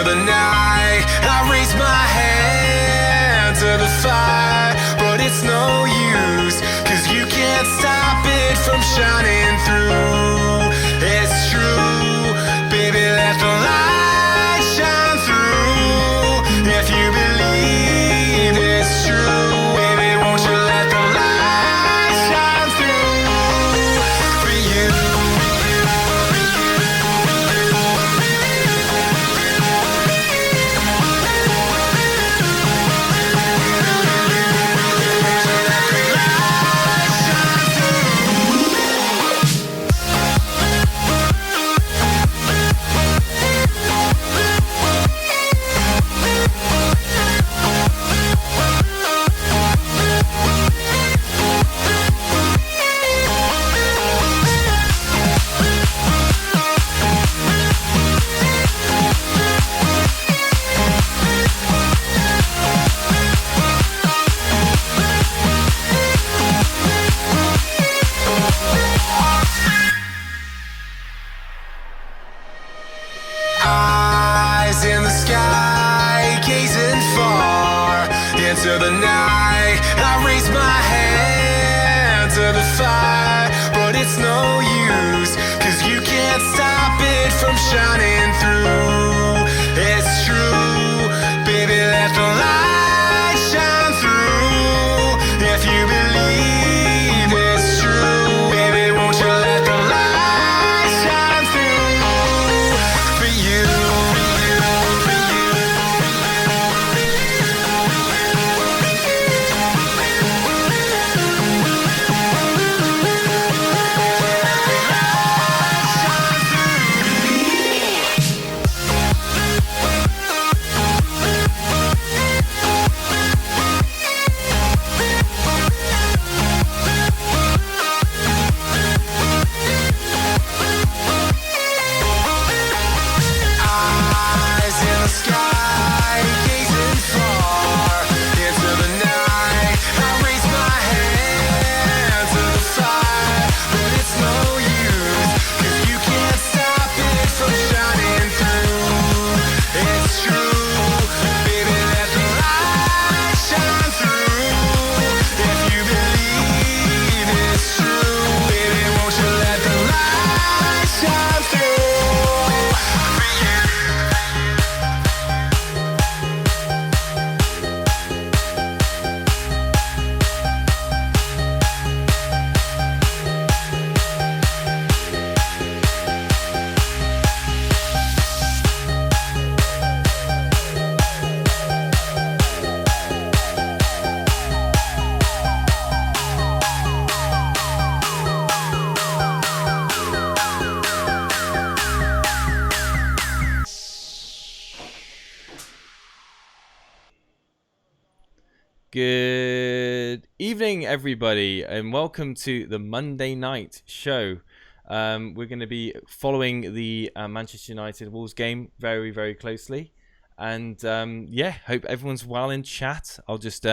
the night. I raise my hand to the fire, but it's no use, 'cause you can't stop it from shining through. It's true, baby, let the light shine through. If you believe it's true, baby, won't you let the light shine through for you. Eyes in the sky, gazing far into the night. I raise my hand to the fire, but it's no use, 'cause you can't stop it from shining through. It's true, baby, let the light shine through. If you believe it's true, baby, won't you let the light shine through for you. Eyes in the sky, gazing far into the night. I raise my hand to the fire, but it's no use, 'cause you can't stop it from shining through. It's true, baby, let the light shine through. If you believe it's true, baby, won't you let the light shine through for you. Good evening, everybody, and welcome to the Monday night show. We're going to be following the Manchester United Wolves game very, very closely. And yeah, hope everyone's well in chat. I'll just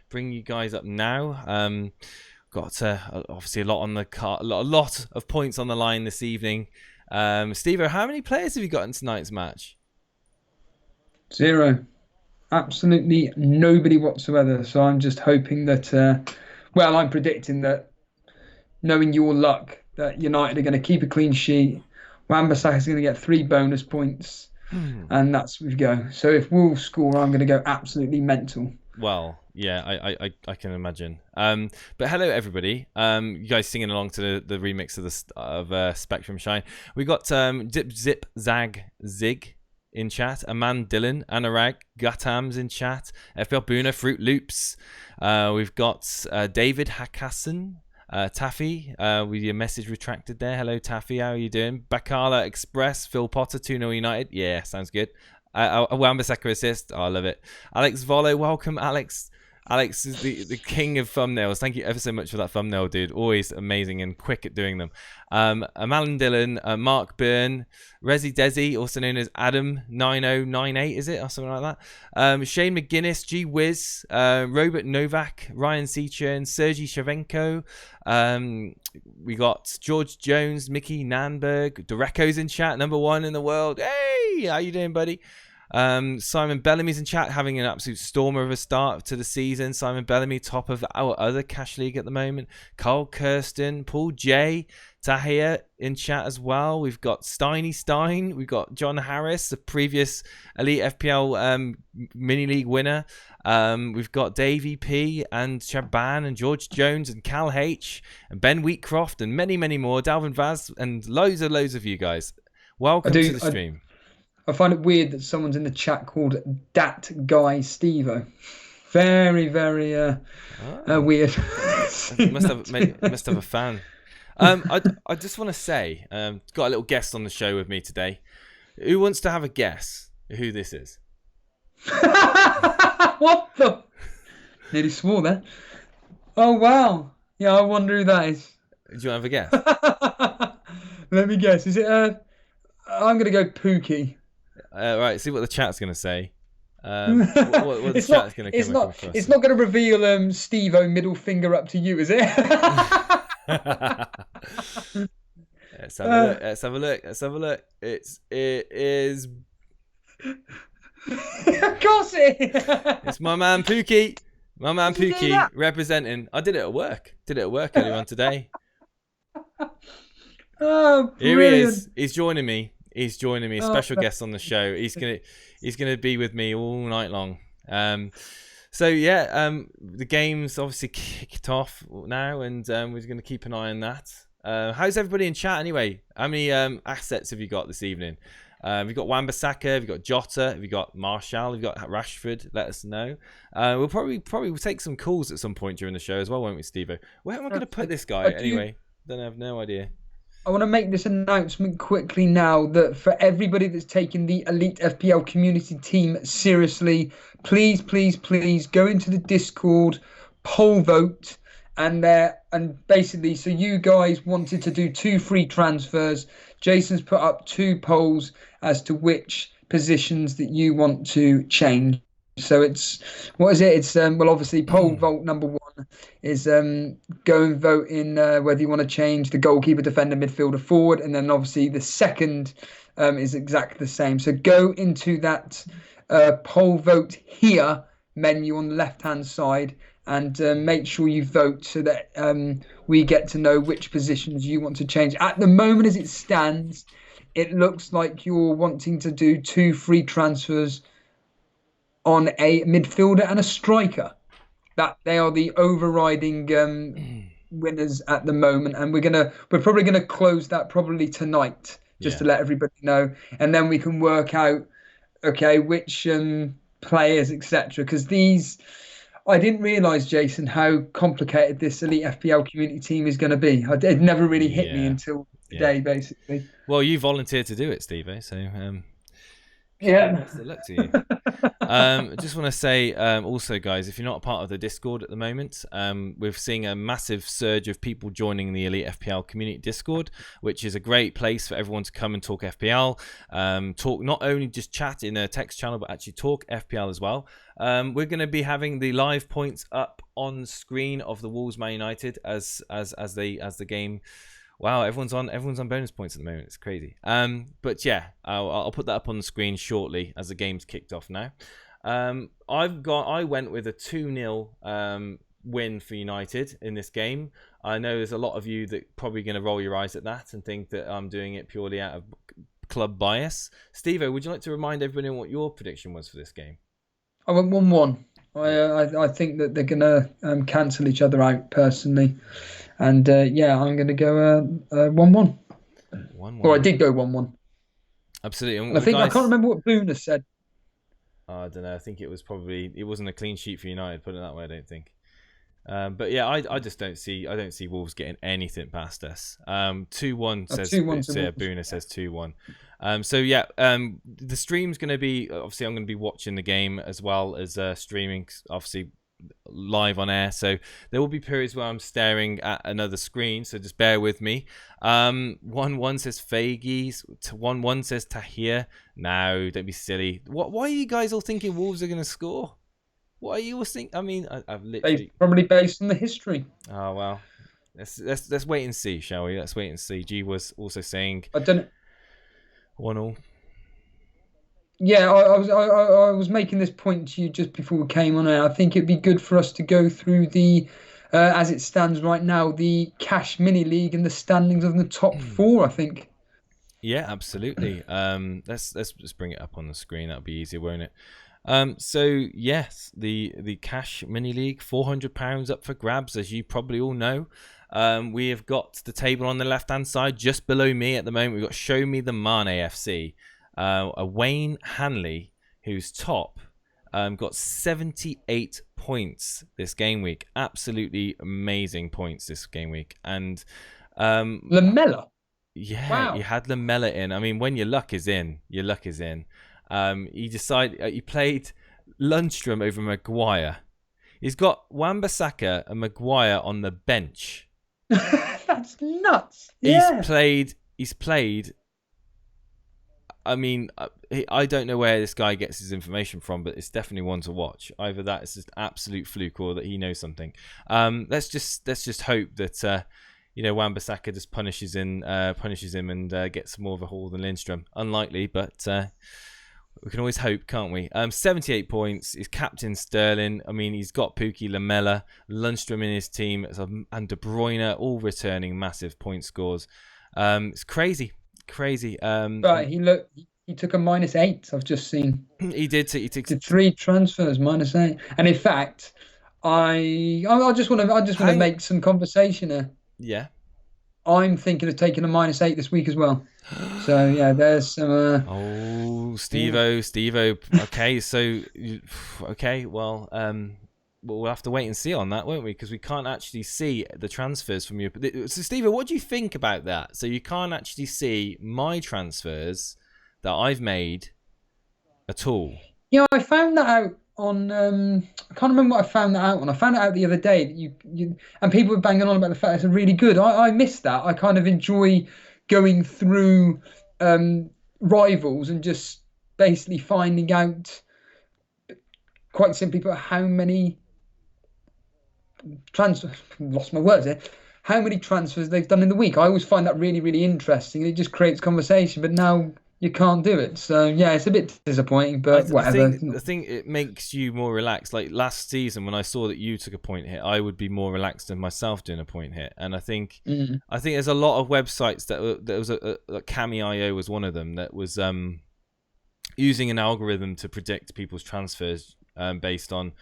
bring you guys up now. Got obviously a lot on the a lot of points on the line this evening. Steve, how many players have you got in tonight's match? 0. Absolutely nobody whatsoever. So I'm just hoping that, well, I'm predicting that, knowing your luck, that United are going to keep a clean sheet. Wan-Bissaka is going to get 3 bonus points, and that's we go. So if Wolves score, I'm going to go absolutely mental. Well, yeah, I can imagine. But hello, everybody. You guys singing along to the remix of Spectrum Shine. We got Dip Zip Zag Zig in chat, Aman Dylan, Anurag, Gatams in chat, FPL Buna, Fruit Loops. We've got David Hakassan, Taffy, with your message retracted there. Hello, Taffy, how are you doing? Bakala Express, Phil Potter, 2-0 United. Yeah, sounds good. Wan-Bissaka assist. Oh, I love it. Alex Volo, welcome, Alex. Alex is the king of thumbnails. Thank you ever so much for that thumbnail, dude. Always amazing and quick at doing them. Alan Dillon, Mark Byrne, Resi Desi, also known as Adam9098, is it? Or something like that. Shane McGuinness, G Wiz, Robert Novak, Ryan Seachin, Sergey Shavenko. We got George Jones, Mickey Nanberg, Dureko's in chat, #1 in the world. Hey, how you doing, buddy? Simon Bellamy's in chat, having an absolute stormer of a start to the season. Simon Bellamy, top of our other cash league at the moment. Carl Kirsten, Paul J, Tahir in chat as well. We've got Steiny Stein. We've got John Harris, the previous Elite FPL mini league winner. We've got Davey P and Chaban and George Jones and Cal H and Ben Wheatcroft and many, many more. Dalvin Vaz and loads of you guys. Welcome to the stream. I find it weird that someone's in the chat called Dat Guy Stevo. Very, very weird. must have a fan. I just want to say, got a little guest on the show with me today. Who wants to have a guess who this is? What the? Nearly swore there. Oh, wow. Yeah, I wonder who that is. Do you want to have a guess? Let me guess. Is it I'm going to go Pookie. Right, see what the chat's going to say. What the chat's going to come across. It's not going to reveal Steve-O middle finger up to you, is it? Let's have a look. It is. Of course it is. It's my man Pookie. My man Pookie representing. I did it at work. Earlier on today. Oh, brilliant. Here he is. He's joining me. Special guest on the show. He's gonna be with me all night long. The game's obviously kicked off now, and we're gonna keep an eye on that. How's everybody in chat anyway? How many assets have you got this evening? Have you got Wan-Bissaka? Have you got Jota? Have you got Martial? Have you got Rashford? Let us know. We'll probably take some calls at some point during the show as well, won't we, Steve-O? Where am I going to put this guy anyway? Don't have no idea. I want to make this announcement quickly now that for everybody that's taking the Elite FPL community team seriously, please go into the Discord, poll vote, and basically, so you guys wanted to do 2 free transfers. Jason's put up 2 polls as to which positions that you want to change. So it's, what is it? It's obviously poll vote number 1 is go and vote in whether you want to change the goalkeeper, defender, midfielder, forward, and then obviously the second is exactly the same. So go into that poll vote here menu on the left hand side and make sure you vote so that we get to know which positions you want to change. At the moment as it stands, it looks like you're wanting to do 2 free transfers on a midfielder and a striker. That they are the overriding winners at the moment, and we're probably gonna close that probably tonight, just to let everybody know, and then we can work out which players, etc. Because I didn't realise, Jason, how complicated this Elite FPL community team is going to be. It never really hit me until today, basically. Well, you volunteered to do it, Steve, so best of luck to you. I just want to say also, guys, if you're not a part of the Discord at the moment, we're seeing a massive surge of people joining the Elite FPL community Discord, which is a great place for everyone to come and talk FPL, talk, not only just chat in a text channel, but actually talk FPL as well. We're going to be having the live points up on screen of the Wolves Man United as the game. Wow, everyone's on bonus points at the moment. It's crazy. But yeah, I'll put that up on the screen shortly as the game's kicked off now. I went with a 2-0 win for United in this game. I know there's a lot of you that probably going to roll your eyes at that and think that I'm doing it purely out of club bias. Steve-O, would you like to remind everybody what your prediction was for this game? I went 1-1. I think that they're going to cancel each other out personally. And I'm going to go 1-1. 1-1. Or I did go 1-1. Absolutely. And I can't remember what Boone said. I don't know. I think it wasn't a clean sheet for United, put it that way, I don't think. But yeah, I just don't see Wolves getting anything past us. 2-1 says 2-1. Boone says 2-1. The stream's going to be, obviously I'm going to be watching the game as well as streaming, obviously live on air, so there will be periods where I'm staring at another screen, so just bear with me. 1-1 says Fagis, 1-1 says Tahir. No, don't be silly. Why are you guys all thinking Wolves are going to score? What are you all thinking? I mean, I've literally probably based on the history. Oh well, let's wait and see, shall we? Let's wait and see. G was also saying I don't 1-1. Yeah, I was making this point to you just before we came on air. I think it'd be good for us to go through the, as it stands right now, the Cash Mini League and the standings of the top four. I think. Yeah, absolutely. Let's just bring it up on the screen. That'll be easier, won't it? So yes, the Cash Mini League, £400 up for grabs, as you probably all know. We have got the table on the left hand side, just below me at the moment. We've got Show Me the Mane FC, a Wayne Hanley, who's top, got 78 points this game week. Absolutely amazing points this game week, and Lamella. yeah, Wow. you had Lamella in. I mean, when your luck is in, your luck is in. He played Lundstrom over Maguire. He's got Wan-Bissaka and Maguire on the bench. That's nuts. Yeah. He's played. I mean, I don't know where this guy gets his information from, but it's definitely one to watch. Either that is just absolute fluke, or that he knows something. Let's just hope that Wan-Bissaka just punishes him and gets more of a haul than Lindstrom. Unlikely, but we can always hope, can't we? 78 points. His captain Sterling. I mean, he's got Pukki, Lamella, Lundstrom in his team, and De Bruyne all returning massive point scores. It's crazy. But he took a -8. I've just seen. He did. He took 3 transfers, -8. And in fact, I just want to make some conversation here. Yeah. I'm thinking of taking a -8 this week as well. So yeah, there's some. Steve-O. Okay, well, we'll have to wait and see on that, won't we? Because we can't actually see the transfers from you. So, Steve-O, what do you think about that? So you can't actually see my transfers that I've made at all. Yeah, I found that out on. I can't remember what I found that out on. I found it out the other day that you and people were banging on about the fact it's really good. I missed that. I kind of enjoy going through rivals and just basically finding out, quite simply put, how many lost my words here. How many transfers they've done in the week. I always find that really, really interesting. It just creates conversation. But now you can't do it. So yeah, it's a bit disappointing, but whatever. I think it makes you more relaxed. Like last season, when I saw that you took a point hit, I would be more relaxed than myself doing a point hit. And I think there's a lot of websites that was Cami.io was one of them that was using an algorithm to predict people's transfers based on.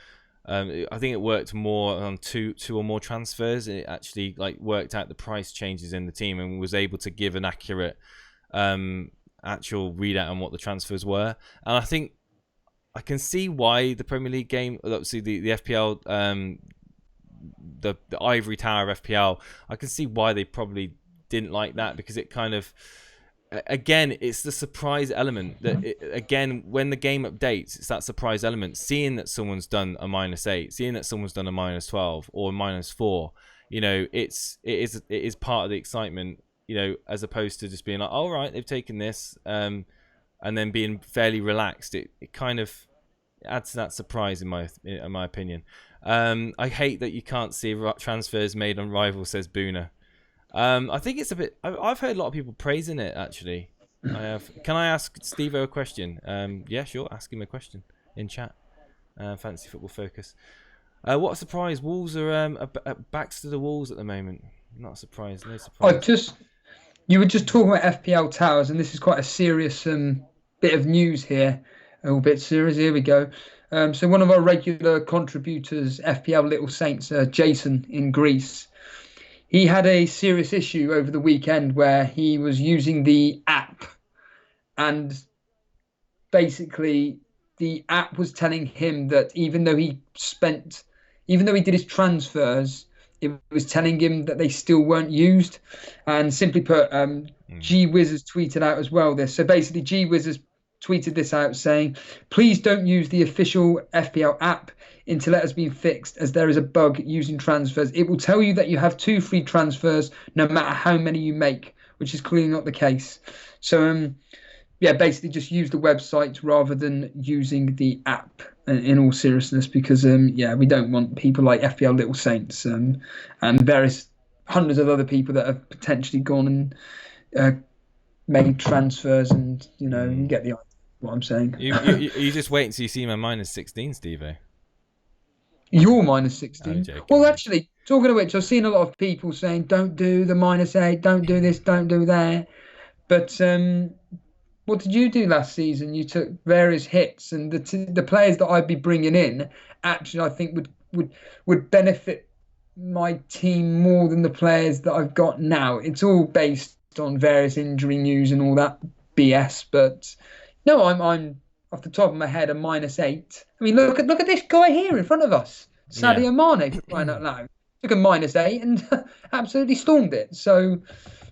I think it worked more on two or more transfers. It actually worked out the price changes in the team and was able to give an accurate actual readout on what the transfers were. And I think I can see why the Premier League game, obviously the FPL, the ivory tower of FPL, I can see why they probably didn't like that, because it kind of, again, it's the surprise element that again, when the game updates, it's that surprise element, seeing that someone's done a -8, seeing that someone's done a -12 or a -4, it is part of the excitement, as opposed to just being like, all right, they've taken this, and then being fairly relaxed. It kind of adds to that surprise in my opinion. I hate that you can't see transfers made on Rival, says Boona. I think it's a bit. I've heard a lot of people praising it. Actually, I have. Can I ask Steve-O a question? Yeah, sure. Ask him a question in chat. Fantasy Football Focus. What a surprise! Wolves are backs to the walls at the moment. Not surprised. No surprise. You were just talking about FPL towers, and this is quite a serious bit of news here. A little bit serious. Here we go. So one of our regular contributors, FPL Little Saints, Jason in Greece. He had a serious issue over the weekend where he was using the app, and basically the app was telling him that even though he did his transfers, it was telling him that they still weren't used. And simply put, GW2 has tweeted out as well this. So basically GW2 has tweeted this out saying, please don't use the official FPL app until it has been fixed, as there is a bug using transfers. It will tell you that you have 2 free transfers no matter how many you make, which is clearly not the case. So basically just use the website rather than using the app, in all seriousness, because we don't want people like FPL Little Saints and various hundreds of other people that have potentially gone and made transfers, and you get the idea. what I'm saying. You just wait until you see my -16, Steve-O. You're -16. I'm joking. Well, actually, talking of which, I've seen a lot of people saying, don't do the -8, don't do this, don't do that. But what did you do last season? You took various hits, and the players that I'd be bringing in, actually, I think would benefit my team more than the players that I've got now. It's all based on various injury news and all that BS. But no, I'm off the top of my head a -8. I mean, look at this guy here in front of us, Sadio Mane, crying out loud. Took a -8 and absolutely stormed it. So,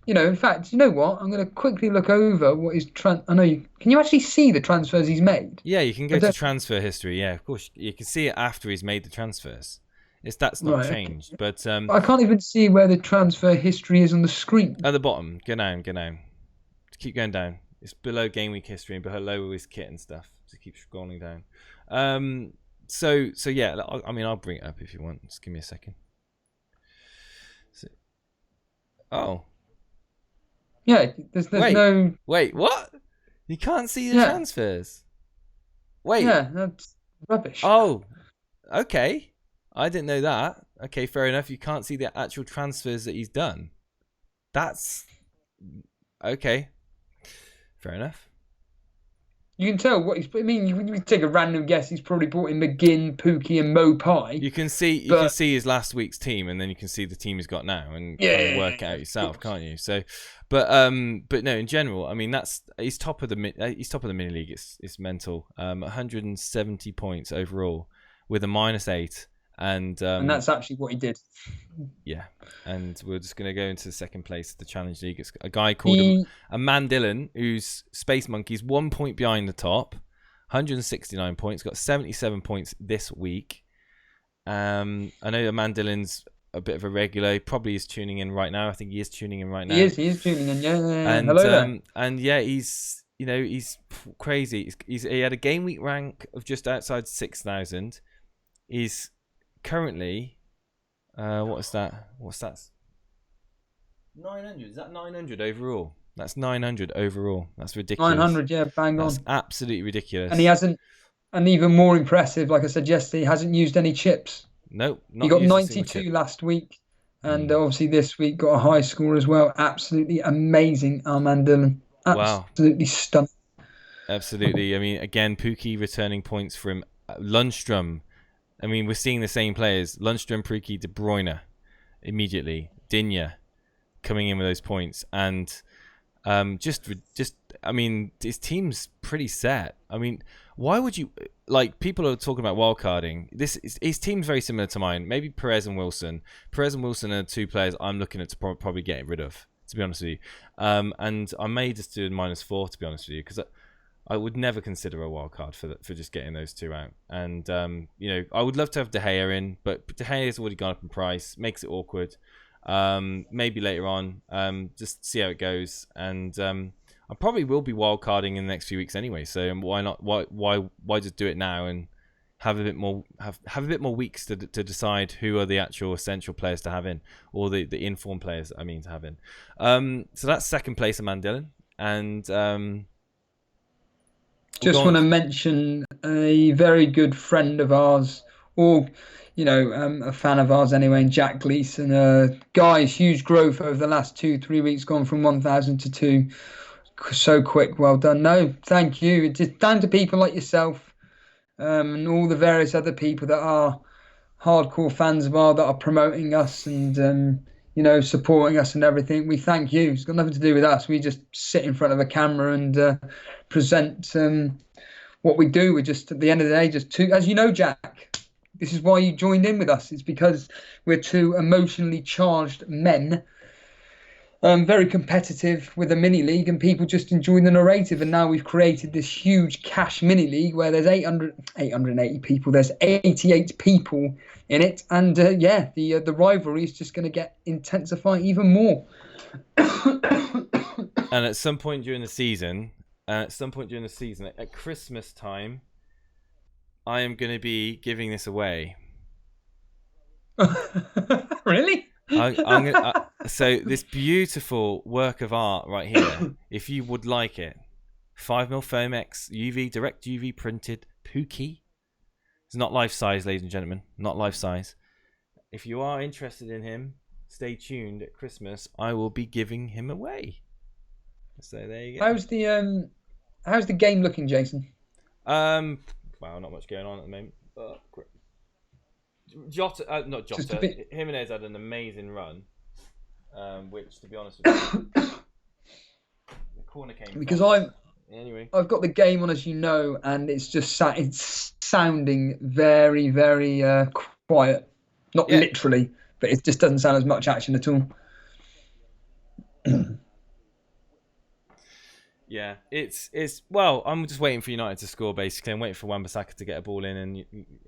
in fact, you know what? I'm going to quickly look over what his I know you can. You actually see the transfers he's made? Yeah, you can go to transfer history. Yeah, of course, you can see it after he's made the transfers. That's not changed, but I can't even see where the transfer history is on the screen. At the bottom, go down. Keep going down. It's below game week history and below his kit and stuff. So keep scrolling down. So yeah, I'll bring it up if you want. Just give me a second. Yeah, there's no. Wait, what? You can't see the transfers. Wait. Yeah, that's rubbish. Oh, okay. I didn't know that. Okay, fair enough. You can't see the actual transfers that he's done. That's okay. Fair enough. You can tell what he's. I mean, you take a random guess. He's probably brought in McGinn, Pookie, and Mopai. You can see his last week's team, and then you can see the team he's got now, and kind of work it out yourself, can't you? So, but no, in general, I mean, he's top of the mini league. It's mental. 170 points overall with a -8. And that's actually what he did. Yeah, and we're just going to go into the second place of the Challenge League. It's a guy called a man Dylan, who's Space Monkey's 1 point behind the top, 169 points, got 77 points this week. I know the man Dylan's a bit of a regular. He probably is tuning in right now. I think he is tuning in right now. He is tuning in. Yeah. And, hello there. And yeah, he's crazy. He had a game week rank of just outside 6,000. He's currently, what's that? 900. Is that 900 overall? That's 900 overall. That's ridiculous. 900, yeah, bang on. That's absolutely ridiculous. And he hasn't, and even more impressive, like I said yesterday, he hasn't used any chips. Nope. He got 92 last week, and obviously this week got a high score as well. Absolutely amazing, Armand Dylan. Absolutely stunning. Absolutely. I mean, again, Pookie returning points from Lundstrom. I mean, we're seeing the same players. Lundstrom, Pookie, De Bruyne immediately. Digne coming in with those points. And just I mean, his team's pretty set. I mean, why would you... Like, people are talking about wildcarding. His team's very similar to mine. Maybe Perez and Wilson. Perez and Wilson are two players I'm looking at to probably get rid of, to be honest with you. And I may just do -4, to be honest with you, because I would never consider a wild card for just getting those two out. And, I would love to have De Gea in, but De Gea's already gone up in price. Makes it awkward. Maybe later on, just see how it goes. And I probably will be wild carding in the next few weeks anyway. So why not? Why just do it now and have a bit more have a bit more weeks to decide who are the actual essential players to have in, or the informed players to have in. So that's second place, Amand Dylan, and. Just want to mention a very good friend of ours, or, a fan of ours anyway, Jack Gleason. Guys, huge growth over the last 2-3 weeks, gone from 1,000 to 2. So quick, well done. No, thank you. It's just down to people like yourself and all the various other people that are hardcore fans of ours that are promoting us and, supporting us and everything. We thank you. It's got nothing to do with us. We just sit in front of a camera and present what we do. We're just, at the end of the day, just two, as you know, Jack, this is why you joined in with us. It's because we're two emotionally charged men, very competitive with a mini league, and people just enjoy the narrative. And now we've created this huge cash mini league where there's 880 people. There's 88 people in it, and the rivalry is just going to get intensify even more. And at some point during the season, at Christmas time, I am going to be giving this away. Really? So this beautiful work of art right here, if you would like it, 5mm Foamex UV direct UV printed Pookie. It's not life size, ladies and gentlemen. Not life size. If you are interested in him, stay tuned. At Christmas, I will be giving him away. So there you go. How's the game looking, Jason? Well, not much going on at the moment. Jota, not Jota. Jimenez had an amazing run, which, to be honest with you, the corner came because anyway. I've got the game on, as you know, and it's sounding very, very quiet. Not literally, but it just doesn't sound as much action at all. Yeah, it's well, I'm just waiting for United to score. Basically, I'm waiting for Wan-Bissaka to get a ball in and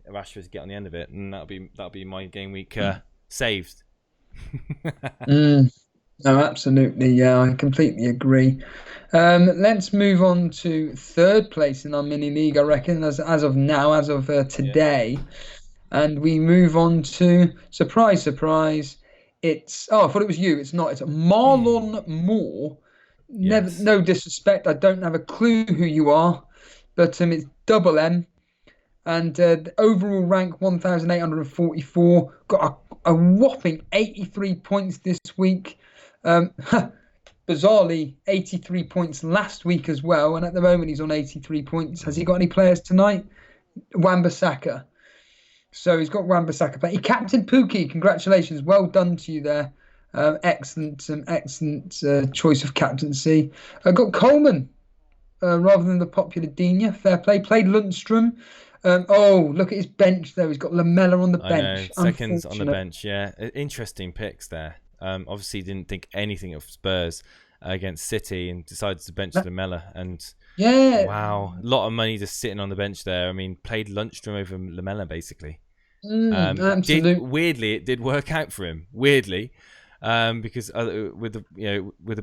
Rashford to get on the end of it, and that'll be my game week saved. No, absolutely, yeah, I completely agree. Let's move on to third place in our mini league, I reckon, as of now, as of today, and we move on to surprise. It's I thought it was you. It's not. It's Marlon Moore. Yes. No disrespect. I don't have a clue who you are, but it's double M, and the overall rank 1,844. Got a whopping 83 points this week. Bizarrely, 83 points last week as well, and at the moment he's on 83 points. Has he got any players tonight? Wan-Bissaka. So he's got Wan-Bissaka. But he captained Pookie. Congratulations. Well done to you there. Excellent choice of captaincy. I got Coleman rather than the popular Digne. Fair play. Played Lundstrom. Look at his bench there. He's got Lamella on the bench. I know. Seconds on the bench, yeah. Interesting picks there. Obviously didn't think anything of Spurs against City and decided to bench Lamella. And wow, a lot of money just sitting on the bench there. I mean, played Lundstrom over Lamella basically. Weirdly, it did work out for him. Weirdly. Because would have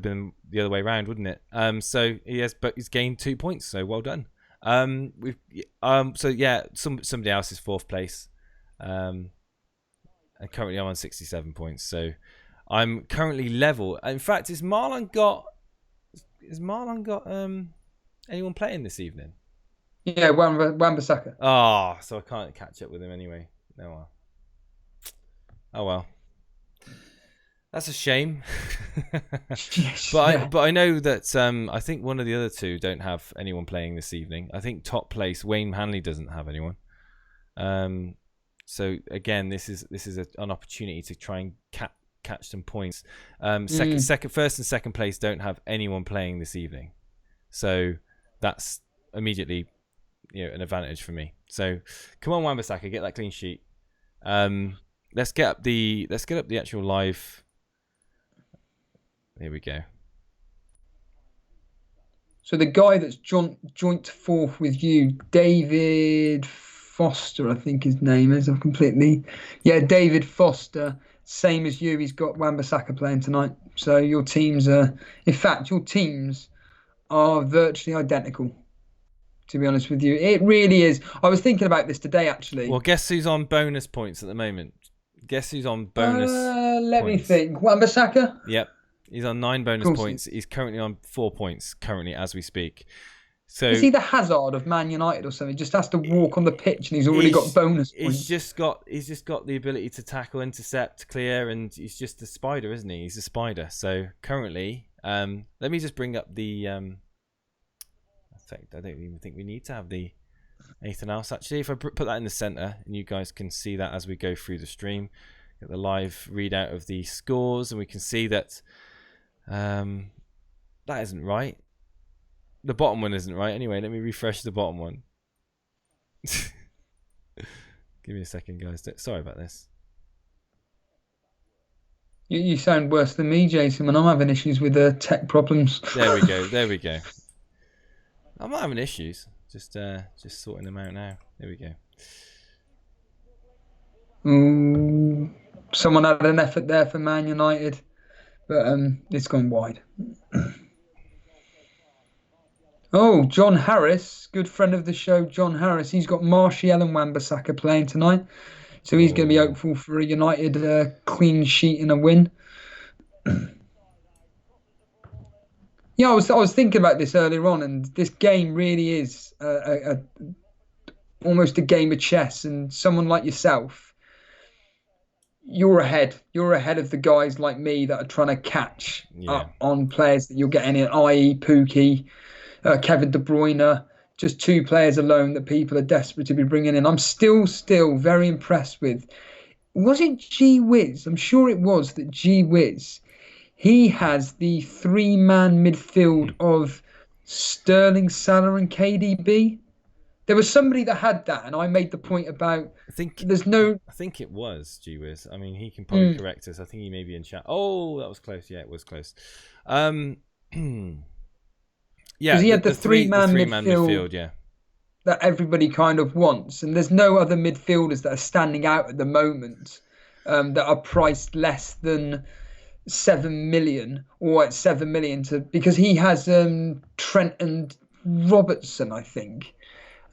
been the other way around, wouldn't it? So but he's gained 2 points, so well done. Somebody else is fourth place, and currently I'm on 67 points, so I'm currently level. In fact, has Marlon got anyone playing this evening? Yeah, Wan-Bissaka. So I can't catch up with him anyway. No. Oh well. That's a shame. But I know that I think one of the other two don't have anyone playing this evening. I think top place Wayne Hanley doesn't have anyone. So again, this is an opportunity to try and catch some points. First and second place don't have anyone playing this evening. So that's immediately an advantage for me. So come on, Wan-Bissaka, get that clean sheet. Let's get up the actual live. Here we go. So the guy that's joint fourth with you, David Foster, I think his name is. David Foster, same as you. He's got Wan-Bissaka playing tonight. So your teams are virtually identical. To be honest with you, it really is. I was thinking about this today, actually. Well, guess who's on bonus points at the moment? Guess who's on bonus? Let me think. Wan-Bissaka. Yep. He's on 9 bonus points. He's currently on 4 points as we speak. So is he the Hazard of Man United or something? Just has to walk on the pitch and he's already got bonus points. He's just got the ability to tackle, intercept, clear, and he's just a spider, isn't he? He's a spider. So currently, let me just bring up the. In fact, I don't even think we need to have the anything else. Actually, if I put that in the center, and you guys can see that as we go through the stream, get the live readout of the scores, and we can see that. That isn't right. The bottom one isn't right. Anyway, let me refresh the bottom one. Give me a second, guys. Sorry about this. You sound worse than me, Jason, when I'm having issues with tech problems. There we go. I'm not having issues. Just sorting them out now. There we go. Someone had an effort there for Man United. But it's gone wide. John Harris, good friend of the show, John Harris. He's got Martial and Wan-Bissaka playing tonight. So he's going to be hopeful for a United clean sheet and a win. Yeah, I was thinking about this earlier on, and this game really is almost a game of chess. And someone like yourself, you're ahead. You're ahead of the guys like me that are trying to catch up on players that you're getting in, i.e. Pookie, Kevin De Bruyne. Just 2 players alone that people are desperate to be bringing in. I'm still very impressed with. Was it GW? I'm sure it was that GW. He has the 3-man midfield of Sterling, Salah, and KDB. There was somebody that had that, and I made the point about. I think it was GWiz. I mean, he can probably correct us. I think he may be in chat. Oh, that was close. Yeah, it was close. Yeah, he had the three-man midfield, yeah, that everybody kind of wants, and there's no other midfielders that are standing out at the moment that are priced less than 7 million or at 7 million because he has Trent and Robertson, I think.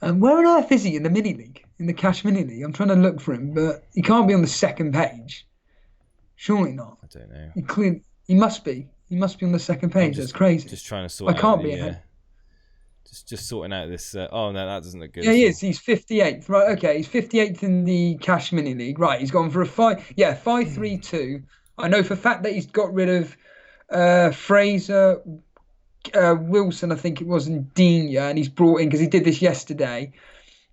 Where on earth is he in the mini league? In the cash mini league? I'm trying to look for him, but he can't be on the second page. Surely not. I don't know. He must be. He must be on the second page. That's crazy. Just trying to sort. I can't be ahead. Just sorting out this. Oh no, that doesn't look good. Yeah, he is. He's 58th. Right. Okay. He's 58th in the cash mini league. Right. He's gone for a 5-3-2. I know for a fact that he's got rid of Fraser, Wilson, I think it was, and Digne, and he's brought in, because he did this yesterday,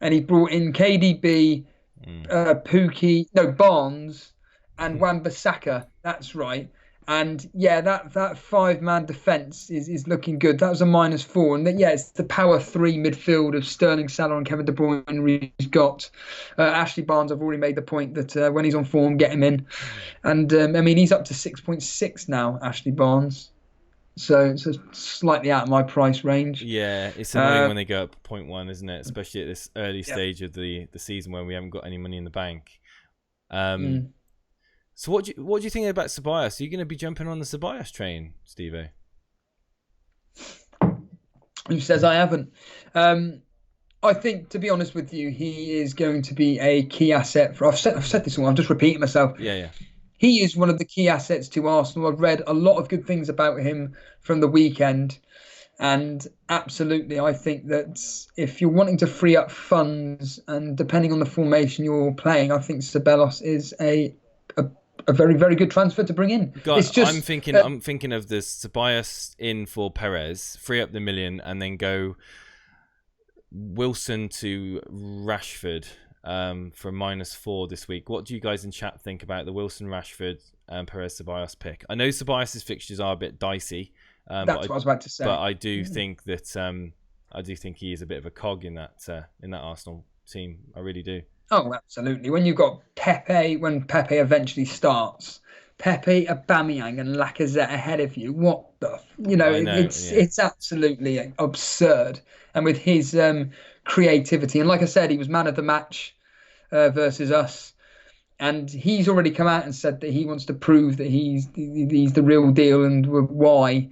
and he brought in KDB, Pookie, Barnes, and Wan-Bissaka. That's right. And yeah, that 5-man defence is looking good. That was a -4, and it's the power 3 midfield of Sterling, Salah, and Kevin De Bruyne. He's got Ashley Barnes. I've already made the point that when he's on form, get him in. And I mean, he's up to 6.6 now, Ashley Barnes. So it's slightly out of my price range. Yeah, it's annoying when they go up 0.1, isn't it? Especially at this early stage of the season when we haven't got any money in the bank. So what do you think about Ceballos? Are you going to be jumping on the Ceballos train, Steve-O? Who says I haven't? I think, to be honest with you, he is going to be a key asset for. I've said this all. I'm just repeating myself. Yeah. He is one of the key assets to Arsenal. I've read a lot of good things about him from the weekend, and absolutely, I think that if you're wanting to free up funds, and depending on the formation you're playing, I think Ceballos is a very, very good transfer to bring in. God, I'm thinking of the Ceballos in for Perez, free up the million, and then go Wilson to Rashford for -4 this week. What do you guys in chat think about the Wilson, Rashford, Perez, Ceballos pick? I know Ceballos' fixtures are a bit dicey. That's what I was about to say. But I do think that he is a bit of a cog in that Arsenal team. I really do. Oh, absolutely. When you've got when Pepe eventually starts, Pepe, Aubameyang, and Lacazette ahead of you, what the? It's absolutely absurd. And with his creativity, and like I said, he was man of the match versus us, and he's already come out and said that he wants to prove that he's the real deal, and why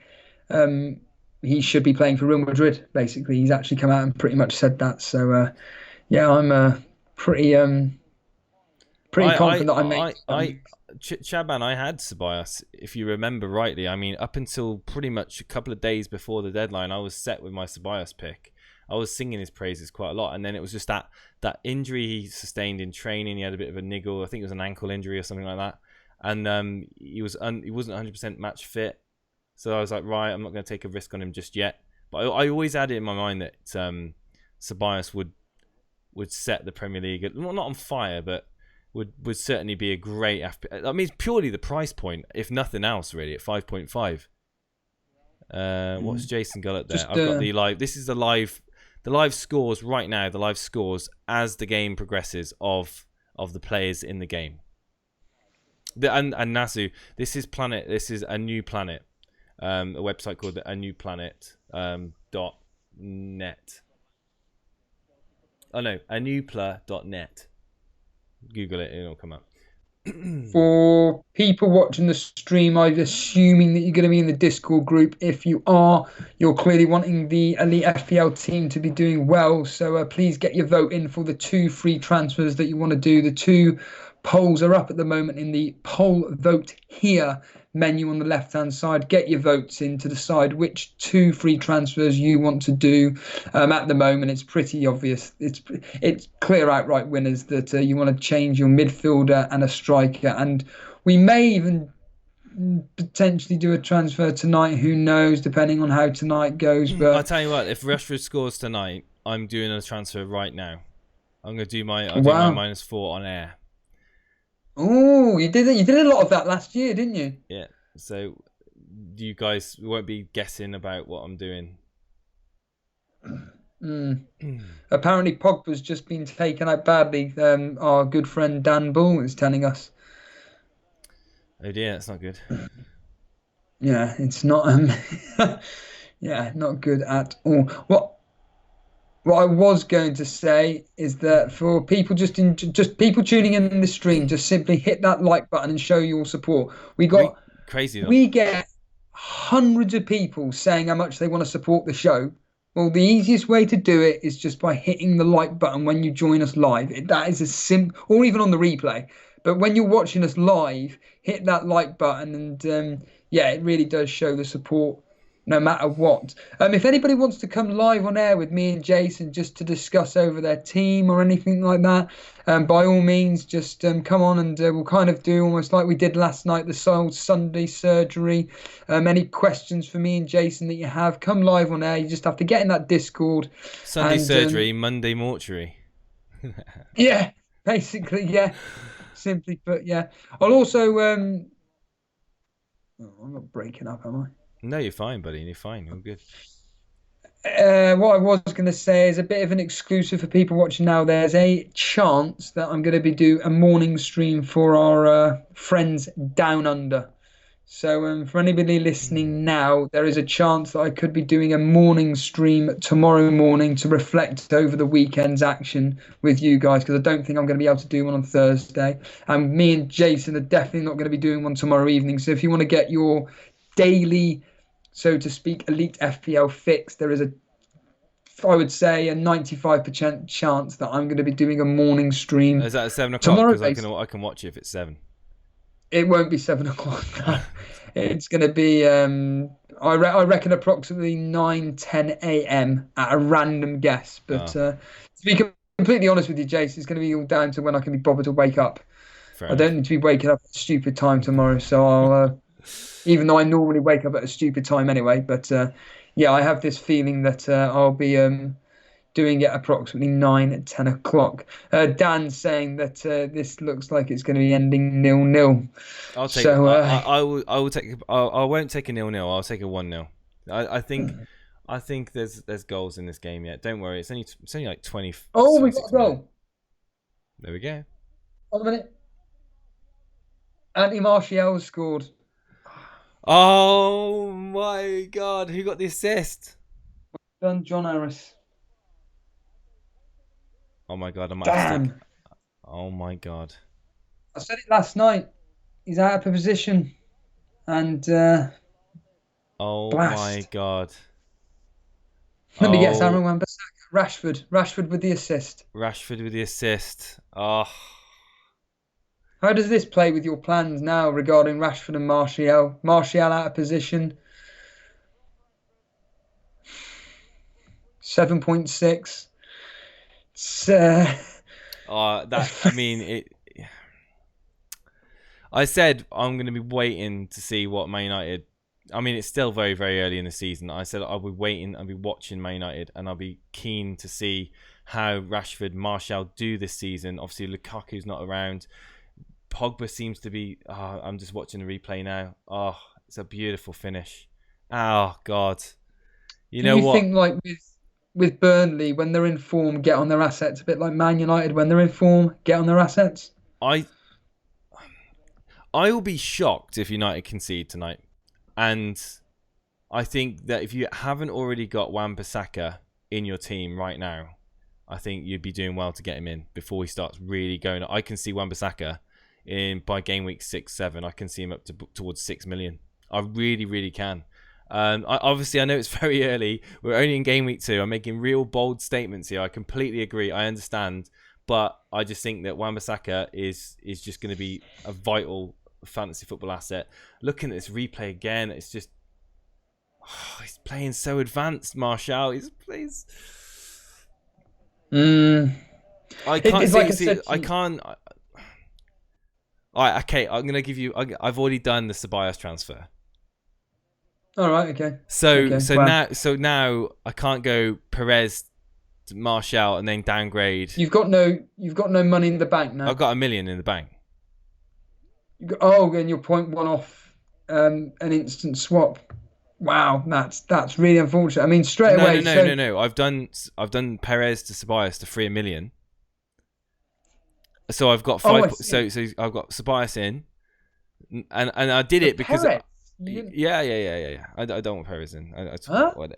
he should be playing for Real Madrid. Basically, he's actually come out and pretty much said that. So, I'm pretty confident that Chaban, I had Ceballos, if you remember rightly. I mean, up until pretty much a couple of days before the deadline, I was set with my Ceballos pick. I was singing his praises quite a lot, and then it was just that injury he sustained in training. He had a bit of a niggle. I think it was an ankle injury or something like that, and he wasn't 100% match fit. So I was like, right, I'm not going to take a risk on him just yet. But I always had it in my mind that Ceballos would set the Premier League, not on fire, but would certainly be a great FPL. I mean, it's purely the price point, if nothing else, really, at 5.5. What's Jason Gullett there? I've got the live. This is the live scores right now. The live scores as the game progresses of the players in the game. And Nasu, this is Planet. This is a new planet. A website called a new planet .net. Oh no, anupla.net. Google it, it'll come up. For people watching the stream, I'm assuming that you're going to be in the Discord group. If you are, you're clearly wanting the Elite FPL team to be doing well. So please get your vote in for the 2 free transfers that you want to do. The 2 polls are up at the moment in the poll vote here menu on the left-hand side. Get your votes in to decide which 2 free transfers you want to do. At the moment, it's pretty obvious. It's clear outright winners that you want to change your midfielder and a striker, and we may even potentially do a transfer tonight. Who knows, depending on how tonight goes. But I'll tell you what, if Rashford scores tonight, I'm doing a transfer right now. I'm going to do my -4 on air. Oh, you did it. You did a lot of that last year, didn't you? Yeah. So you guys won't be guessing about what I'm doing. Apparently, Pogba's just been taken out badly. Our good friend Dan Bull is telling us. Oh dear, that's not good. Yeah, it's not. Yeah, not good at all. What I was going to say is that for people just people tuning in the stream, just simply hit that like button and show your support. We get hundreds of people saying how much they want to support the show. Well, the easiest way to do it is just by hitting the like button when you join us live. That is as simple, or even on the replay. But when you're watching us live, hit that like button, and yeah, it really does show the support no matter what. If anybody wants to come live on air with me and Jason just to discuss over their team or anything like that, by all means, just come on, and we'll kind of do almost like we did last night, the old Sunday surgery. Any questions for me and Jason that you have, come live on air. You just have to get in that Discord. Sunday surgery, Monday mortuary. Yeah, basically, yeah. Simply put, yeah. I'll also... I'm not breaking up, am I? No, you're fine, buddy. You're fine. You're good. What I was going to say is a bit of an exclusive for people watching now. There's a chance that I'm going to be doing a morning stream for our friends down under. So for anybody listening now, there is a chance that I could be doing a morning stream tomorrow morning to reflect over the weekend's action with you guys, because I don't think I'm going to be able to do one on Thursday. And me and Jason are definitely not going to be doing one tomorrow evening. So if you want to get your daily, so to speak, Elite FPL fix, there is I would say a 95% chance that I'm going to be doing a morning stream. Is that at 7 o'clock? Tomorrow, because I can watch it if it's 7. It won't be 7 o'clock. No. It's going to be, I reckon, approximately 9-10 a.m. at a random guess. But to be completely honest with you, Jason, it's going to be all down to when I can be bothered to wake up. I don't need to be waking up at a stupid time tomorrow, so I'll... even though I normally wake up at a stupid time anyway, but yeah, I have this feeling that I'll be doing it approximately 9-10 o'clock. Dan's saying that this looks like it's going to be ending 0-0. I'll take. So, I will take. I won't take a 0-0. I'll take a 1-0. I think there's goals in this game yet. Don't worry. It's only like 20. Oh, we got a goal. There we go. Hold a minute. Anthony Martial scored. Oh my God! Who got the assist? Done, John Harris. Oh my God! Damn. Oh my God! I said it last night. He's out of position, and oh blast. My God! Let me guess, Aaron Wan-Bissaka. Rashford with the assist. Rashford with the assist. Oh. How does this play with your plans now regarding Rashford and Martial? Martial out of position. 7.6. I said I'm going to be waiting to see what Man United. I mean, it's still very, very early in the season. I said I'll be waiting. I'll be watching Man United, and I'll be keen to see how Rashford, Martial do this season. Obviously, Lukaku's not around. Pogba seems to be... I'm just watching the replay now. Oh, it's a beautiful finish. Oh, God. You know what? Do you think, like, with Burnley, when they're in form, get on their assets? A bit like Man United, when they're in form, get on their assets? I will be shocked if United concede tonight. And I think that if you haven't already got Wan-Bissaka in your team right now, I think you'd be doing well to get him in before he starts really going. I can see Wan-Bissaka... by game week 6-7, I can see him up towards 6 million. I really, really can. Obviously, I know it's very early. We're only in game week 2. I'm making real bold statements here. I completely agree. I understand, but I just think that Wan-Bissaka is just going to be a vital fantasy football asset. Looking at this replay again, it's just he's playing so advanced. Martial, he's plays. I can't see. I can't. All right, okay. I'm gonna give you. I've already done the Ceballos transfer. All right, okay. So now I can't go Perez to Martial and then downgrade. You've got no money in the bank now. I've got $1 million in the bank. And you're 0.1 off an instant swap. Wow, that's really unfortunate. I mean, straight away. No. I've done Perez to Ceballos to free $1 million. So I've got 5. So I've got Ceballos in, and I did it because. Perez? Yeah. I don't want Perez in.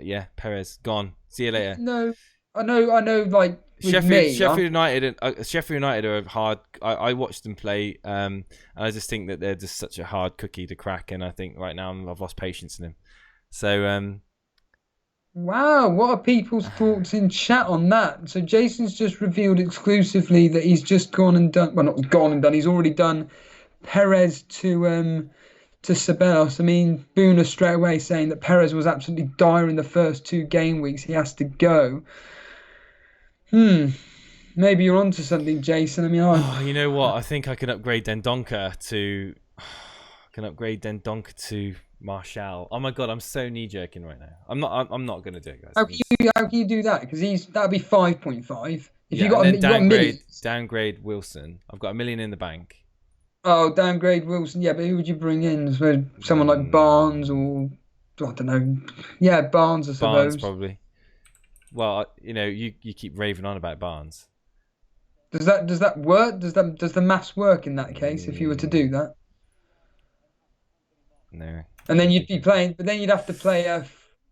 Yeah, Perez gone. See you later. No, I know. Like Sheffield United are hard. I watched them play, and I just think that they're just such a hard cookie to crack. And I think right now I've lost patience in them. So. Wow, what are people's thoughts in chat on that? So Jason's just revealed exclusively that he's just gone and done. Well, not gone and done. He's already done Perez to Ceballos. I mean, Boona straight away saying that Perez was absolutely dire in the first 2 game weeks. He has to go. Maybe you're onto something, Jason. I mean, you know what? I think I can upgrade Dendoncker to Martial. Oh my god, I'm so knee jerking right now. I'm not gonna do it, guys. How can you do that? Because that'd be 5.5. If you got a downgrade Wilson. I've got $1 million in the bank. Oh, downgrade Wilson. Yeah, but who would you bring in? So someone like Barnes or I don't know. Yeah, Barnes, I suppose. Barnes probably. Well, you keep raving on about Barnes. Does that work? Does the maths work in that case if you were to do that? No. And then you'd be playing, but then you'd have to play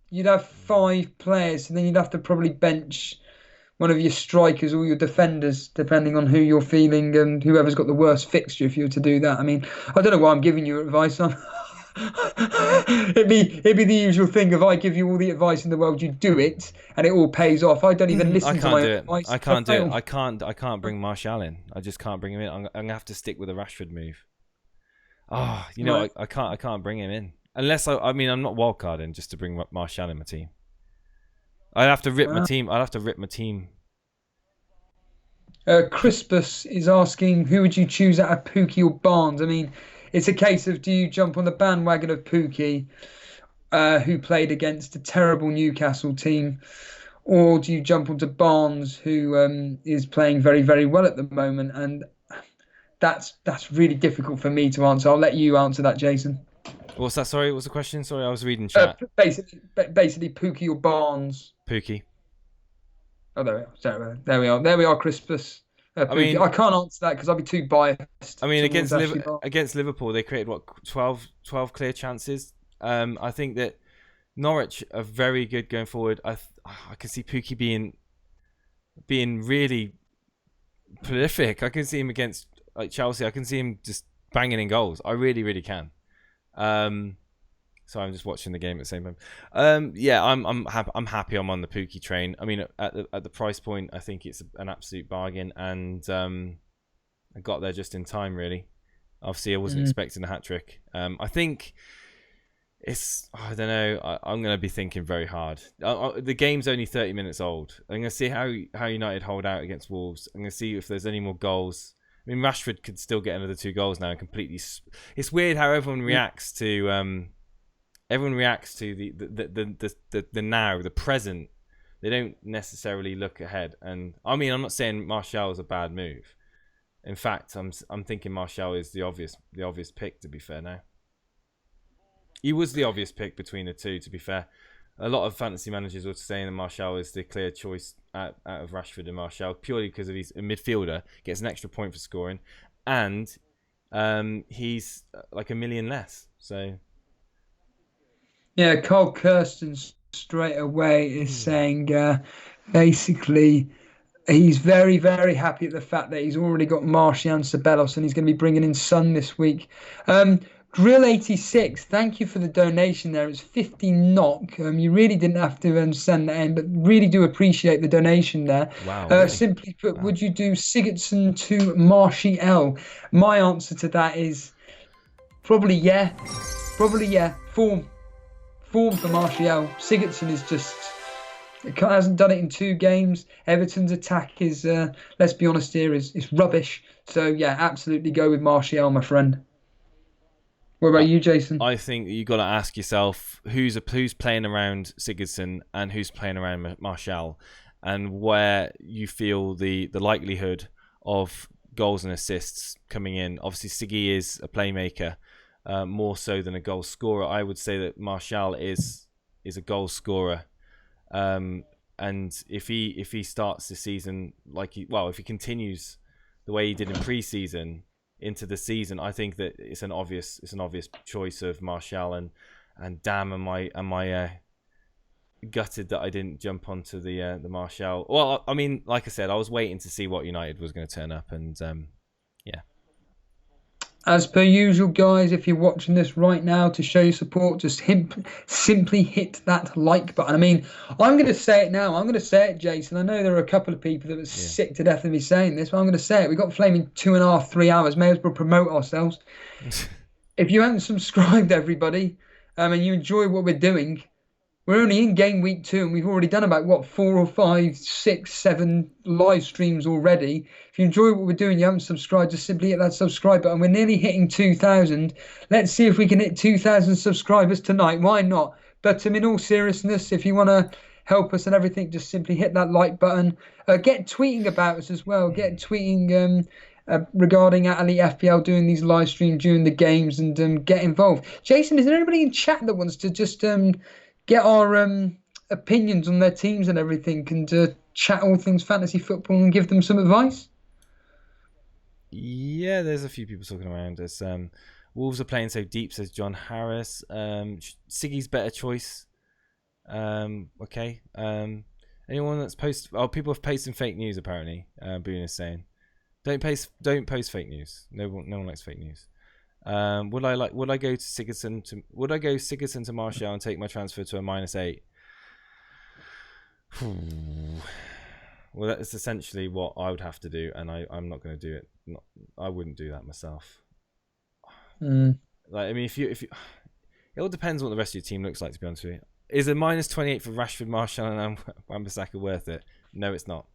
you'd have 5 players, and then you'd have to probably bench one of your strikers or your defenders, depending on who you're feeling and whoever's got the worst fixture. If you were to do that, I mean, I don't know why I'm giving you advice on. it'd be the usual thing. If I give you all the advice in the world, you do it, and it all pays off. I don't even listen to my advice. I can't do it. I can't bring Martial in. I just can't bring him in. I'm gonna have to stick with the Rashford move. Oh, right. I can't bring him in unless I'm not wildcarding just to bring Martial in my team. I'd have to rip my team. Crispus is asking, who would you choose out of Pookie or Barnes? I mean, it's a case of, do you jump on the bandwagon of Pookie, who played against a terrible Newcastle team, or do you jump onto Barnes, who is playing very, very well at the moment? And that's really difficult for me to answer. I'll let you answer that, Jason. What's that? Sorry, what's the question? Sorry, I was reading chat. Basically, Pookie or Barnes. Pookie. Oh, there we are. Sorry, there we are, Crispus. I mean, I can't answer that because I'll be too biased. I mean, against Liverpool, they created 12 clear chances. I think that Norwich are very good going forward. I can see Pookie being really prolific. I can see him against Chelsea. I can see him just banging in goals. I really, really can. So I'm just watching the game at the same time. Yeah, I'm happy. I'm on the Pookie train. I mean, at the price point, I think it's an absolute bargain, and I got there just in time. Really, obviously, I wasn't expecting a hat trick. I think I don't know. I'm going to be thinking very hard. The game's only 30 minutes old. I'm going to see how United hold out against Wolves. I'm going to see if there's any more goals. I mean, Rashford could still get another 2 goals now and completely. It's weird how everyone reacts to. Everyone reacts to the now, the present. They don't necessarily look ahead. And I mean, I'm not saying Martial is a bad move. In fact, I'm thinking Martial is the obvious pick. To be fair, now he was the obvious pick between the two. To be fair, a lot of fantasy managers were saying that Martial is the clear choice out of Rashford and Martial purely because he's a midfielder, gets an extra point for scoring, and he's like $1 million less. So. Yeah, Carl Kirsten straight away is saying basically he's very, very happy at the fact that he's already got Martial and Ceballos and he's going to be bringing in Son this week. Grill86, thank you for the donation there. It's 50 knock. You really didn't have to send that in, but really do appreciate the donation there. Wow. Really? Simply put, would you do Sigurdsson to Martial? My answer to that is Probably, yeah. Form for Martial. Sigurdsson is just hasn't done it in 2 games. Everton's attack is, let's be honest here, is rubbish. So yeah, absolutely go with Martial, my friend. What about you, Jason? I think you got to ask yourself who's playing around Sigurdsson and who's playing around Martial, and where you feel the likelihood of goals and assists coming in. Obviously, Siggy is a playmaker, more so than a goal scorer. I would say that Martial is a goal scorer, and if he starts the season if he continues the way he did in pre-season into the season, I think that it's an obvious choice of Martial, and damn, am I gutted that I didn't jump onto the Martial. Well, I mean, like I said, I was waiting to see what United was going to turn up, and yeah. As per usual, guys, if you're watching this right now, to show your support, just simply hit that like button. I mean, I'm going to say it now. I'm going to say it, Jason. I know there are a couple of people that were sick to death of me saying this, but I'm going to say it. We've got flaming 2.5, 3 hours. May as well promote ourselves. If you haven't subscribed, everybody, and you enjoy what we're doing, we're only in game week 2, and we've already done about 4 or 5, 6, 7 live streams already. If you enjoy what we're doing, you haven't subscribed, just simply hit that subscribe button. We're nearly hitting 2,000. Let's see if we can hit 2,000 subscribers tonight. Why not? But in all seriousness, if you want to help us and everything, just simply hit that like button. Get tweeting about us as well. Get tweeting regarding Elite FPL doing these live streams during the games, and get involved. Jason, is there anybody in chat that wants to just get our opinions on their teams and everything, and chat all things fantasy football and give them some advice? Yeah, there's a few people talking around. There's Wolves are playing so deep, says John Harris. Siggy's better choice. Okay. Anyone that's people have posted fake news apparently. Boone is saying, don't post fake news. No one likes fake news. Would I go Sigurdsson to Martial and take my transfer to a -8? Well, that's essentially what I would have to do, and I'm not going to do it. I wouldn't do that myself. Like, I mean, if you, it all depends on what the rest of your team looks like. To be honest with you, is a -28 for Rashford, Martial, and Wan-Bissaka worth it? No, it's not.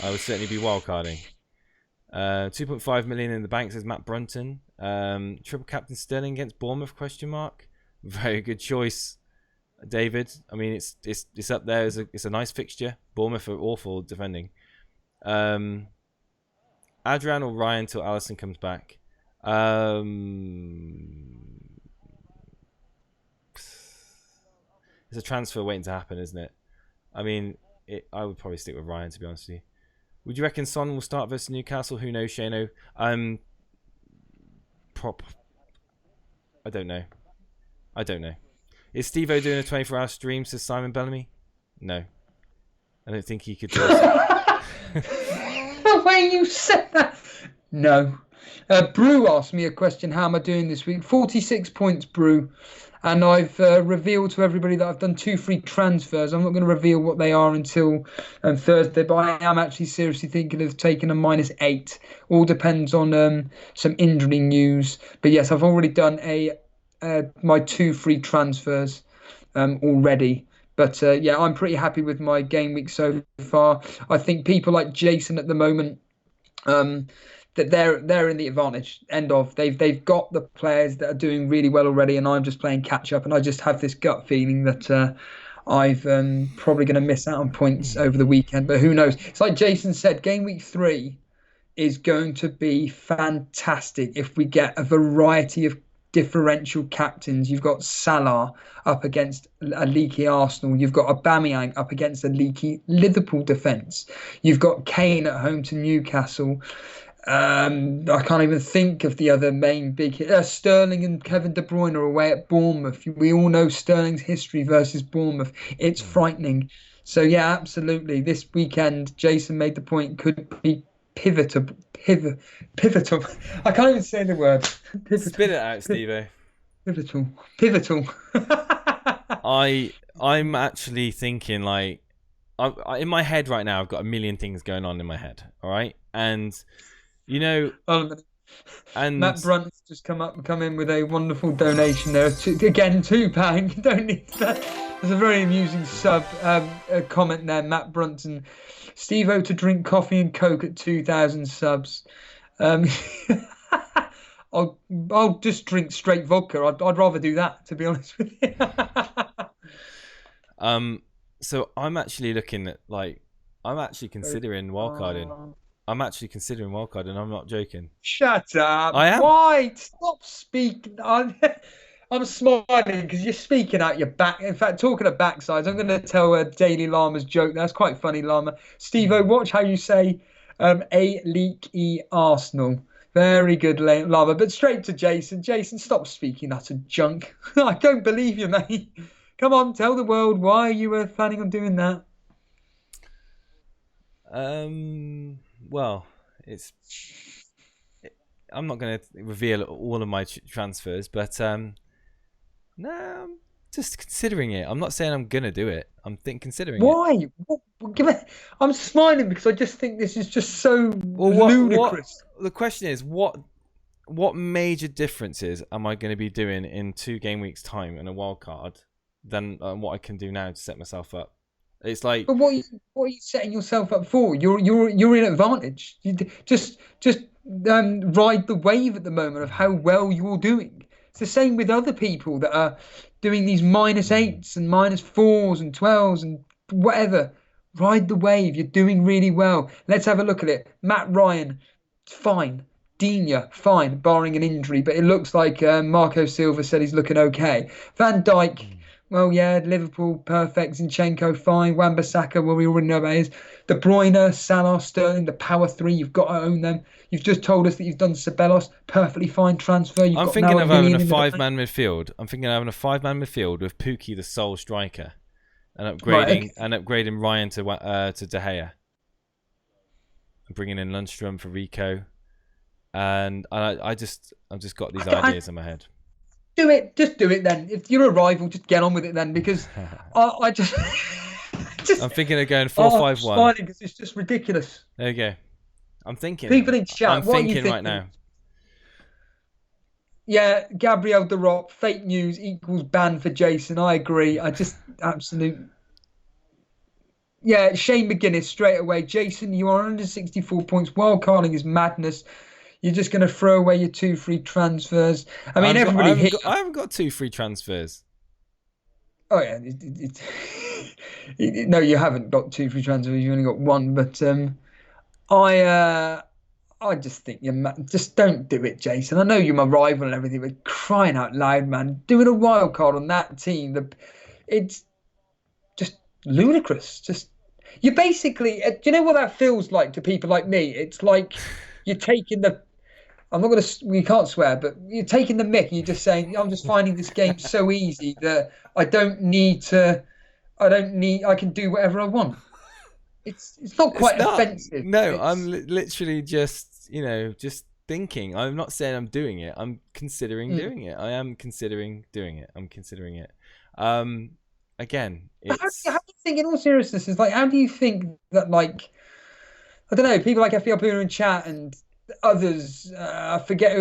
I would certainly be wildcarding. 2.5 million in the bank, says Matt Brunton. Triple captain Sterling against Bournemouth? ? Very good choice, David. I mean, it's up there. It's a nice fixture. Bournemouth are awful defending. Adrian or Ryan till Alisson comes back. It's a transfer waiting to happen, isn't it? I mean, I would probably stick with Ryan, to be honest with you. Would you reckon Son will start versus Newcastle? Who knows, Shano? I don't know. Is Steve-O doing a 24-hour stream, says Simon Bellamy? No. I don't think he could do it. The way you said that. No. Brew asked me a question. How am I doing this week? 46 points, Brew. And I've revealed to everybody that I've done 2 free transfers. I'm not going to reveal what they are until Thursday, but I am actually seriously thinking of taking a -8. All depends on some injury news. But yes, I've already done my 2 free transfers already. But yeah, I'm pretty happy with my game week so far. I think people like Jason at the moment, that they're in the advantage. They've got the players that are doing really well already, and I'm just playing catch up. And I just have this gut feeling that I've probably going to miss out on points over the weekend. But who knows? It's like Jason said, game week 3 is going to be fantastic if we get a variety of differential captains. You've got Salah up against a leaky Arsenal. You've got Aubameyang up against a leaky Liverpool defence. You've got Kane at home to Newcastle. I can't even think of the other main big hit. Sterling and Kevin De Bruyne are away at Bournemouth. We all know Sterling's history versus Bournemouth. It's frightening. So yeah, absolutely. This weekend, Jason made the point, could be pivotal. I can't even say the word. Pivotal. Spit it out, Steve-O. Pivotal. I'm actually thinking, like, in my head right now, I've got a million things going on in my head. All right, and you know, And Matt Brunt's just come in with a wonderful donation there. Again, £2. You don't need that. There's a very amusing comment there. Matt Brunton, Steve-O to drink coffee and Coke at 2,000 subs. I'll just drink straight vodka. I'd rather do that, to be honest with you. So I'm actually looking at I'm actually considering wildcarding. I'm actually considering wildcarding. I'm not joking. Shut up! I am. Why? Stop speaking. I'm smiling because you're speaking out your back. In fact, talking of backsides, I'm going to tell a Daily Llama's joke. That's quite funny, Llama. Steve-O, watch how you say A-leak-e Arsenal. Very good, Llama. But straight to Jason. Jason, stop speaking utter junk. I don't believe you, mate. Come on, tell the world why you were planning on doing that. Well, I'm not going to reveal all of my transfers, but no, I'm just considering it. I'm not saying I'm going to do it. I'm considering it. Why? I'm smiling because I just think this is just so ludicrous. The question is, what major differences am I going to be doing in 2 game weeks' time in a wild card than what I can do now to set myself up? It's like, but what are you setting yourself up for? You're in advantage. You just ride the wave at the moment of how well you're doing. It's the same with other people that are doing these -8s and -4s and 12s and whatever. Ride the wave. You're doing really well. Let's have a look at it. Matt Ryan, fine. Digne, fine, barring an injury, but it looks like Marco Silva said he's looking okay. Van Dijk. Well, yeah, Liverpool, perfect. Zinchenko, fine. Wan-Bissaka, well, we already know about his. De Bruyne, Salah, Sterling, the power 3, you've got to own them. You've just told us that you've done Ceballos, perfectly fine transfer. I'm thinking of having a 5-man midfield. I'm thinking of having a 5-man midfield with Pukki, the sole striker, and upgrading Ryan to De Gea. And bringing in Lundstrom for Rico. And I've just got these ideas in my head. Do it. Just do it then. If you're a rival, just get on with it then. Because I just I'm thinking of going 4-5-1. Smiling because it's just ridiculous. There you go. I'm thinking. People in chat. I'm thinking right now. Yeah, Gabriel De Rock. Fake news equals ban for Jason. I agree. I just absolute. Yeah, Shane McGuinness straight away. Jason, you are under 64 points. Wildcarding is madness. You're just going to throw away your 2 free transfers. I mean, everybody I haven't got 2 free transfers. Oh, yeah. No, you haven't got 2 free transfers. You only got 1. But I just think just don't do it, Jason. I know you're my rival and everything, but crying out loud, man. Doing a wild card on that team, it's just ludicrous. Just you basically, do you know what that feels like to people like me? It's like you're taking the. We can't swear, but you're taking the mick and you're just saying, I'm just finding this game so easy that I can do whatever I want. It's not quite offensive. No, I'm literally just thinking. I'm not saying I'm doing it. I'm considering doing it. I am considering doing it. I'm considering it. Again, it's... How do you think, in all seriousness, how do you think that, I don't know, people like FPL Pooner in chat and others, I forget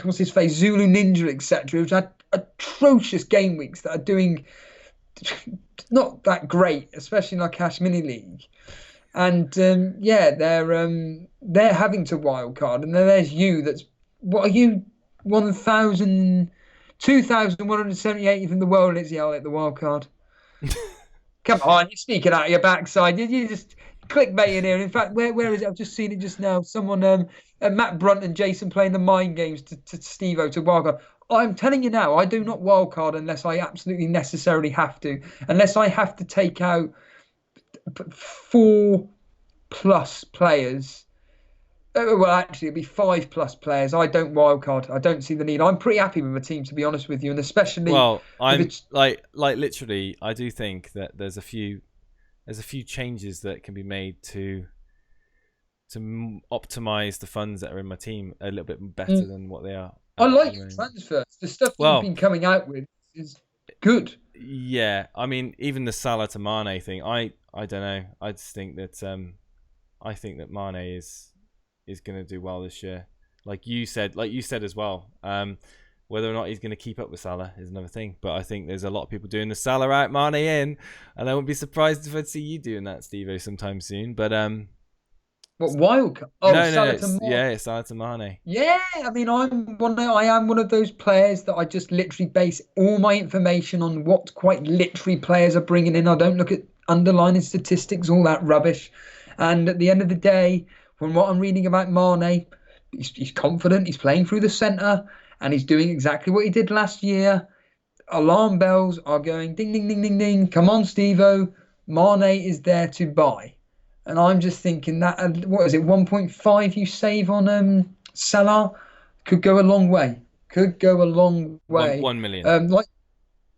what's his face, Zulu Ninja, etc., who've had atrocious game weeks that are doing not that great, especially in our Cash Mini League, and they're having to wildcard, and then there's you. What are you? 2,178th in the world. It's I'll hit the wildcard. Come on, you're speaking out of your backside. You just clickbait in here. In fact, where is it? I've just seen it just now. Someone, Matt Brunt and Jason playing the mind games to Steve-O to wildcard. I'm telling you now, I do not wildcard unless I absolutely necessarily have to. Unless I have to take out 4+ players. Well, actually, it'd be 5+ players. I don't wildcard. I don't see the need. I'm pretty happy with my team, to be honest with you, and especially. Well, I'm literally. I do think that there's a few changes that can be made to optimize the funds that are in my team a little bit better than what they are. I like your transfers. The stuff you've been coming out with is good. Yeah, I mean, even the Salah to Mane thing. I don't know. I just think that Mane is going to do well this year. like you said as well. Whether or not he's going to keep up with Salah is another thing. But I think there's a lot of people doing the Salah out, Mane in, and I wouldn't be surprised if I'd see you doing that, Steve-O, sometime soon. But What wild card? Oh, no, Salah to Mane. it's Salah to Mane. Yeah, I mean, I am one of those players that I just literally base all my information on what quite literally players are bringing in. I don't look at underlying statistics, all that rubbish. And at the end of the day, from what I'm reading about Mane, he's confident. He's playing through the centre, and he's doing exactly what he did last year. Alarm bells are going ding, ding, ding, ding, ding. Come on, Steve-O. Mane is there to buy. And I'm just thinking that, what is it, 1.5 you save on Salah? Could go a long way. Could go a long way. 1 million.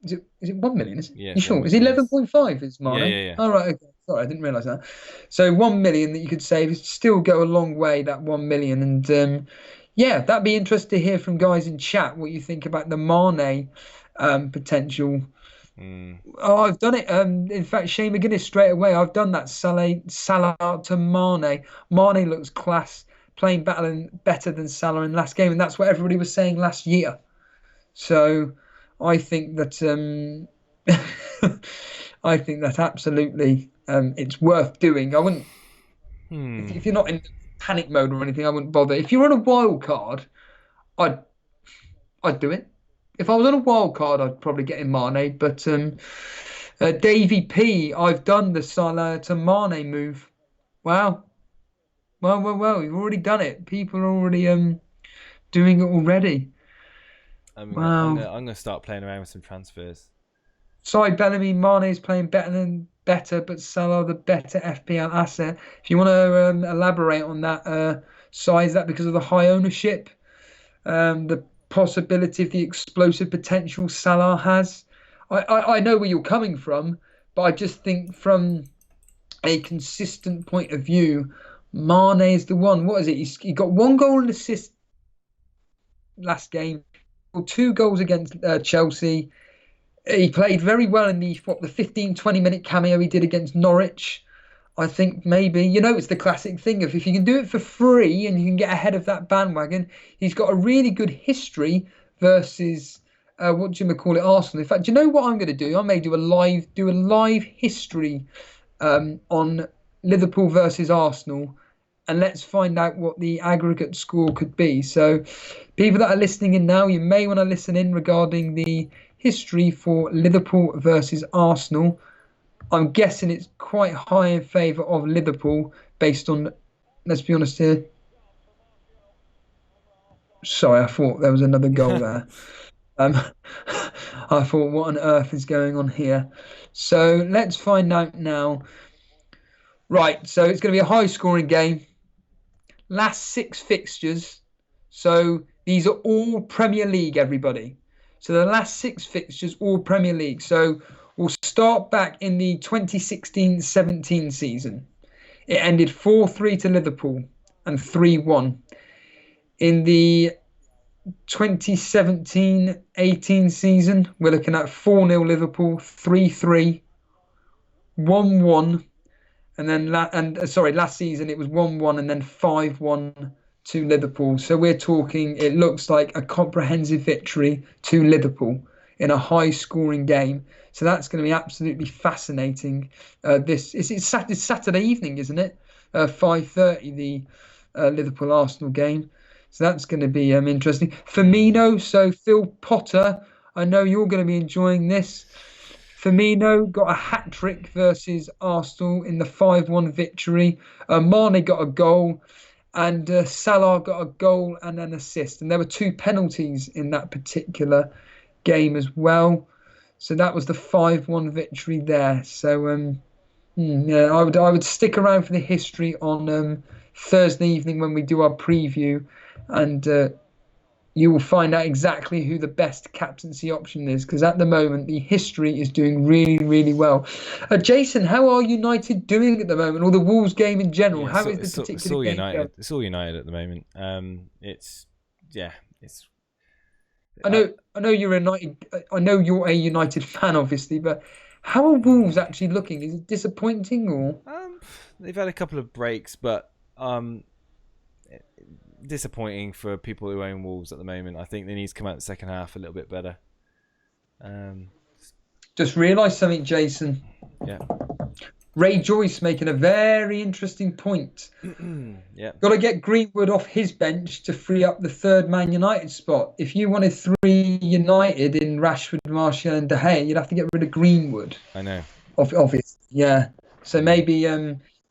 Is it 1 million? Yeah, you sure? Is it 11.5 is Mane? Yeah. All right, okay. Sorry, I didn't realise that. So 1 million that you could save is still go a long way, that 1 million. And yeah, that'd be interesting to hear from guys in chat what you think about the Mane potential. Oh, I've done it. In fact, Shane McGuinness straight away. I've done that. Salah to Mane. Mane looks class, playing better than Salah in last game, and that's what everybody was saying last year. So I think that absolutely it's worth doing. I wouldn't if you're not in panic mode or anything, I wouldn't bother. If you're on a wild card, I'd do it. If I was on a wild card, I'd probably get in Mane. But Davey P, I've done the Salah to Mane move. Wow. Well, you've already done it. People are already doing it already. I'm going to start playing around with some transfers. Sorry, Bellamy, Mane is playing better, but Salah the better FPL asset. If you want to elaborate on that, is that because of the high ownership? The possibility of the explosive potential Salah has. I know where you're coming from, but I just think from a consistent point of view, Mane is the one. What is it? He got 1 goal and assist last game, 2 goals against Chelsea. He played very well in the 15-20 minute cameo he did against Norwich. I think maybe, it's the classic thing of if you can do it for free and you can get ahead of that bandwagon. He's got a really good history versus Arsenal. In fact, do you know what I'm going to do? I may do a live history on Liverpool versus Arsenal, and let's find out what the aggregate score could be. So people that are listening in now, you may want to listen in regarding the history for Liverpool versus Arsenal. I'm guessing it's quite high in favour of Liverpool based on, let's be honest here. Sorry, I thought there was another goal there. I thought, what on earth is going on here? So let's find out now. Right, so it's going to be a high-scoring game. Last 6 fixtures. So these are all Premier League, everybody. So the last 6 fixtures, all Premier League. So we'll start back in the 2016-17 season. It ended 4-3 to Liverpool and 3-1. In the 2017-18 season, we're looking at 4-0 Liverpool, 3-3, 1-1, and then last season it was 1-1 and then 5-1 to Liverpool. So we're talking, it looks like a comprehensive victory to Liverpool in a high-scoring game. So that's going to be absolutely fascinating. It's Saturday evening, isn't it? 5:30, the Liverpool-Arsenal game. So that's going to be interesting. Firmino, so Phil Potter, I know you're going to be enjoying this. Firmino got a hat-trick versus Arsenal in the 5-1 victory. Mane got a goal, and Salah got a goal and an assist. And there were 2 penalties in that particular game as well. So that was the 5-1 victory there. So I would stick around for the history on Thursday evening when we do our preview, and you will find out exactly who the best captaincy option is, because at the moment the history is doing really, really well. Jason, how are United doing at the moment, or the Wolves game in general? Yeah, how is this particular game going? It's all United at the moment. I know you're a United. I know you're a United fan, obviously, but how are Wolves actually looking? Is it disappointing or? They've had a couple of breaks, but disappointing for people who own Wolves at the moment. I think they need to come out the second half a little bit better. Just realised something, Jason. Yeah. Ray Joyce making a very interesting point. Yeah. Got to get Greenwood off his bench to free up the third Man United spot. If you wanted 3 United in Rashford, Martial and De Gea, you'd have to get rid of Greenwood. I know. Obviously, yeah. So maybe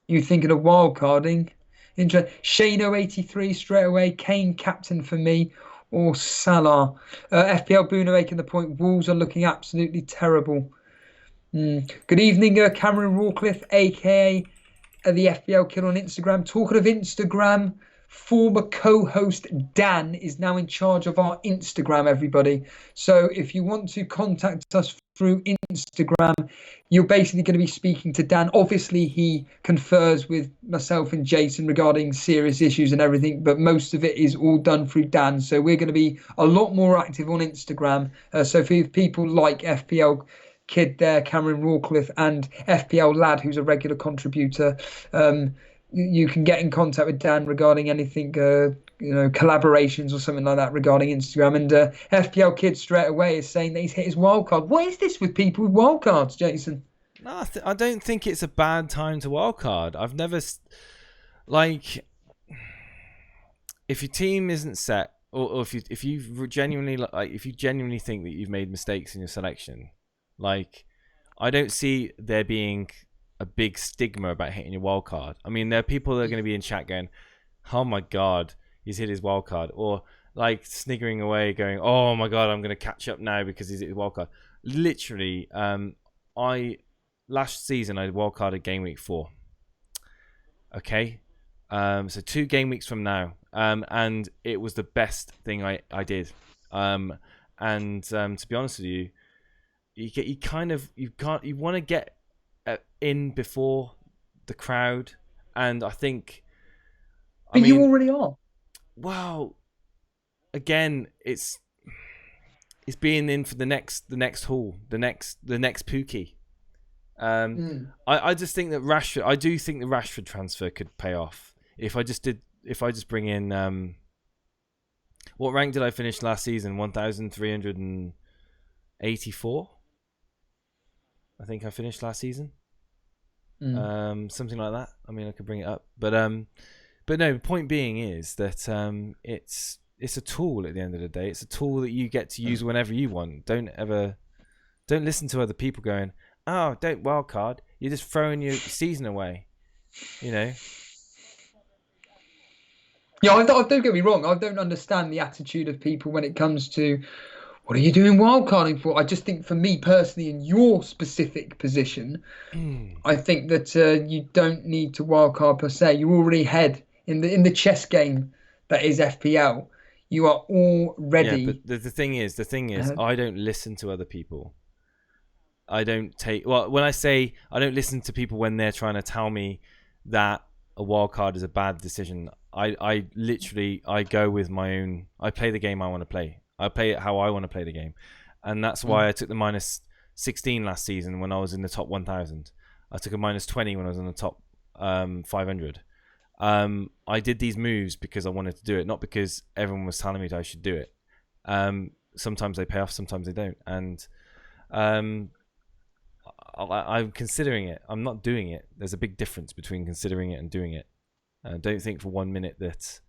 you thinking of wild carding. Shano 83 straight away. Kane captain for me, or Salah. FPL Bruno making the point. Wolves are looking absolutely terrible. Good evening, Cameron Rawcliffe, aka the FPL Kid on Instagram. Talking of Instagram, former co-host Dan is now in charge of our Instagram, everybody. So if you want to contact us through Instagram, you're basically going to be speaking to Dan. Obviously, he confers with myself and Jason regarding serious issues and everything, but most of it is all done through Dan. So we're going to be a lot more active on Instagram. So for people like FPL Kid there, Cameron Rawcliffe, and FPL Lad, who's a regular contributor, you can get in contact with Dan regarding anything, collaborations or something like that regarding Instagram. And FPL Kid straight away is saying that he's hit his wildcard. What is this with people with wildcards, Jason? No, I don't think it's a bad time to wildcard. I've never if your team isn't set, or if you genuinely think that you've made mistakes in your selection, I don't see there being a big stigma about hitting your wild card. I mean, there are people that are going to be in chat going, "Oh my god, he's hit his wild card," or sniggering away, going, "Oh my god, I'm going to catch up now because he's hit his wild card." Literally, last season I wild carded game week 4. Okay, so 2 game weeks from now, and it was the best thing I did. To be honest with you, you want to get in before the crowd, and I think. But you already are. Well, again, it's being in for the next haul, the next Pookie. I just think that Rashford. I do think the Rashford transfer could pay off if I just bring in. What rank did I finish last season? 1,384. I think I finished last season. Something like that. I mean, I could bring it up, but no. The point being is that it's a tool at the end of the day. It's a tool that you get to use whenever you want. Don't listen to other people going, "Oh, don't wildcard. You're just throwing your season away." Yeah, don't get me wrong. I don't understand the attitude of people when it comes to, what are you doing wildcarding for? I just think for me personally, in your specific position, I think that you don't need to wildcard per se. You're already ahead in the chess game that is FPL. You are already. Yeah, but the thing is, I don't listen to other people. I don't when I say I don't listen to people when they're trying to tell me that a wildcard is a bad decision. I literally go with my own. I play the game I want to play. I play it how I want to play the game. And that's why I took the minus 16 last season when I was in the top 1,000. I took a minus 20 when I was in the top 500. I did these moves because I wanted to do it, not because everyone was telling me that I should do it. Sometimes they pay off, sometimes they don't. And I'm considering it. I'm not doing it. There's a big difference between considering it and doing it. Don't think for 1 minute that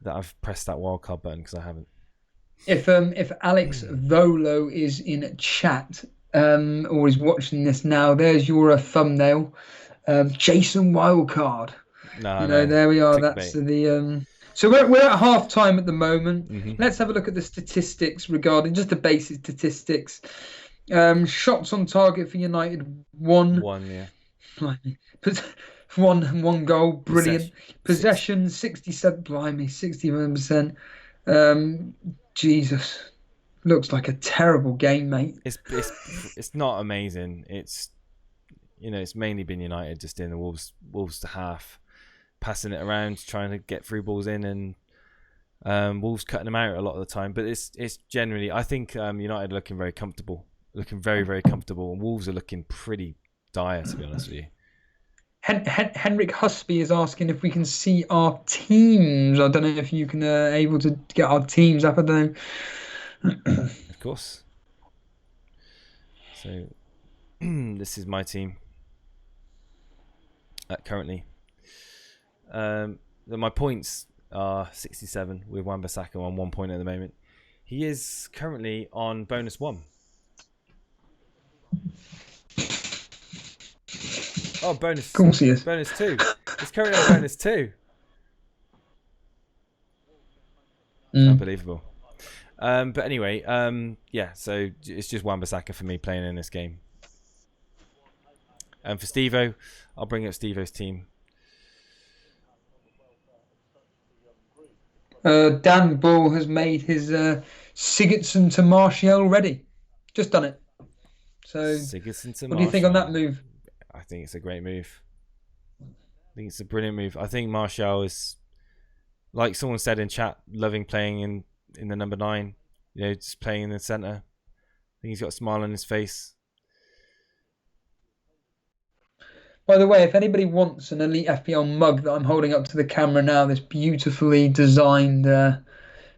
I've pressed that wildcard button, because I haven't. If Alex Volo is in chat or is watching this now, there's your thumbnail. Jason Wildcard. No, there we are. Clickbait. That's the. So we're at half time at the moment. Mm-hmm. Let's have a look at the statistics regarding just the basic statistics. Shots on target for United, 1. 1, yeah. One goal, brilliant. Possession 67, blimey, 61%. Jesus, looks like a terrible game, mate. It's not amazing. It's mainly been United just in the Wolves to half, passing it around, trying to get through balls in, and Wolves cutting them out a lot of the time. But it's generally, I think United are looking very comfortable, looking very, very comfortable, and Wolves are looking pretty dire, to be honest with you. Henrik Husby is asking if we can see our teams. I don't know if you can able to get our teams up. I don't know. Of course. So this is my team currently. My points are 67 with Wan-Bissaka on 1 point at the moment. He is currently on bonus 1. Oh, bonus. Of course he is. Bonus 2. He's currently on bonus 2. Unbelievable. But anyway, yeah, so it's just Wan-Bissaka for me playing in this game. And for Steve-O, I'll bring up Steve-O's team. Dan Bull has made his Sigurdsson to Martial already. Just done it. So, Sigurdsson to what do you think on that move? I think it's a great move. I think it's a brilliant move. I think Martial is, like someone said in chat, loving playing in the number 9. You know, just playing in the centre. I think he's got a smile on his face. By the way, if anybody wants an Elite FPL mug that I'm holding up to the camera now, this beautifully designed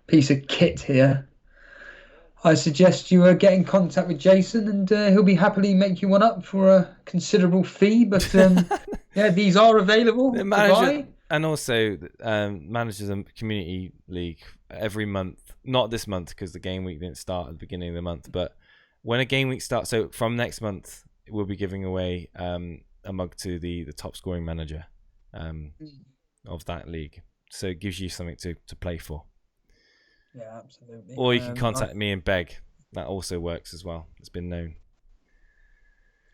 piece of kit here, I suggest you get in contact with Jason, and he'll be happily make you one up for a considerable fee. But yeah, these are available to buy. And also, managers a community league every month. Not this month because the game week didn't start at the beginning of the month. But when a game week starts, so from next month, we'll be giving away a mug to the top scoring manager of that league. So it gives you something to play for. Yeah, absolutely. Or you can contact me and beg. That also works as well. It's been known.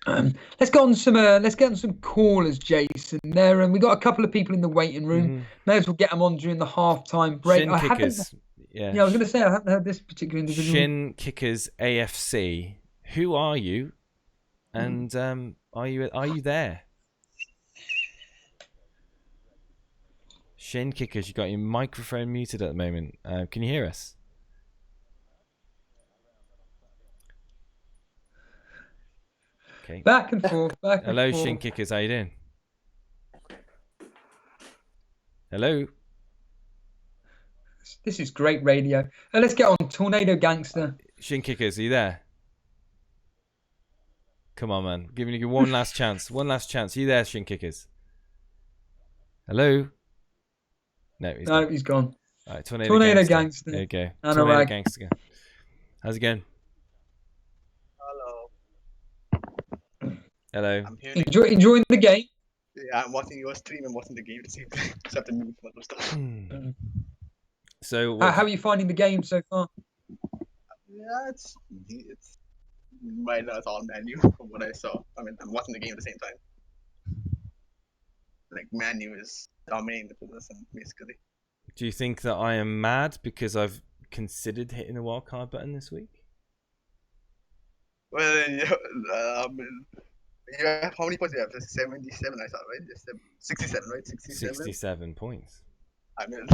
Let's get on some callers, Jason. There, and we got a couple of people in the waiting room. May as well get them on during the half-time break. Shin Kickers. Yeah, I was going to say I haven't heard this particular individual. Shin Kickers AFC. Who are you? And are you there? Shin Kickers, you got your microphone muted at the moment. Can you hear us? Okay. Back and forth. Hello, Shin Kickers. How you doing? Hello. This is great radio. Let's get on Tornado Gangster. Shin Kickers, are you there? Come on, man. Giving you one last chance. One last chance. Are you there, Shin Kickers? Hello? No, he's gone. All right, Tornado Gangster. There you go. Tornado Gangster. How's it going? Hello. I'm here. Enjoying the game? Yeah, I'm watching your stream and watching the game at the same time. Just have to move a lot of stuff. So, how are you finding the game so far? Yeah, it's right now it's all ManU from what I saw. I mean, I'm watching the game at the same time. Like ManU is dominating the position basically. Do you think that I am mad because I've considered hitting the wildcard button this week? Well, yeah, how many points do you have? 77, I thought, right? 67, right? 67 points. I mean,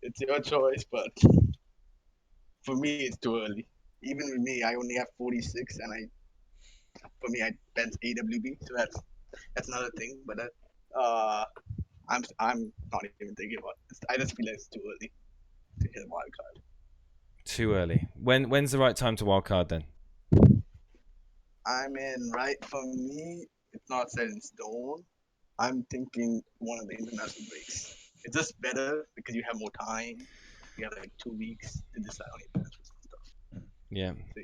it's your choice, but for me, it's too early. Even with me, I only have 46, and for me, I bet AWB, so that's another thing. But I'm not even thinking about it. I just feel like it's too early to hit a wild card. Too early. When's the right time to wild card then? I mean, right, for me, it's not set in stone. I'm thinking one of the international breaks. It's just better because you have more time. You have like 2 weeks to decide on your transfers and stuff. Yeah. So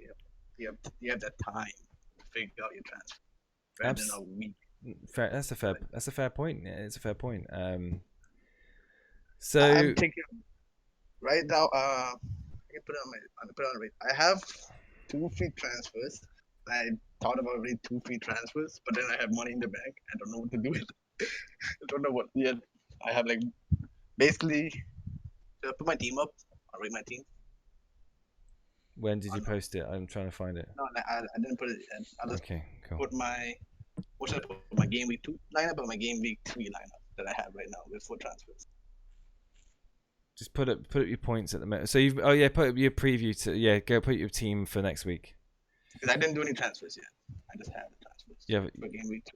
you have that time to figure out your transfer rather than a week. Fair. That's a fair point. Yeah, it's a fair point. So I'm thinking right now. I can put it on rate. I have 2 free transfers. I thought about already 2 free transfers, but then I have money in the bank. I don't know what to do with it. I don't know what yet. I have like basically put my team up. I'll rate my team. When did you post it? I'm trying to find it. No, I didn't put it yet. I'll just put my my game week 2 lineup or my game week 3 lineup that I have right now with 4 transfers. Just put up your points at the moment. So you've put up your preview to go put your team for next week. Because I didn't do any transfers yet. I just had the transfers. Yeah. For game week 2.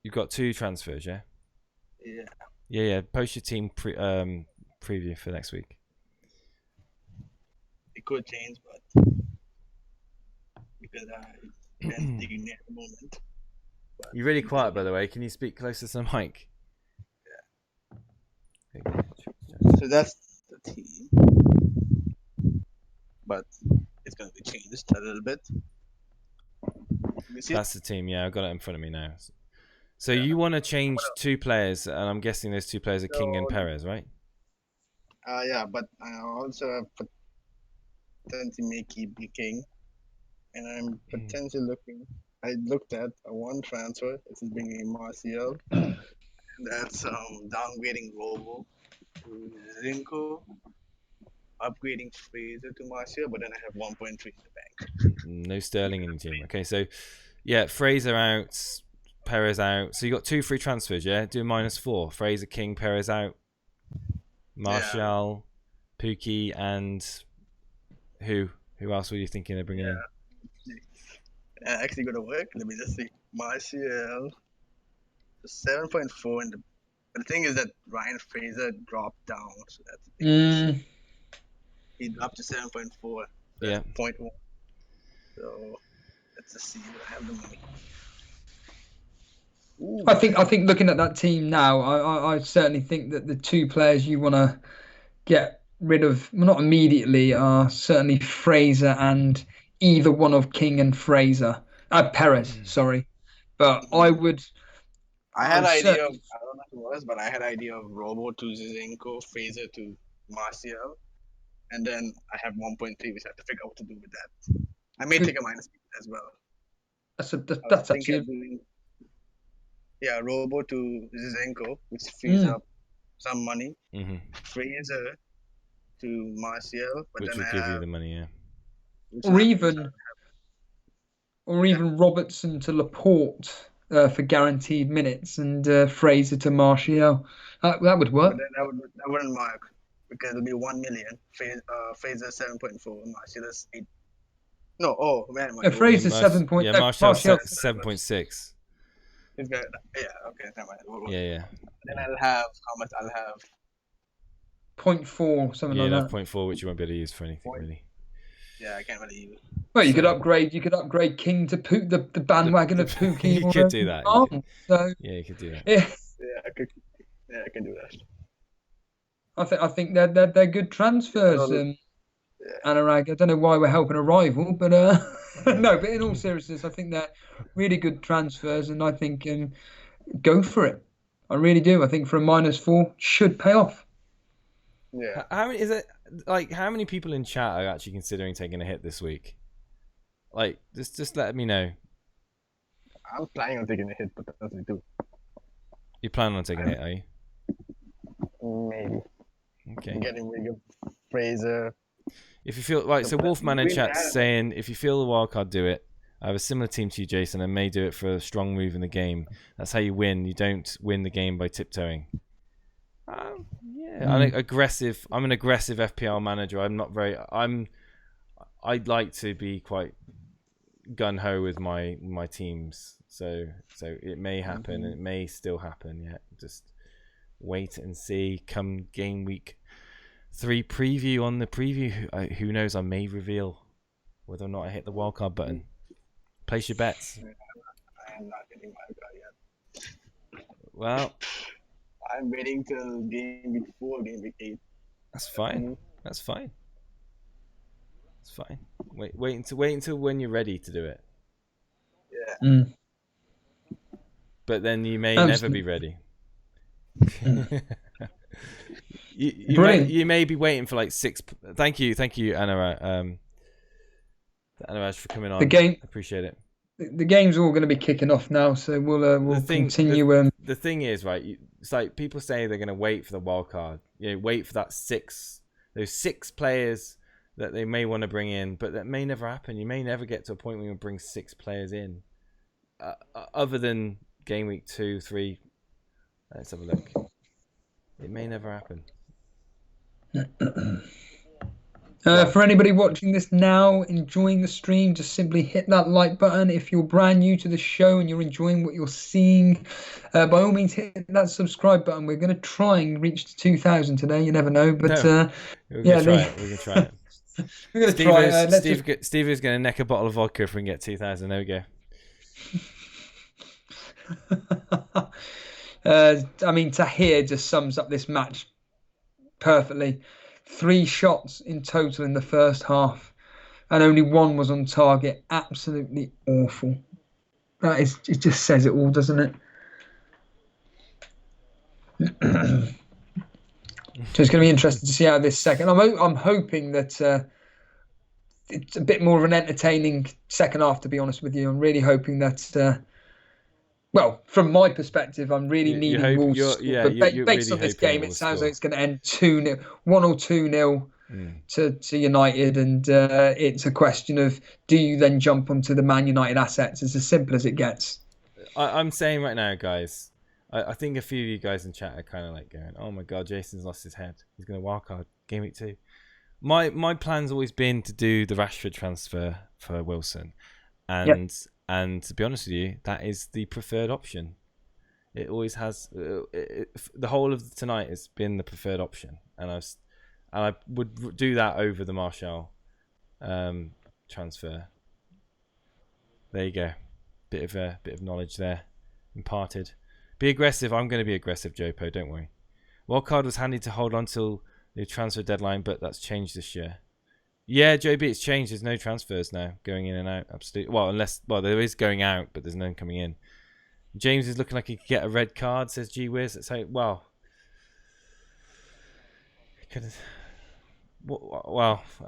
You've got 2 transfers, yeah? Yeah. Yeah. Post your team preview for next week. It could change, but because I can't dig in at the moment. But You're really quiet, by the way. Can you speak closer to the mic? Yeah. So that's the team, but it's gonna be changed a little bit. You see it? That's the team. Yeah, I've got it in front of me now. So you want to change 2 players, and I'm guessing those 2 players are King and Perez, right? Yeah, but I also have potentially may keep the King, and I'm potentially looking. I looked at one transfer. This is bringing in Martial. That's downgrading Robo to Zinco, upgrading Fraser to Martial, but then I have 1.3 in the bank. No Sterling in your team. Okay, so yeah, Fraser out, Perez out. So you got 2 free transfers, yeah? Do -4. Fraser, King, Perez out. Martial, Pookie, and who? Who else were you thinking of bringing in? Actually gonna work. Let me just see. Martial, 7.4 in the. But the thing is that Ryan Fraser dropped down, so that's the thing. He dropped to 7.4. So Yeah. 0.1. So let's just see. I have the money. Ooh. I think looking at that team now, I certainly think that the 2 players you want to get rid of, well, not immediately, are certainly Fraser and either one of King and Fraser. Perez, sorry. But I would. I had idea of, I don't know who it was, but I had idea of Robo to Zizenko, Fraser to Martial, and then I have 1.3, which I have to figure out what to do with that. I may take a minus as well. That's actually. Yeah, Robo to Zizenko, which frees up some money. Fraser to Martial, but which then will give you the money, yeah. Or even Robertson to Laporte for guaranteed minutes, and Fraser to Martial. That would work. But then that wouldn't work because it'll be 1 million. Fraser 7.4, Martial is 8. No, oh man, Fraser 7. Yeah, Martial 7.6. He's got, yeah, okay, never mind. Yeah. Then I'll have how much? I'll have 0.4, something like that. 0.4, which you won't be able to use for anything really. Yeah, I can't really use. Well, you could upgrade King to the bandwagon of Pookie. You could do that. You could do that. Yeah, I can do that. I think they're good transfers. Anurag, I don't know why we're helping a rival, but no. But in all seriousness, I think they're really good transfers, and I think go for it. I really do. I think for a -4 should pay off. Yeah. How many is it? Like, how many people in chat are actually considering taking a hit this week? Like, just let me know. I'm planning on taking a hit, but that's me too. You plan on taking a hit, are you? Maybe. Okay. I'm getting really good. Fraser. If you feel right, so Wolfman in chat's saying, if you feel the wildcard, do it. I have a similar team to you, Jason, and may do it for a strong move in the game. That's how you win. You don't win the game by tiptoeing. Yeah, I'm an aggressive FPL manager. I'd like to be quite gun ho with my teams. So it may happen. It may still happen. Yeah, just wait and see. Come game week 3 preview on the preview. Who knows? I may reveal whether or not I hit the wildcard button. Place your bets. I am not getting wildcard yet. Well, I'm waiting till game week 4, game week 8. That's fine. That's fine. It's fine. Wait until when you're ready to do it. Yeah. But then you may never be ready. you may be waiting for like 6. Thank you, Anurag. Anurag, for coming on. I appreciate it. The game's all going to be kicking off now, so we'll continue. The thing is, right? It's like people say they're going to wait for the wild card. Wait for that 6. Those 6 players that they may want to bring in, but that may never happen. You may never get to a point where you bring 6 players in, other than game week 2, 3. Let's have a look. It may never happen. For anybody watching this now, enjoying the stream, just simply hit that like button. If you're brand new to the show and you're enjoying what you're seeing, by all means hit that subscribe button. We're going to try and reach 2,000 today. You never know, but we're gonna try it. We're gonna try it. We're going to try it. Steve is going to neck a bottle of vodka if we can get 2,000. There we go. I mean, Tahir just sums up this match perfectly. 3 shots in total in the first half, and only 1 was on target. Absolutely awful. It just says it all, doesn't it? So it's going to be interesting to see how this second. I'm hoping that it's a bit more of an entertaining second half. To be honest with you, I'm really hoping that. Well, from my perspective, I'm really needing Wolves. But based on this game, it sounds like it's going to end 2-0, 1 or 2-0 to United, and it's a question of, do you then jump onto the Man United assets? It's as simple as it gets. I'm saying right now, guys, I think a few of you guys in chat are kind of like going, "Oh my God, Jason's lost his head. He's going to wildcard Gameweek 2." My plan's always been to do the Rashford transfer for Wilson, and to be honest with you, that is the preferred option. It always has. The whole of tonight has been the preferred option, and I would do that over the Martial transfer. There you go, bit of knowledge there imparted. Be aggressive. I'm going to be aggressive, Jopo. Don't worry. Wildcard was handy to hold on till the transfer deadline, but that's changed this year. Yeah, JB, it's changed. There's no transfers now going in and out. Absolutely. Well, there is going out, but there's none coming in. James is looking like he could get a red card, says G-Wiz. Let's say, well,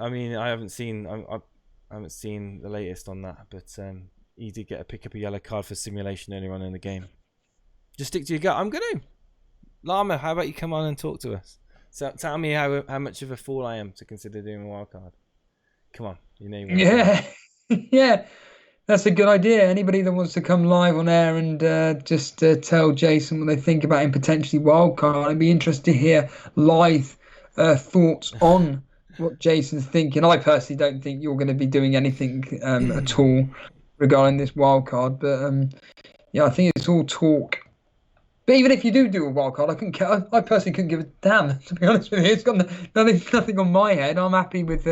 I mean, I haven't seen the latest on that, but he did pick up a yellow card for simulation earlier on in the game. Just stick to your gut. I'm going to. Llama, how about you come on and talk to us? So tell me how much of a fool I am to consider doing a wild card. Come on, you know. Yeah, that's a good idea. Anybody that wants to come live on air and just tell Jason what they think about him potentially wild card, I'd be interested to hear live thoughts on what Jason's thinking. I personally don't think you're going to be doing anything at all regarding this wild card, but yeah, I think it's all talk. But even if you do a wild card, I personally couldn't give a damn, to be honest with you. It's got nothing on my head. I'm happy with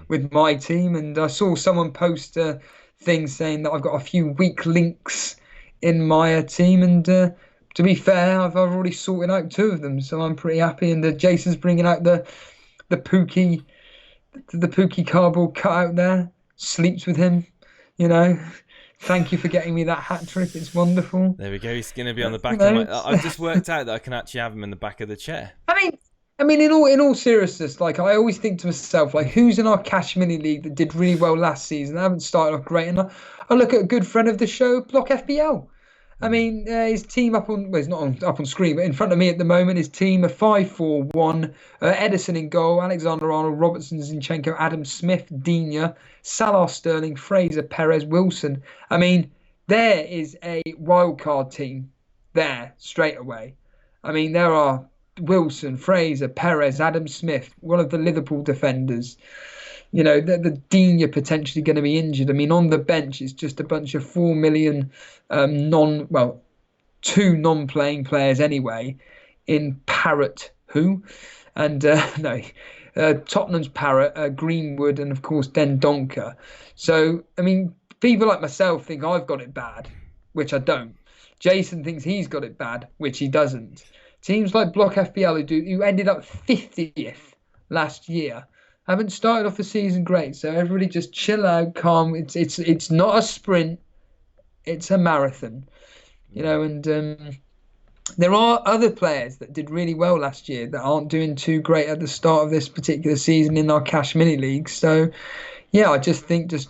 with my team, and I saw someone post a thing saying that I've got a few weak links in my team, and to be fair, I've already sorted out 2 of them, so I'm pretty happy. And Jason's bringing out the Pookie cardboard cutout there. Sleeps with him, you know. Thank you for getting me that hat trick. It's wonderful. There we go. He's going to be on the back of my... I've just worked out that I can actually have him in the back of the chair. I mean, in all seriousness, like, I always think to myself, like, who's in our Cash Mini League that did really well last season? They haven't started off great. And I look at a good friend of the show, Block FPL. I mean, his team it's not up on screen, but in front of me at the moment, his team are 5-4-1. Edison in goal, Alexander-Arnold, Robertson, Zinchenko, Adam Smith, Digne, Salah, Sterling, Fraser, Perez, Wilson. I mean, there is a wildcard team there straight away. I mean, there are Wilson, Fraser, Perez, Adam Smith, one of the Liverpool defenders. You know, the Digne potentially going to be injured. I mean, on the bench, it's just a bunch of 4 million 2 non-playing players anyway, in Parrott, Tottenham's Parrott, Greenwood, and of course Dendoncker. So, I mean, people like myself think I've got it bad, which I don't. Jason thinks he's got it bad, which he doesn't. Teams like Block FPL who ended up 50th last year haven't started off the season great. So everybody just chill out, calm. It's not a sprint, it's a marathon, you know. And there are other players that did really well last year that aren't doing too great at the start of this particular season in our Cash Mini League. So yeah, I just think just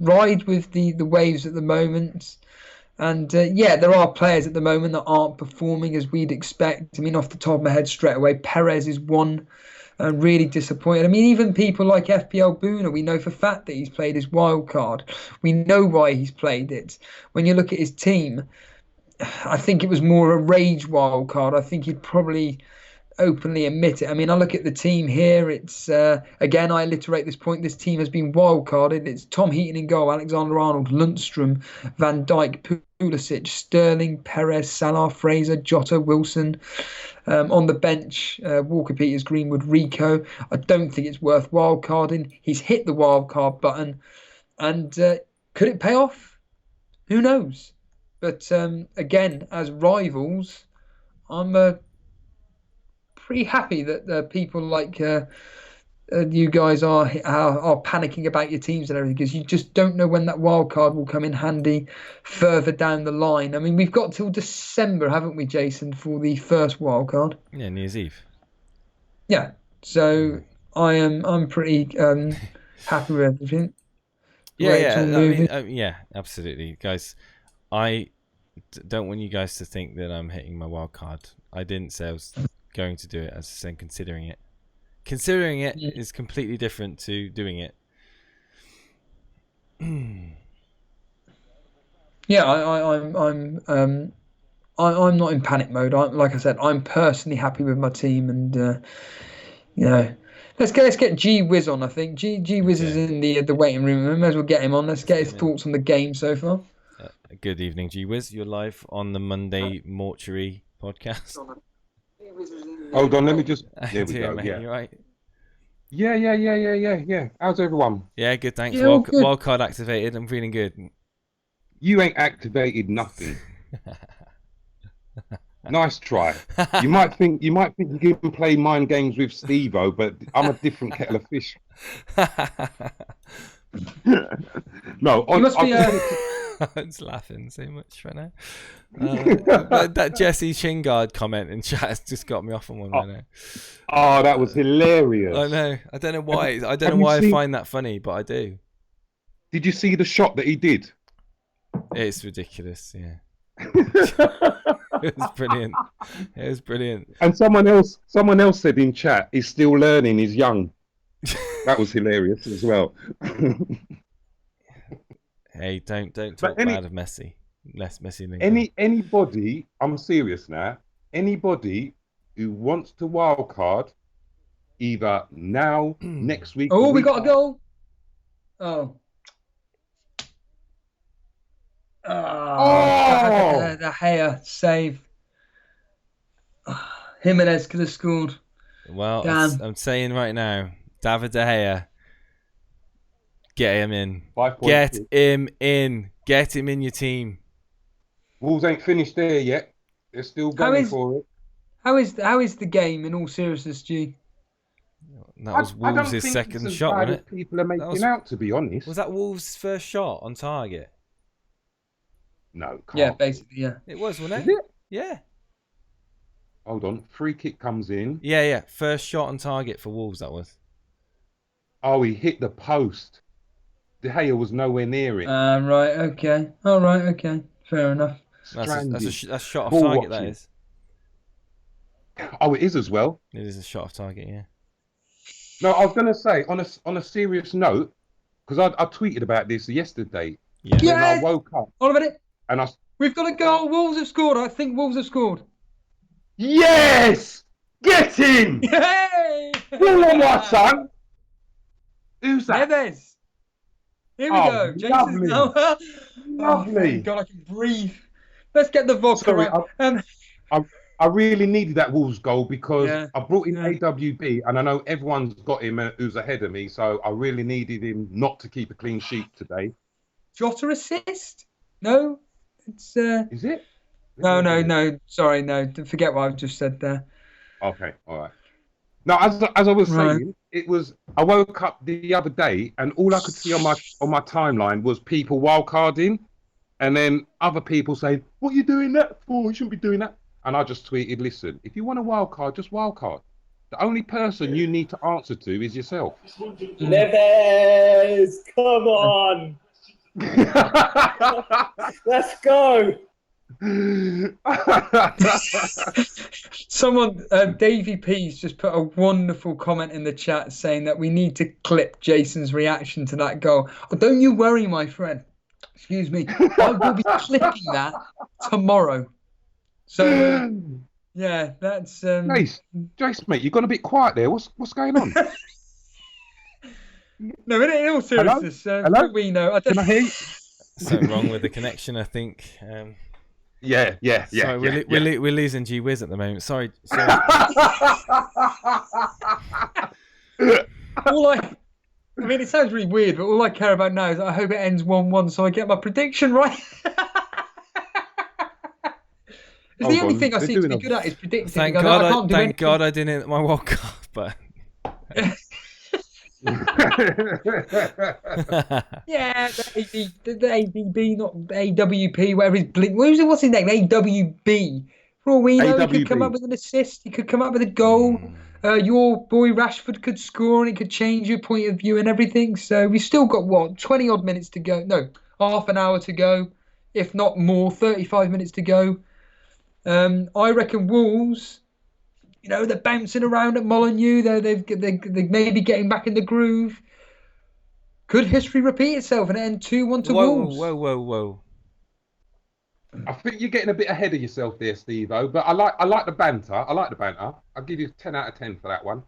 ride with the waves at the moment. And there are players at the moment that aren't performing as we'd expect. I mean, off the top of my head straight away, Perez is one. Really disappointed. I mean, even people like FPL Booner, we know for fact that he's played his wild card. We know why he's played it. When you look at his team, I think it was more a rage wild card. I think he'd probably openly admit it. I mean, I look at the team here. It's again, I iterate this point. This team has been wildcarded. It's Tom Heaton in goal, Alexander-Arnold, Lundstrom, Van Dijk, Pulisic, Sterling, Perez, Salah, Fraser, Jota, Wilson. On the bench, Walker, Peters, Greenwood, Rico. I don't think it's worth wildcarding. He's hit the wildcard button, and could it pay off? Who knows? But again, as rivals, I'm pretty happy that people like you guys are panicking about your teams and everything, because you just don't know when that wild card will come in handy further down the line. I mean, we've got till December, haven't we, Jason, for the first wild card? Yeah, New Year's Eve. Yeah, so I'm pretty happy with everything. Yeah, absolutely, guys. I don't want you guys to think that I'm hitting my wild card. I didn't say I was going to do it. I was saying considering it. Considering it is completely different to doing it. Yeah, I'm not in panic mode. Like I said, I'm personally happy with my team, and you know, let's get G Wiz on. I think G Wiz is in the waiting room. We may as well get him on. Let's get his thoughts on the game so far. Good evening, G Wiz. You're live on the Monday Mortuary podcast. Hold on, let me just. There we Dear go. mate, Yeah. you right? Yeah. How's everyone? Yeah, good. Thanks. Yeah, all good. Wild card activated. I'm feeling good. You ain't activated nothing. Nice try. You might think you can play mind games with Steve-O, but I'm a different kettle of fish. No, You must be I'm just laughing so much right now. That Jesse Chingard comment in chat has just got me off on one right now. Oh, that was hilarious. I know. I don't know why. I don't know why I find that funny, but I do. Did you see the shot that he did? It's ridiculous. Yeah. It was brilliant. It was brilliant. And someone else said in chat, he's still learning, he's young. That was hilarious as well. Hey, don't talk bad of Messi. Less Messi than anybody, I'm serious now, anybody who wants to wildcard either now, next week. Oh, we got a goal. Oh. Oh, the Gea save. Jimenez could have scored. Well, Damn. I'm saying right now, David De Gea, get him in. 5.2. Get him in. Get him in your team. Wolves ain't finished there yet. They're still going for it. How is the game in all seriousness, G? That was Wolves' second shot, wasn't it? People are making out, to be honest. Was that Wolves' first shot on target? No, can't. Yeah, basically, yeah. It was, wasn't Is it? it? Yeah. Hold on. Free kick comes in. Yeah. First shot on target for Wolves, that was. Oh, he hit the post. De Gea was nowhere near it. Right, okay. All right, okay. Fair enough. That's a shot off Ball target, watching. that is. Oh, it is as well. It is a shot off target, yeah. No, I was going to say, on a serious note, because I tweeted about this yesterday. Yeah. When I Yes! woke up Hold on a minute. and We've got a goal. Wolves have scored. I think Wolves have scored. Yes! Get in! Yay! Pull on my son! Who's that? Neves. Here we Oh, go. Jason's lovely. now. Oh, Lovely. thank God, I can breathe. Let's get the vodka Sorry, out. I really needed that Wolves goal because Yeah, I brought in yeah. AWB and I know everyone's got him who's ahead of me, so I really needed him not to keep a clean sheet today. Jota assist? No, it's Is it? no. Sorry, no. Forget what I've just said there. Okay, all right. Now, as I was Right. saying, it was. I woke up the other day and all I could see on my timeline was people wildcarding, and then other people saying, "What are you doing that for? You shouldn't be doing that." And I just tweeted, "Listen, if you want a wildcard, just wildcard. The only person you need to answer to is yourself." Neves, come on, let's go. Someone, Davey P's just put a wonderful comment in the chat saying that we need to clip Jason's reaction to that goal. Oh, don't you worry, my friend. Excuse me. I will be clipping that tomorrow. So Yeah, that's Jace, mate, you've gone a bit quiet there. What's going on? no. In all seriousness, for Hello? what we know, I Can don't. I hear you? Something wrong with the connection, I think. Yeah. Sorry, we're losing GWiz at the moment. Sorry. I mean, it sounds really weird, but all I care about now is I hope it ends 1-1 so I get my prediction right. It's the only thing I seem to be good at is predicting. Thank God I didn't hit my World Cup button. Yeah, the ABB, not AWP, whatever his blink. What's his name? AWB. For all we know, he could come up with an assist. He could come up with a goal. Your boy Rashford could score, and it could change your point of view and everything. So we've still got 20 odd minutes to go. No, half an hour to go, if not more. 35 minutes to go. I reckon Wolves. They're bouncing around at ManU. They're maybe getting back in the groove. Could history repeat itself and end 2-1 to Wolves? Whoa. I think you're getting a bit ahead of yourself there, Steve-O, but I like the banter. I'll give you 10 out of 10 for that one.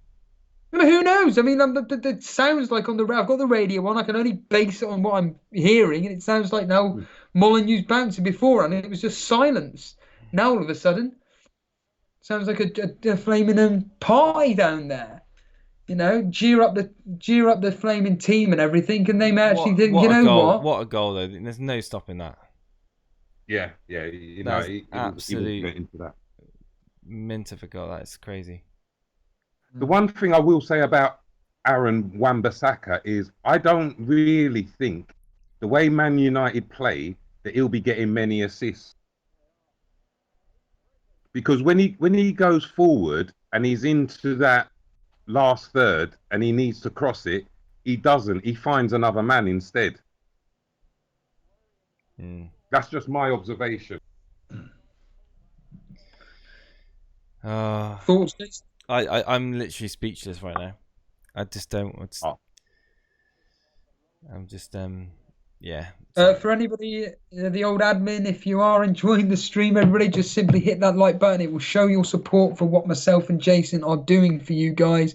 I mean, who knows? I mean, it sounds like I've got the radio on. I can only base it on what I'm hearing, and it sounds like now ManU's bouncing before, and it was just silence. Now all of a sudden, sounds like a flaming party down there. Jeer up the flaming team and everything, and they may actually think, what? What a goal though! There's no stopping that. Yeah. Absolutely get into that. Mint of a goal. That's crazy. The one thing I will say about Aaron Wan-Bissaka is I don't really think the way Man United play that he'll be getting many assists. Because when he goes forward and he's into that last third and he needs to cross it, he doesn't. He finds another man instead. That's just my observation. Thoughts? I'm literally speechless right now. I just don't. I'm just yeah. For anybody, the old admin, if you are enjoying the stream, everybody just simply hit that like button. It will show your support for what myself and Jason are doing for you guys.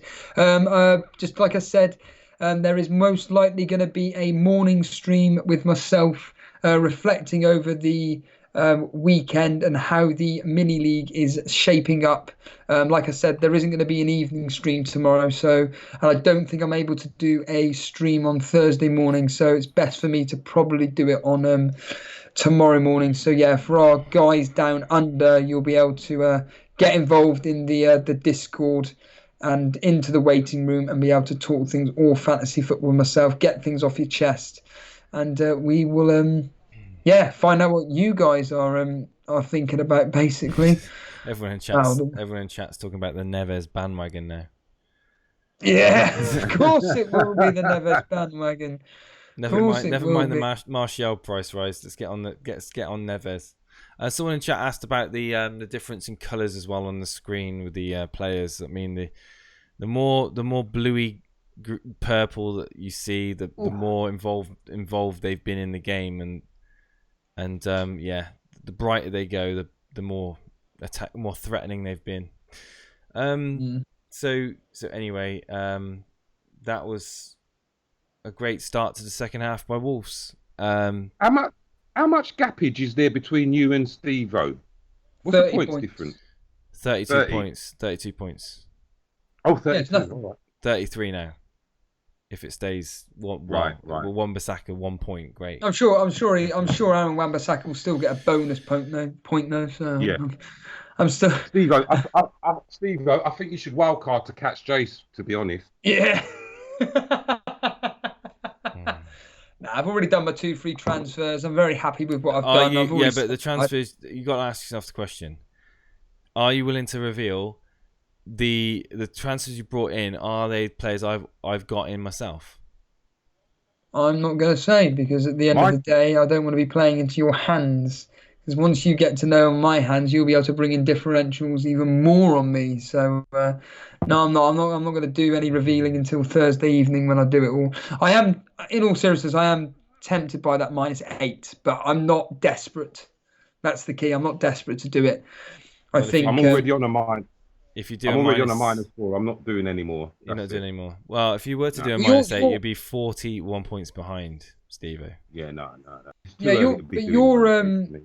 Just like I said, there is most likely going to be a morning stream with myself reflecting over the weekend and how the mini league is shaping up. Like I said, there isn't going to be an evening stream tomorrow, and I don't think I'm able to do a stream on Thursday morning, so it's best for me to probably do it on tomorrow morning. So yeah, for our guys down under, you'll be able to get involved in the Discord and into the waiting room and be able to talk things all fantasy football myself, get things off your chest, and we will find out what you guys are thinking about, basically. Everyone in chat's talking about the Neves bandwagon now. Yeah, of course it will be the Neves bandwagon. Never mind the Martial price rise. Let's get on Neves. Someone in chat asked about the difference in colours as well on the screen with the players. I mean, the more bluey purple that you see, the more involved they've been in the game, and the brighter they go, the more threatening they've been. So anyway, that was a great start to the second half by Wolves. How much gappage is there between you and Steve-O? What's the points difference? 32 points. Oh, 32. Yeah, all right. 33 now. If it stays right. Wan-Bissaka 1 point, great. I'm sure Aaron Wan-Bissaka will still get a bonus point though. So yeah. I'm still Steve-O, I think you should wildcard to catch Jace, to be honest. Yeah. I've already done my 2 free transfers. I'm very happy with what I've done. But the transfers, you got to ask yourself the question: are you willing to reveal the transfers you brought in? Are they players I've got in myself? I'm not going to say, because at the end of the day, I don't want to be playing into your hands. Because once you get to know my hands, you'll be able to bring in differentials even more on me. So no, I'm not going to do any revealing until Thursday evening when I do it all. I am, in all seriousness, I am tempted by that -8, but I'm not desperate. That's the key. I'm not desperate to do it. I Well, if think I'm already on a mine. If you do I'm a already on a minus, -4. I'm not doing any more. you're not That's doing it. any more. Well, if you were to No. do a But you're- -8, you're- you'd be 41 points behind, Steve-O. Yeah, no. It's too yeah, early to be but doing -8 for me.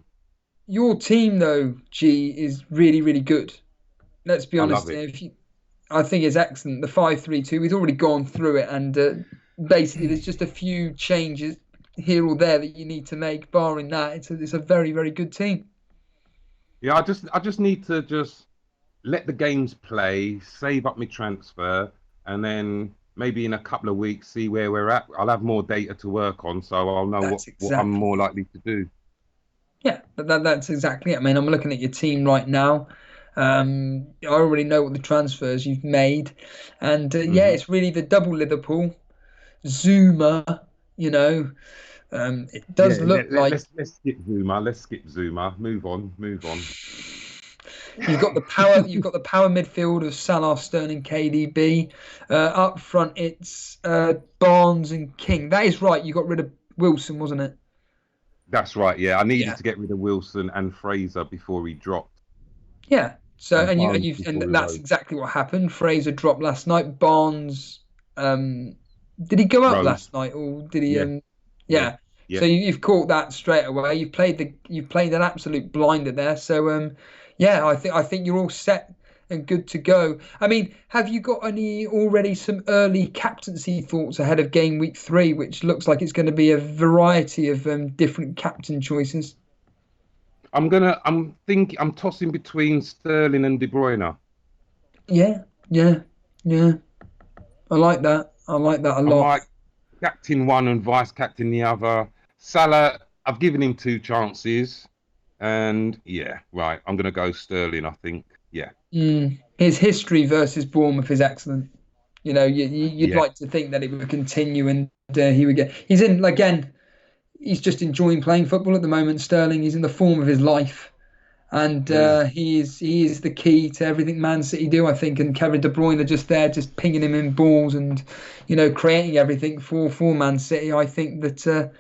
your team though, G, is really really good. Let's be I honest. love it. I think it's excellent. The 5-3-2. We've already gone through it, and basically there's just a few changes here or there that you need to make. Barring that, it's a very very good team. Yeah, I just need to just let the games play, save up my transfer, and then maybe in a couple of weeks see where we're at. I'll have more data to work on, so I'll know That's what I'm exactly more it. likely to do. Yeah, that's exactly it. I mean, I'm looking at your team right now. I already know what the transfers you've made, and yeah, it's really the double Liverpool, Zuma. You know, it does look like Let's skip Zuma. Let's skip Zuma. Move on. you've got the power. You've got the power midfield of Salah, Sterling, KDB. Up front, it's Barnes and King. That is right. You got rid of Wilson, wasn't it? That's right. Yeah, I needed Yeah. to get rid of Wilson and Fraser before he dropped. Yeah. So And and you Barnes before he that's rose. exactly what happened. Fraser dropped last night. Barnes, did he go up Rose. last night or did he? Yeah. Yeah. Yeah. So you've caught that straight away. You've played an absolute blinder there. So yeah, I think you're all set and good to go. I mean, have you got some early captaincy thoughts ahead of game week 3, which looks like it's going to be a variety of different captain choices? I'm tossing between Sterling and De Bruyne. Yeah. I like that a I lot. might captain one and vice captain the other. Salah, I've given him 2 chances, and yeah, right. I'm gonna go Sterling. I think. Yeah. His history versus Bournemouth is excellent. You know, you'd Yeah. like to think that it would continue, and he would get. He's in again. He's just enjoying playing football at the moment. Sterling, he's in the form of his life, and he is the key to everything Man City do, I think. And Kevin De Bruyne are just there, just pinging him in balls, and creating everything for Man City. I think that.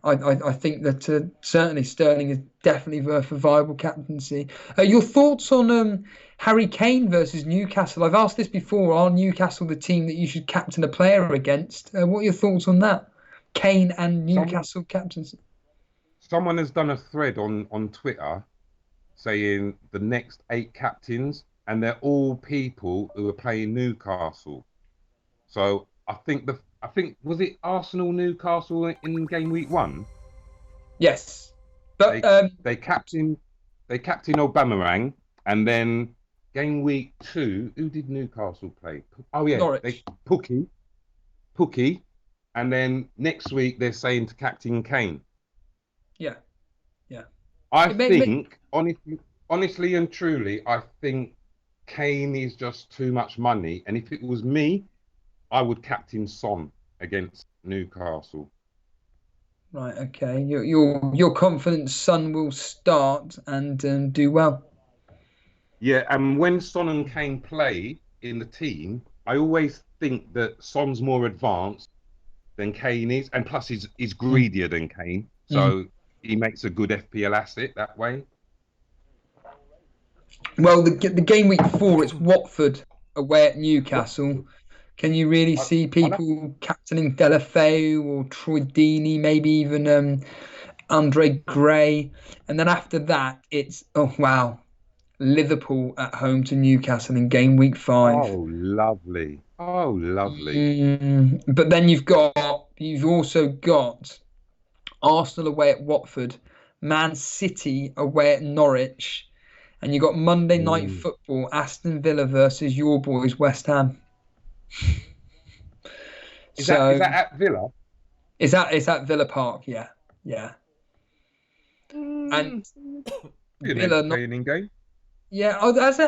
I think that certainly Sterling is definitely worth a viable captaincy. Your thoughts on Harry Kane versus Newcastle? I've asked this before. Are Newcastle the team that you should captain a player against? What are your thoughts on that? Kane and Newcastle captaincy. Someone has done a thread on Twitter saying the next 8 captains, and they're all people who are playing Newcastle. So I think was it Arsenal Newcastle in game week 1? Yes, but They captain Aubameyang, and then game week 2, who did Newcastle play? Oh yeah, Norwich. Pookie, and then next week they're saying to captain Kane. Yeah. I think honestly and truly, I think Kane is just too much money, and if it was me, I would captain Son against Newcastle. Right. Okay. You're confident Son will start and do well. Yeah, and when Son and Kane play in the team, I always think that Son's more advanced than Kane is, and plus he's greedier than Kane, so he makes a good FPL asset that way. Well, the game week 4, it's Watford away at Newcastle. Can you really see people captaining Delafeu or Troy Deeney, maybe even Andre Gray? And then after that, it's, Liverpool at home to Newcastle in game week 5. Oh, lovely. But then you've also got Arsenal away at Watford, Man City away at Norwich, and you got Monday Night Football, Aston Villa versus your boys, West Ham. Is that at Villa? It's at Villa Park, yeah. And Villa entertaining game. Yeah, as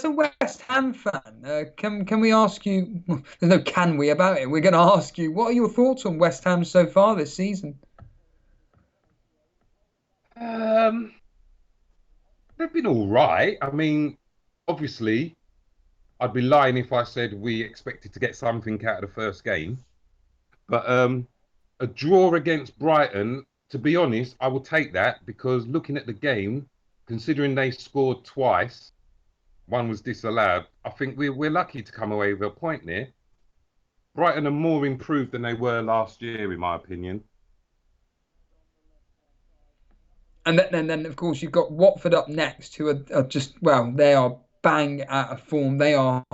a West Ham fan, can we ask you? There's no can we about it. We're going to ask you, what are your thoughts on West Ham so far this season? They've been all right. I mean, obviously, I'd be lying if I said we expected to get something out of the first game. But a draw against Brighton, to be honest, I will take that, because looking at the game, considering they scored twice, one was disallowed. I think we're lucky to come away with a point there. Brighton are more improved than they were last year, in my opinion. And then, of course, you've got Watford up next, who are just, well, they are bang out of form. They are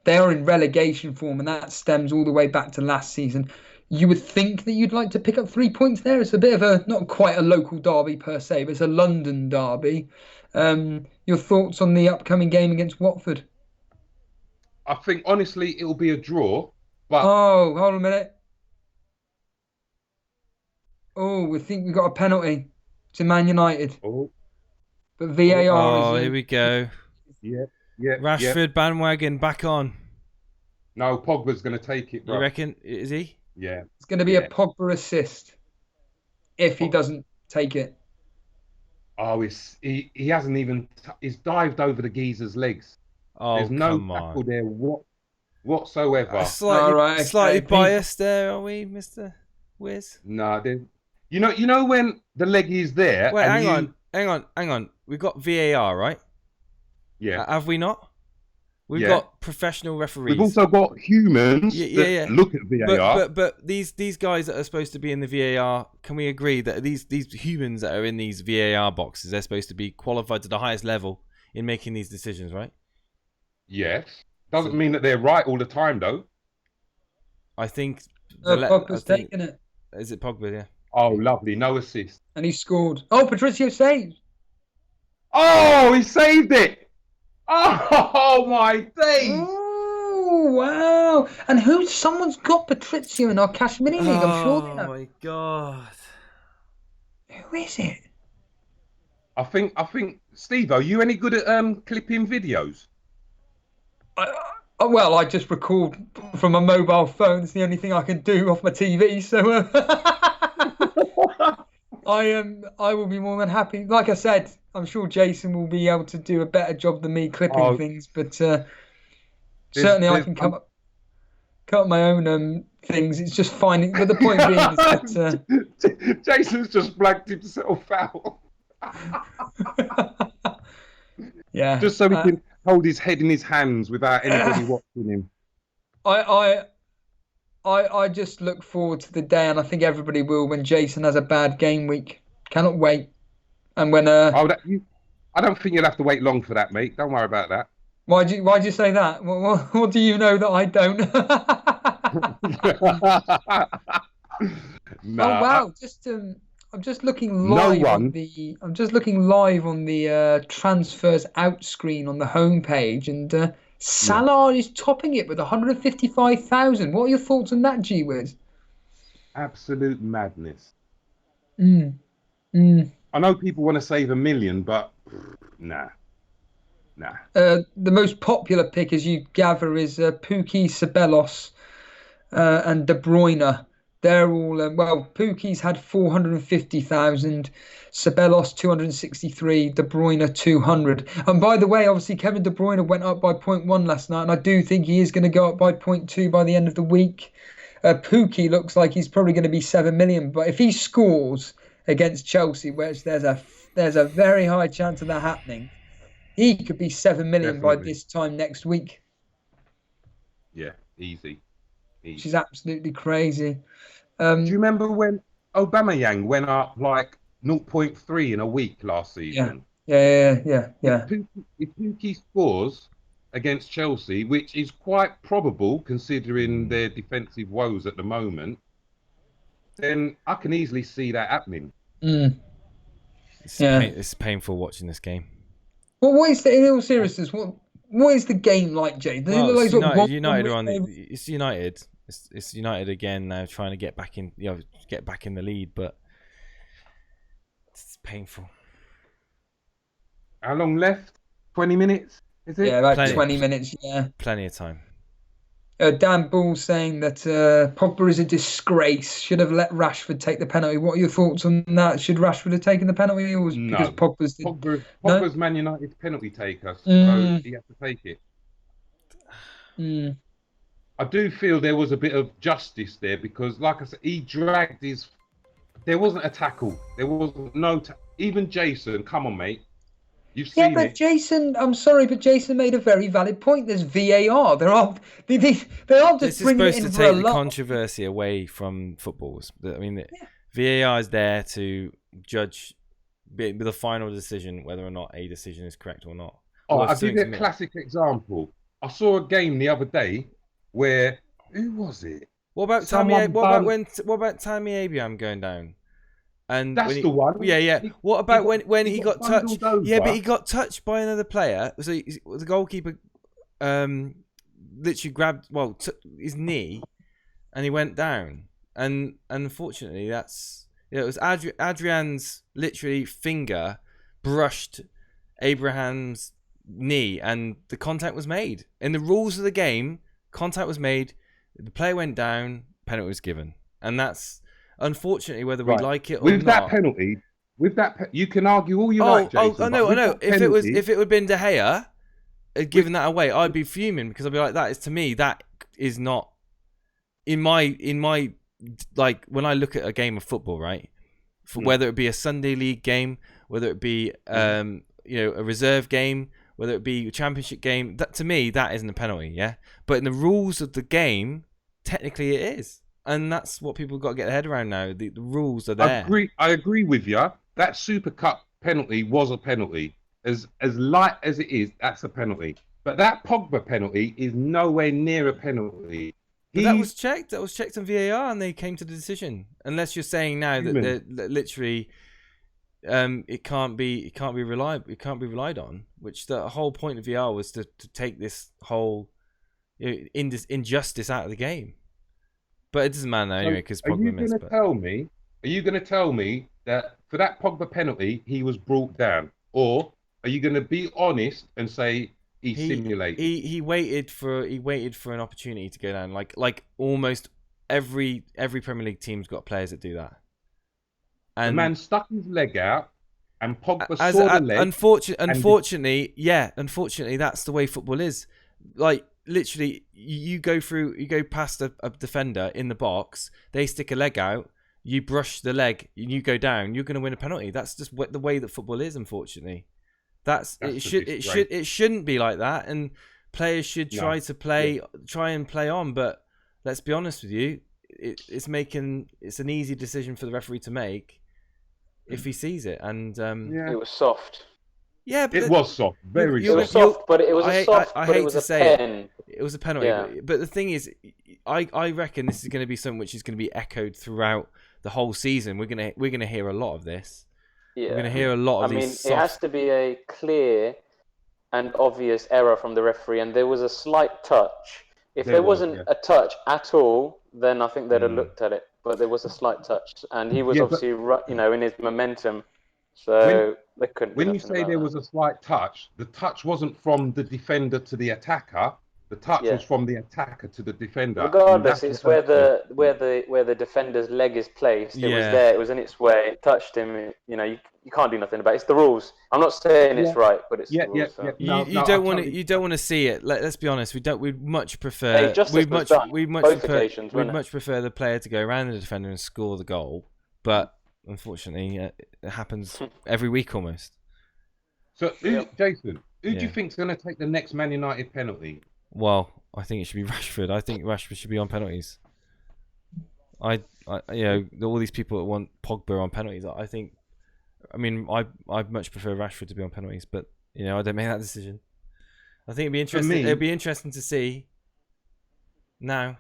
in relegation form, and that stems all the way back to last season. You would think that you'd like to pick up 3 points there. It's a bit of a, not quite a local derby per se, but it's a London derby. Your thoughts on the upcoming game against Watford? I think, honestly, it'll be a draw. But Oh, hold on a minute. Oh, we think we got a penalty to Man United. Oh, But VAR is... here we go. yeah. Rashford bandwagon back on. No, Pogba's going to take it, bro. You reckon? Is he? Yeah. It's going to be a Pogba assist if he doesn't take it. Oh, he hasn't even... he's dived over the geezer's legs. Oh, There's no come tackle on. there whatsoever. Slightly, Alright, slightly okay. biased there, are we, Mr. Wiz? No, you know when the leg is there... Wait, and hang on. We've got VAR, right? Yeah. Have we not? We've Yeah. got professional referees. We've also got humans that look at VAR. But these guys that are supposed to be in the VAR, can we agree that these humans that are in these VAR boxes, they're supposed to be qualified to the highest level in making these decisions, right? Yes. Doesn't mean that they're right all the time, though. I think... Pogba's taken it. Is it Pogba, yeah? Oh, lovely. No assist. And he scored. Oh, Patricio saved. Oh, he saved it. Oh, my days. Oh, wow. And someone's got Patricio in our Cash Mini League. I'm sure they Oh, have. my God. Who is it? I think, Steve, are you any good at clipping videos? Well, I just record from a mobile phone. It's the only thing I can do off my TV. So I will be more than happy. Like I said, I'm sure Jason will be able to do a better job than me clipping things. But certainly I can cut my own things. It's just finding. But the point being is that Jason's just blanked himself out. yeah, Just so he can hold his head in his hands without anybody watching him. I just look forward to the day, and I think everybody will, when Jason has a bad game week. Cannot wait. And when I don't think you'll have to wait long for that, mate. Don't worry about that. Why'd you say that? What do you know that I don't? No, oh wow! I'm just looking live on the transfers out screen on the homepage, and Salah is topping it with 155,000. What are your thoughts on that, G-Wiz? Absolute madness. I know people want to save $1 million, but nah. The most popular pick, as you gather, is Pukki, Ceballos, and De Bruyne. They're all Pukki's had 450,000, Ceballos 263, De Bruyne 200. And by the way, obviously Kevin De Bruyne went up by 0.1 last night, and I do think he is going to go up by 0.2 by the end of the week. Pukki looks like he's probably going to be 7 million, but if he scores against Chelsea, which there's a very high chance of that happening, he could be 7 million Definitely. by this time next week. Yeah, easy. Which is absolutely crazy. Do you remember when Aubameyang went up like 0.3 in a week last season? Yeah. If Pukki scores against Chelsea, which is quite probable considering their defensive woes at the moment, then I can easily see that happening. It's painful watching this game. Well, in all seriousness, what is the game like, Jay? Well, United are on it's United. It's United again now, trying to get back in the lead, but it's painful. How long left? 20 minutes? Is it? Yeah, about 20 minutes. Yeah, plenty of time. Dan Bull saying that Pogba is a disgrace. Should have let Rashford take the penalty. What are your thoughts on that? Should Rashford have taken the penalty, or was because Pogba's Man United's penalty taker, so he had to take it. I do feel there was a bit of justice there because, like I said, he dragged there wasn't a tackle. There wasn't even Jason. Come on, mate. You've Yeah, seen but it. Jason, I'm sorry, but Jason made a very valid point. There's VAR. They aren't just This is bringing it supposed to in for a take the lot. controversy away from footballs. I mean, VAR is there to judge with a final decision whether or not a decision is correct or not. Oh, Or I'll if give you a something's classic example. I saw a game the other day where who was it? What about Someone what about Tammy Abraham going down? And That's when he, the one. Yeah. What about when he got touched? bundled Yeah, but over. he got touched by another player. So the goalkeeper literally grabbed his knee, and he went down. And unfortunately, it was Adrian's literally finger brushed Abraham's knee, and the contact was made. In the rules of the game, contact was made. The player went down. Penalty was given, and that's. Unfortunately, whether we like it or with not, that penalty, you can argue all you like, Jason. I know. If it would have been De Gea giving that away, I'd be fuming because I'd be like, that is not in my like when I look at a game of football, right? For whether it be a Sunday league game, whether it be a reserve game, whether it be a championship game, that to me that isn't a penalty, yeah. But in the rules of the game, technically it is. And that's what people got to get their head around now. The rules are there. I agree with you. That Super Cup penalty was a penalty. As light as it is, that's a penalty. But that Pogba penalty is nowhere near a penalty. That was checked. That was checked on VAR, and they came to the decision. Unless you're saying now that literally, it can't be relied on. Which the whole point of VAR was to take this whole injustice out of the game. But it doesn't matter anyway because Pogba missed. Are you going to tell me that for that Pogba penalty he was brought down, or are you going to be honest and say he simulated? He waited for an opportunity to go down. Like almost every Premier League team's got players that do that. And the man stuck his leg out, and Pogba saw the leg. Unfortunately, that's the way football is. Like. Literally, you go past a defender in the box, they stick a leg out, you brush the leg, and you go down, you're going to win a penalty. That's just the way that football is, unfortunately. It shouldn't be like that, and players should try and play on. But let's be honest with you, it's an easy decision for the referee to make if he sees it, and it was soft. Yeah, but it was soft, very soft. It was soft, but it was a soft. I hate it was to a say pen. it was a penalty. Yeah. But the thing is, I reckon this is going to be something which is going to be echoed throughout the whole season. We're gonna hear a lot of this. Yeah. We're gonna hear a lot of these. It has to be a clear and obvious error from the referee, and there was a slight touch. If there wasn't a touch at all, then I think they'd have looked at it. But there was a slight touch, and he was obviously in his momentum. So they couldn't. When you say there was a slight touch, the touch wasn't from the defender to the attacker. The touch was from the attacker to the defender. Regardless, it's where the defender's leg is placed. It was there. It was in its way. It touched him. You can't do nothing about it. It's the rules. I'm not saying it's right, but it's the rules. So. You don't want to see it. Let's be honest. We'd much prefer. We'd much prefer the player to go around the defender and score the goal. But unfortunately, it happens every week almost. So, Jason, who do you think's going to take the next Man United penalty? Well, I think it should be Rashford. I think Rashford should be on penalties. All these people that want Pogba on penalties. I'd much prefer Rashford to be on penalties, but I don't make that decision. I think it'd be interesting. It'd be interesting to see now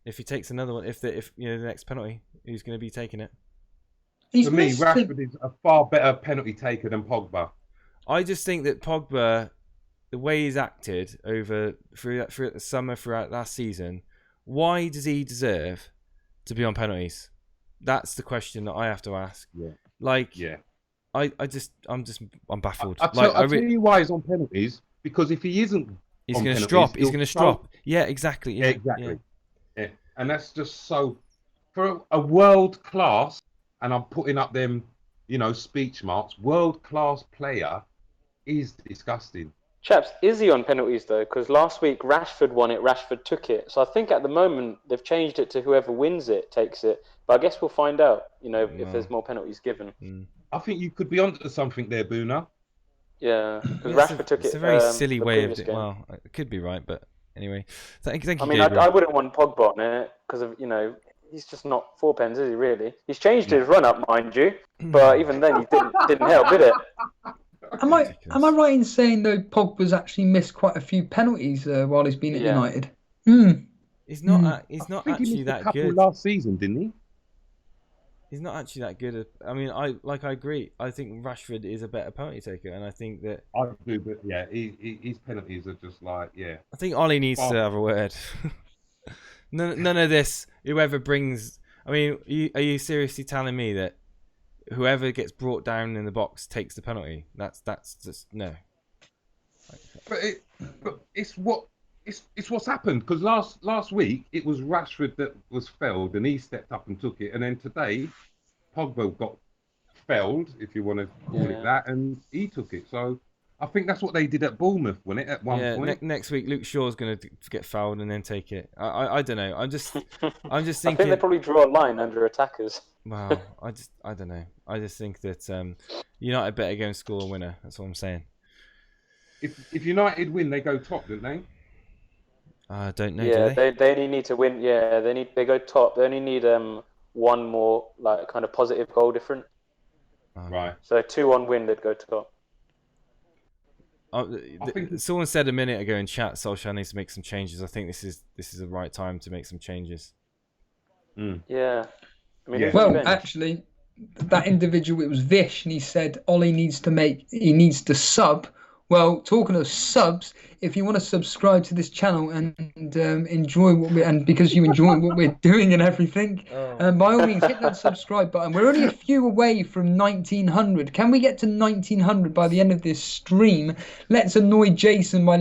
if he takes another one. If the next penalty, who's going to be taking it? For me, Rashford is a far better penalty taker than Pogba. I just think that Pogba, the way he's acted throughout the summer, throughout last season, why does he deserve to be on penalties? That's the question that I have to ask. Yeah. I'm baffled. I'll tell you why he's on penalties. Because if he isn't, he's going to strop. He's going to strop. Yeah, exactly. Yeah, exactly. Yeah, and that's just so for a world class. And I'm putting up them, speech marks. World class player is disgusting. Chaps, is he on penalties though? Because last week Rashford won it, Rashford took it. So I think at the moment they've changed it to whoever wins it takes it. But I guess we'll find out, if there's more penalties given. I think you could be onto something there, Boona. Yeah, because It's Rashford took it. it's a very silly the way of previous it. game. Well, it could be right, but anyway. Thank you, I mean, Gabriel. I wouldn't want Pogba on it because of he's just not four pens, is he? Really? He's changed his run up, mind you, but even then, he didn't help, did it? Am I right in saying though Pogba's actually missed quite a few penalties while he's been at Yeah. United? He's not. He's I not think he actually missed a that couple good. last season, didn't he? He's not actually that good. I mean, I agree. I think Rashford is a better penalty taker, and I think that I do, but yeah, his penalties are just like, yeah. I think Ollie needs to have a word. None of this. Whoever brings. I mean, are you seriously telling me that whoever gets brought down in the box takes the penalty? That's just no. But it's what's happened, because last week it was Rashford that was felled and he stepped up and took it, and then today Pogba got felled, if you want to call it that, and he took it. So I think that's what they did at Bournemouth, wasn't it? At one point. Next week Luke Shaw's going to get fouled and then take it. I don't know. I'm just thinking. I think they probably draw a line under attackers. Wow. I don't know. I just think that United better go and score a winner. That's what I'm saying. If United win, they go top, don't they? I don't know. Yeah, do they? they only need to win. Yeah, they go top. They only need one more like kind of positive goal difference. Right. So 2-1 win, they'd go top. Someone said a minute ago in chat, Solskjaer needs to make some changes. I think this is the right time to make some changes. Yeah. I mean, Well, actually, that individual, it was Vish, and he said Ollie needs to sub. Well, talking of subs, if you want to subscribe to this channel and enjoy because you enjoy what we're doing and everything, by all means hit that subscribe button. We're only a few away from 1900. Can we get to 1900 by the end of this stream? Let's annoy Jason by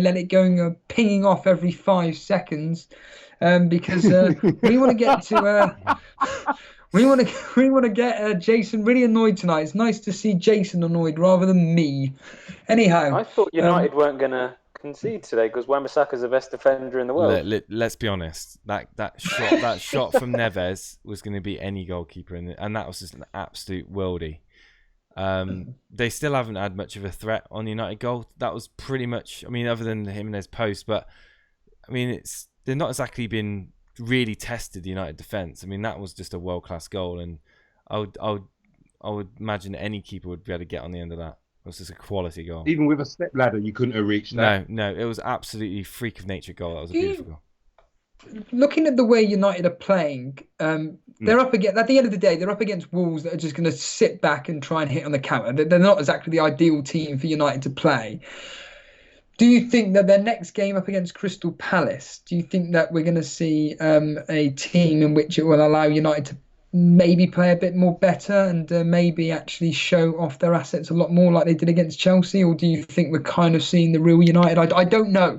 pinging off every 5 seconds, because we want to get to. We want to get Jason really annoyed tonight. It's nice to see Jason annoyed rather than me. Anyhow, I thought United weren't going to concede today because Wan-Bissaka's the best defender in the world. Let's be honest. That shot from Neves was going to be any goalkeeper, and that was just an absolute worldie. They still haven't had much of a threat on the United goal. That was pretty much. I mean, other than the Jimenez post, but I mean, they've not exactly been really tested the United defence. I mean, that was just a world-class goal, and I would imagine any keeper would be able to get on the end of that. It was just a quality goal. Even with a step ladder, you couldn't have reached that. No, it was absolutely freak of nature goal. That was a beautiful goal. Looking at the way United are playing, they're up against. At the end of the day, they're up against Wolves that are just going to sit back and try and hit on the counter. They're not exactly the ideal team for United to play. Do you think that their next game up against Crystal Palace, do you think that we're going to see a team in which it will allow United to maybe play a bit more better and maybe actually show off their assets a lot more like they did against Chelsea? Or do you think we're kind of seeing the real United? I don't know.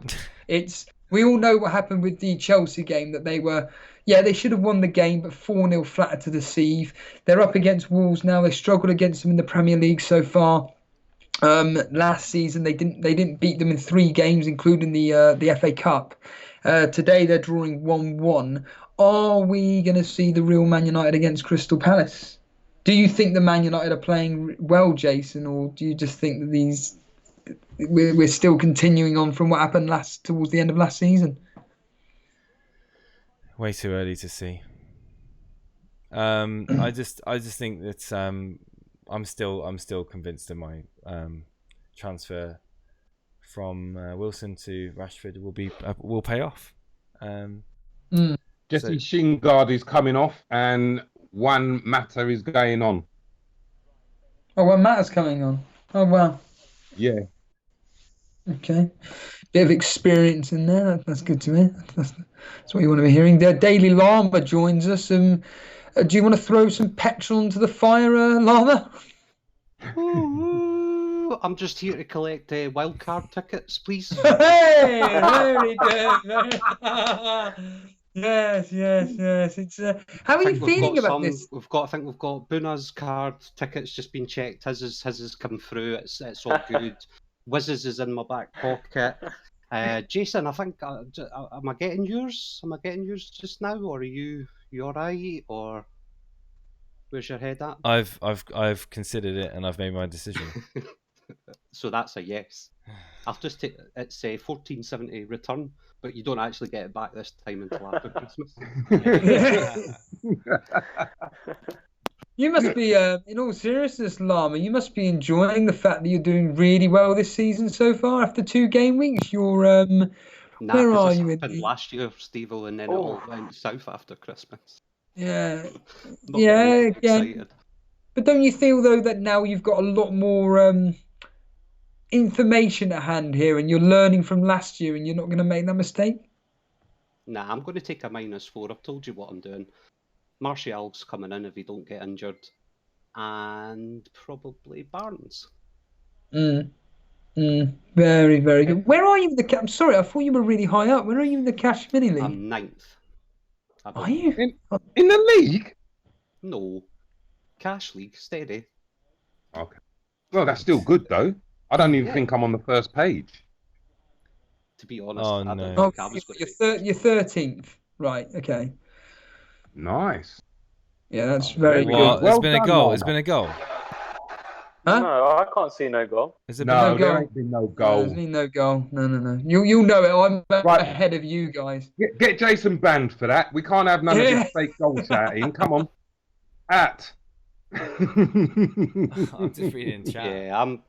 We all know what happened with the Chelsea game, that they should have won the game, but 4-0 flatter to deceive. They're up against Wolves now. They struggled against them in the Premier League so far. Last season they didn't beat them in 3 games, including the FA Cup. Today they're drawing 1-1. Are we going to see the real Man United against Crystal Palace? Do you think the Man United are playing well, Jason, or do you just think that we're still continuing on from what happened towards the end of last season? Way too early to see. I just think that I'm still convinced that my transfer from Wilson to Rashford will pay off. Jesse Lingard is coming off, and Juan Mata is going on. Oh, Juan Mata's coming on. Oh, wow. Yeah. Okay. Bit of experience in there. That's good to hear. That's what you want to be hearing. Daily Llama joins us. Do you want to throw some petrol into the fire, Llama? Ooh, I'm just here to collect wildcard tickets, please. Hey, very good. Yes. It's how are you feeling about this? I think we've got Buna's card tickets just been checked. His has come through. It's all good. Wizz's is in my back pocket. Jason, I think am I getting yours? Am I getting yours just now, or are you alright, or where's your head at? I've considered it and I've made my decision. So that's a yes. I'll just take it's a 1470 return, but you don't actually get it back this time until after Christmas. You must be, in all seriousness, Llama, you must be enjoying the fact that you're doing really well this season so far after 2 game weeks. You're, Nah, where 'cause are this you in happened the... last year, Steve, and then it all went south after Christmas. Yeah, Not yeah, getting again. excited. But don't you feel, though, that now you've got a lot more information at hand here and you're learning from last year and you're not going to make that mistake? Nah, I'm going to take a -4. I've told you what I'm doing. Martial's coming in if he don't get injured. And probably Barnes. Very, very good. Where are you in the... I'm sorry, I thought you were really high up. Where are you in the Cash Mini League? I'm 9th. Are you? In the league? No. Cash League, steady. Okay. Well, that's still good though. I don't even think I'm on the first page. To be honest, Oh, I don't no. think I was going to be. You're 13th. Right, okay. Nice. Yeah, that's very good. Well, Well it's been a done, goal. Lana. It's been a goal. Huh? No, I can't see no goal. Has it No, been there goal. ain't been no No, goal. there's been no goal. No. You'll know it. I'm Right. ahead of you guys. Get Jason banned for that. We can't have none of Yeah. this fake goal shouting. Come on. At. I'm just reading chat. Yeah, I'm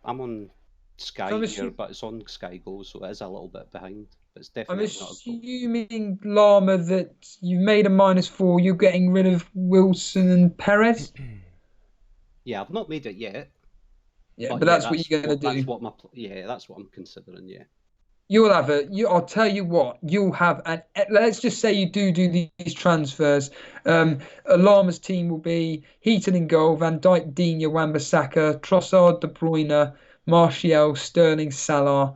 on Sky I'm here, but it's on Sky Go, so it is a little bit behind. But it's I'm definitely not a goal. assuming, Llama, that you've made a -4. You're getting rid of Wilson and Perez. Yeah, I've not made it yet. Yeah, but that's what you're going to do. That's what that's what I'm considering. Yeah. You'll have I'll tell you what. You'll have let's just say you do these transfers. Llama's team will be Heaton in goal, Van Dijk, Digne, Wan-Bissaka, Trossard, De Bruyne, Martial, Sterling, Salah,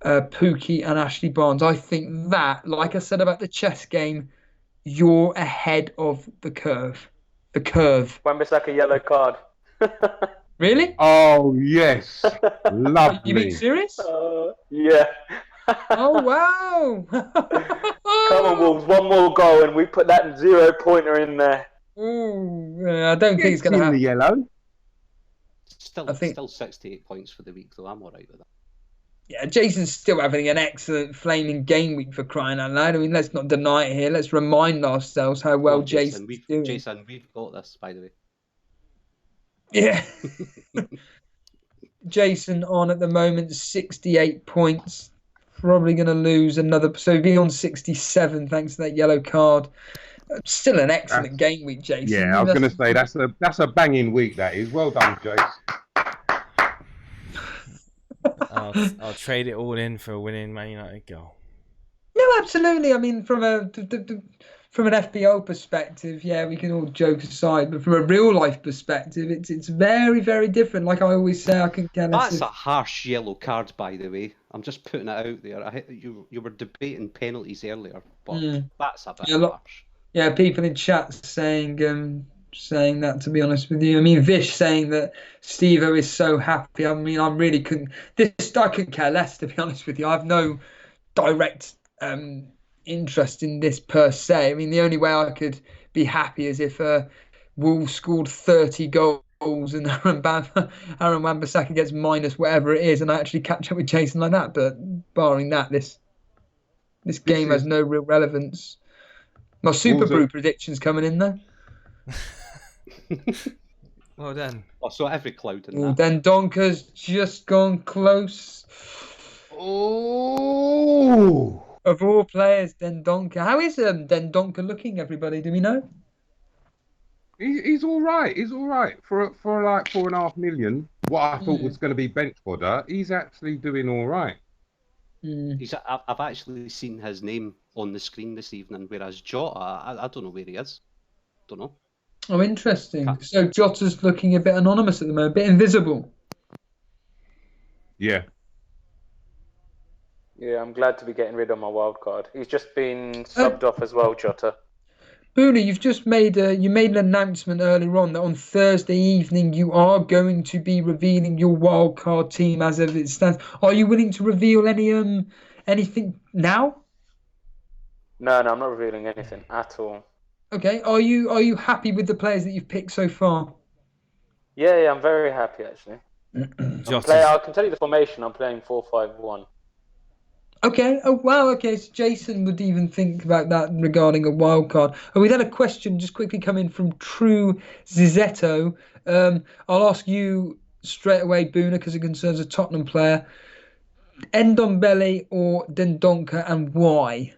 Pookie, and Ashley Barnes. I think that, like I said about the chess game, you're ahead of the curve. The curve. Wan-Bissaka yellow card. Really? Oh, yes. Lovely. You being serious? Yeah. Oh, wow. Come on, Wolves. One more goal and we put that 0-pointer in there. Ooh, I don't think it's going to in the happen. yellow. Still 68 points for the week, though. I'm all right with that. Yeah, Jason's still having an excellent flaming game week for crying out loud. I mean, let's not deny it here. Let's remind ourselves how well Come on, Jason's doing. Jason, we've got this, by the way. Yeah. Jason on at the moment, 68 points. Probably going to lose another. So he'll be on 67 thanks to that yellow card. Still an excellent game week, Jason. Yeah, I was going to say that's a banging week. That is. Well done, Jace. I'll trade it all in for a winning Man United goal. No, absolutely. I mean, from an FPL perspective, yeah, we can all joke aside, but from a real life perspective, it's very, very different. Like I always say, I can get That's a harsh yellow card, by the way. I'm just putting it out there. You were debating penalties earlier, but that's a bit harsh. Yeah, people in chat saying that, to be honest with you. I mean, Vish saying that Steve-O is so happy. I mean, I couldn't care less, to be honest with you. I have no direct interest in this per se. I mean, the only way I could be happy is if Wolves scored 30 goals and Aaron Wan-Bissaka gets minus whatever it is, and I actually catch up with Jason like that. But barring that, this game has no real relevance. My Super Brew prediction's coming in though. Well done. I saw every cloud in that. Then Donker's just gone close. Oh. Of all players, Dendoncker. How is Dendoncker looking, everybody? Do we know? He's all right. He's all right for like 4.5 million. What I thought was going to be bench fodder, he's actually doing all right. I've actually seen his name on the screen this evening, whereas Jota, I don't know where he is. Don't know. Oh, interesting. So Jota's looking a bit anonymous at the moment, a bit invisible. Yeah. Yeah, I'm glad to be getting rid of my wild card. He's just been subbed off as well, Jota. Booney, you've just made an announcement earlier on that on Thursday evening you are going to be revealing your wild card team as of it stands. Are you willing to reveal anything now? No, I'm not revealing anything at all. Okay. Are you happy with the players that you've picked so far? Yeah, I'm very happy actually. Jota's I can tell you the formation. I'm playing 4-5-1. Okay. Oh wow. Okay. So Jason would even think about that regarding a wild card. And we had a question just quickly come in from True Zizetto. I'll ask you straight away, Boona, because it concerns a Tottenham player. Ndombele or Dendonka, and why?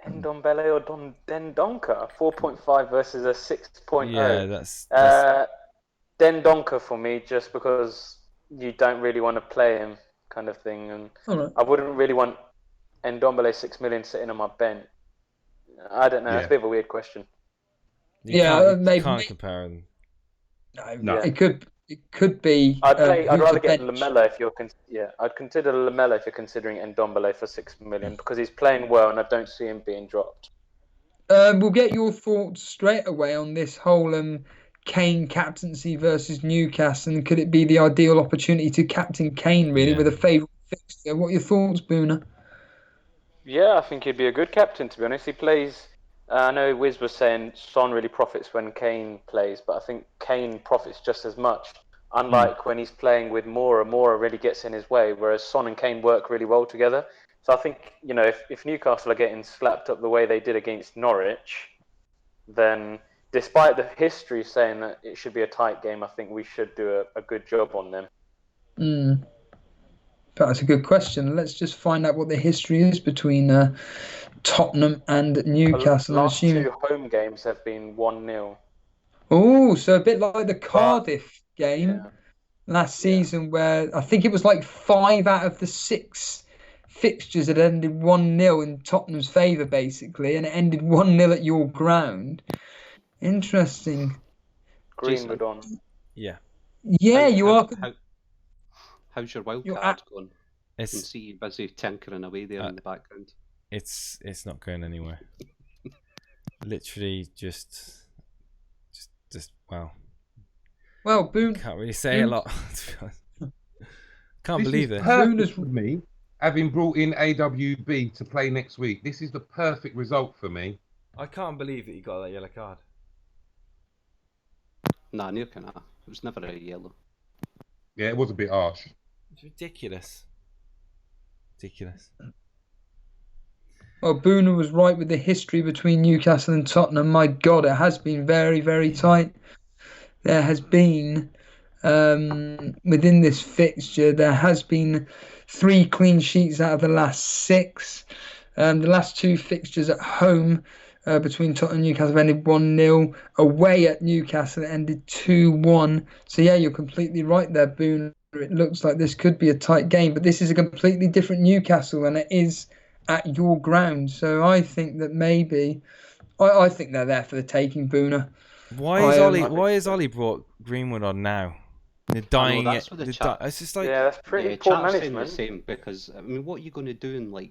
Ndombele or Dendonka? 4.5 versus a 6.0. Yeah, that's Dendonka for me, just because you don't really want to play him, kind of thing, and All right. I wouldn't really want Ndombele 6 million sitting on my bench. I don't know. That's a bit of a weird question. you can't compare them. No. Yeah. It could be. I'd rather get bench. Lamella if you're I'd consider Lamella if you're considering Ndombele for 6 million, because he's playing well and I don't see him being dropped. We'll get your thoughts straight away on this whole Kane captaincy versus Newcastle, and could it be the ideal opportunity to captain Kane really with a favourite fixture? What are your thoughts, Boona? Yeah, I think he'd be a good captain, to be honest. He plays. I know Wiz was saying Son really profits when Kane plays, but I think Kane profits just as much. Unlike when he's playing with Moura really gets in his way, whereas Son and Kane work really well together. So I think, if Newcastle are getting slapped up the way they did against Norwich, then despite the history saying that it should be a tight game, I think we should do a good job on them. That's a good question. Let's just find out what the history is between Tottenham and Newcastle. The last two home games have been 1-0. Oh, so a bit like the Cardiff game last season, where I think it was like 5 out of the 6 fixtures had ended 1-0 in Tottenham's favour, basically, and it ended 1-0 at your ground. Interesting. Greenwood on. Yeah. Yeah, you are. How's your wild card going? I can It's see you busy tinkering away there in the background. it's not going anywhere. Literally just wow. Well, Boone Can't really say a lot. Can't This believe is it. perfect for me, having brought in AWB to play next week. This is the perfect result for me. I can't believe that you got that yellow card. Nah, near can I? It was never a yellow. Yeah, it was a bit harsh. It's ridiculous. Ridiculous. Well, Boona was right with the history between Newcastle and Tottenham. My God, it has been very, very tight. There has been, within this fixture, there has been 3 clean sheets out of the last 6. The last 2 fixtures at home between Tottenham and Newcastle ended 1-0. Away at Newcastle, it ended 2-1. So, yeah, you're completely right there, Boona. It looks like this could be a tight game, but this is a completely different Newcastle, and it is at your ground. So I think that maybe I think they're there for the taking, Boona. Why is Ollie brought Greenwood on now? They're dying. That's what It's just like that's pretty poor management. The same, because I mean, what are you going to do in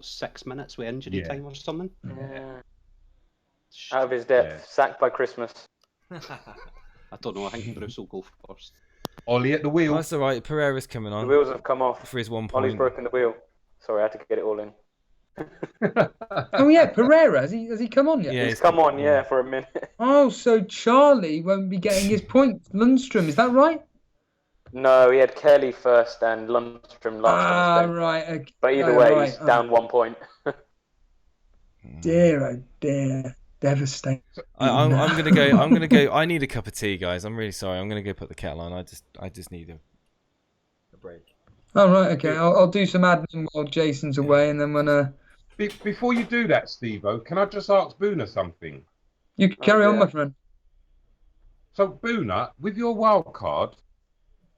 6 minutes with injury time or something? Yeah. Out of his depth, sacked by Christmas. I don't know. I think Bruce will go first. Ollie at the wheel. That's all right. Pereira's coming on. The wheels have come off For his 1 point. Ollie's broken the wheel. Sorry, I had to get it all in. Oh yeah, Pereira, has he come on yet? Yeah, He's come on, for a minute. Oh, so Charlie won't be getting his point. Lundstrom, is that right? No, he had Kelly first and Lundstrom last. Right. Okay. But either way, he's down 1 point. Dear, oh dear. Devastating. I'm gonna go. I need a cup of tea, guys. I'm really sorry. I'm gonna go put the kettle on. I just need a break. Oh right, okay. I'll do some admin while Jason's away, and then when Before you do that, Steve-O, can I just ask Boona something? you carry on, my friend. So, Boona, with your wild card,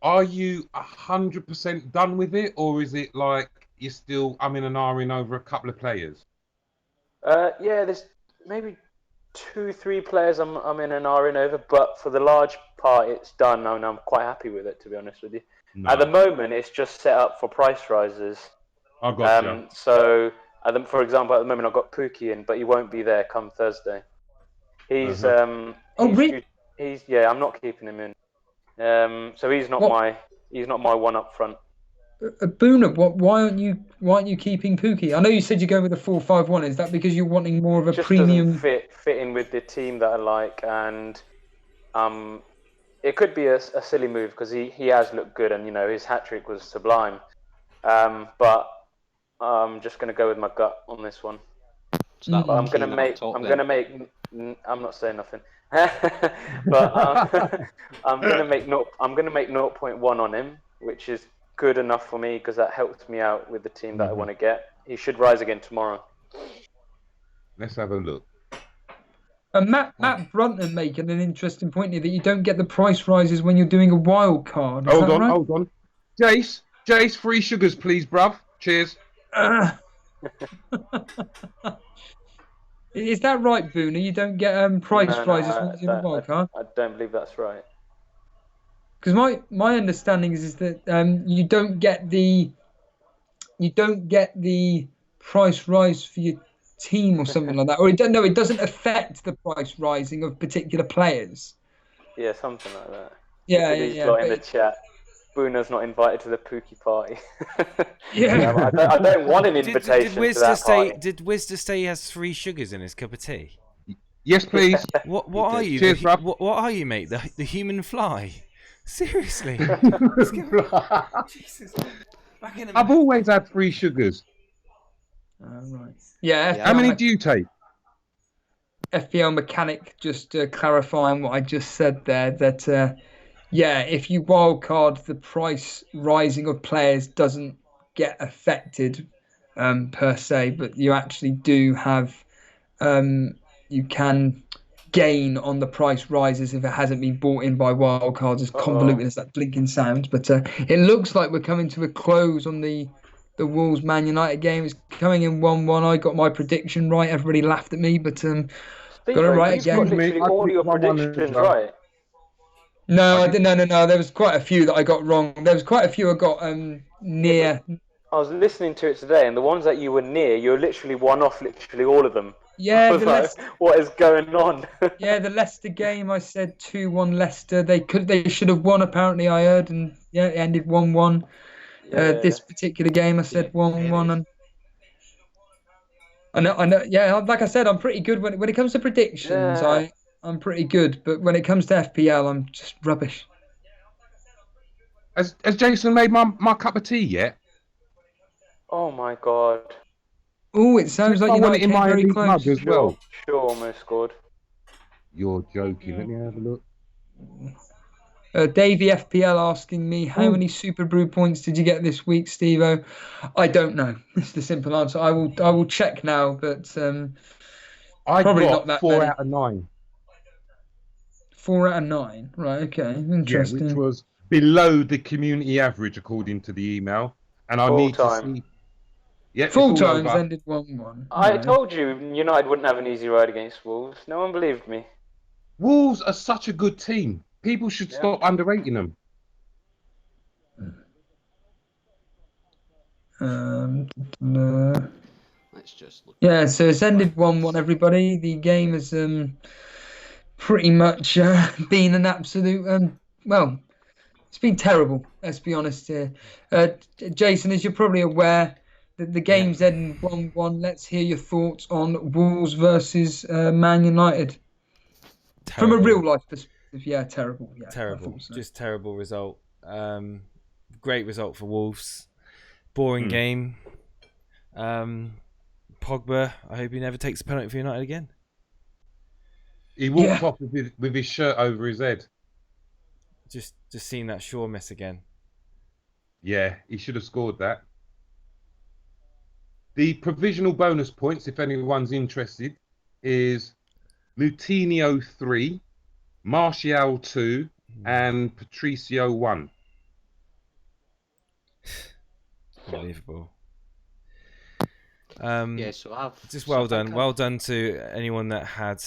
are you 100% done with it, or is it like you're still umming and ahhing over a couple of players? Yeah, there's maybe 2-3 players I'm in an R-in over, but for the large part, it's done, and I'm quite happy with it, to be honest with you. No. At the moment, it's just set up for price rises. I got you. So, for example, at the moment, I've got Pookie in, but he won't be there come Thursday. He's really? I'm not keeping him in. So he's not my one up front. Boona, why aren't you keeping Pookie? I know you said you're going with a 4-5-1. Is that because you're wanting more of a Just premium? doesn't fit in with the team that I like, and it could be a silly move because he has looked good, and his hat trick was sublime. But I'm just gonna go with my gut on this one. So that I'm gonna make. I'm not saying nothing. But I'm gonna make 0.1 on him, which is good enough for me because that helps me out with the team that I want to get. He should rise again tomorrow. Let's have a look. And Matt Brunton making an interesting point here that you don't get the price rises when you're doing a wild card. Is Hold that on, right? hold on. Jace, 3 sugars, please, bruv. Cheers. Is that right, Boona? You don't get price rises when you're doing a wild card? I don't believe that's right. Because my understanding is that you don't get the price rise for your team or something like that, or it doesn't affect the price rising of particular players. Yeah, something like that. Yeah. In the chat, Boona's not invited to the Pookie party. Yeah. I don't want an invitation to that party. Did Wisdom say he has 3 sugars in his cup of tea? Yes, please. What are you? Cheers, bruv. What are you, mate? The human fly? Seriously? Jesus. I've always had 3 sugars. Right. Yeah. How many do you take? FPL mechanic, just clarifying what I just said there, that if you wildcard, the price rising of players doesn't get affected per se, but you actually do have, you can gain on the price rises if it hasn't been bought in by wildcards, as convoluted as that blinking sounds. But it looks like we're coming to a close on the Wolves Man United game. Is coming in 1-1. I got my prediction right. Everybody laughed at me, but got it right again. Got literally all your predictions right. No, I didn't. No. There was quite a few that I got wrong. There was quite a few I got near. I was listening to it today, and the ones that you were near, you were literally one off literally all of them. Yeah, I was like, what is going on? Yeah, the Leicester game, I said 2-1 Leicester. They should have won, apparently, I heard, and yeah, it ended 1-1. This particular game, I said 1-1, and I know. Yeah, like I said, I'm pretty good when it comes to predictions. Yeah. I'm pretty good, but when it comes to FPL, I'm just rubbish. Has Jason made my cup of tea yet? Oh my god. Oh, it sounds like I you're want not it in my very elite close. mug as well. Sure, almost scored. You're joking. Let me have a look. Davey FPL asking me, how many Super Brew points did you get this week, Steve-O? I don't know. It's the simple answer. I will check now, but I probably got not that 4 many. out of 9. 4 out of 9. Right, okay. Interesting. Yeah, which was below the community average according to the email. And I need to see. Yeah, full times ended 1-1. I told you United wouldn't have an easy ride against Wolves. No one believed me. Wolves are such a good team. People should stop underrating them. Let's just look. Yeah, so it's ended 1-1, everybody. The game has pretty much been an absolute, well, it's been terrible, let's be honest here. Jason, as you're probably aware, the game's ending 1-1. Let's hear your thoughts on Wolves versus Man United. Terrible. From a real life perspective, yeah, terrible. Yeah, terrible. So. Just terrible result. Great result for Wolves. Boring game. Pogba, I hope he never takes a penalty for United again. He walked off with his shirt over his head. Just seeing that Shaw miss again. Yeah, he should have scored that. The provisional bonus points, if anyone's interested, is Moutinho 3, Martial 2, and Patricio 1. Unbelievable. So I've just well done to anyone that had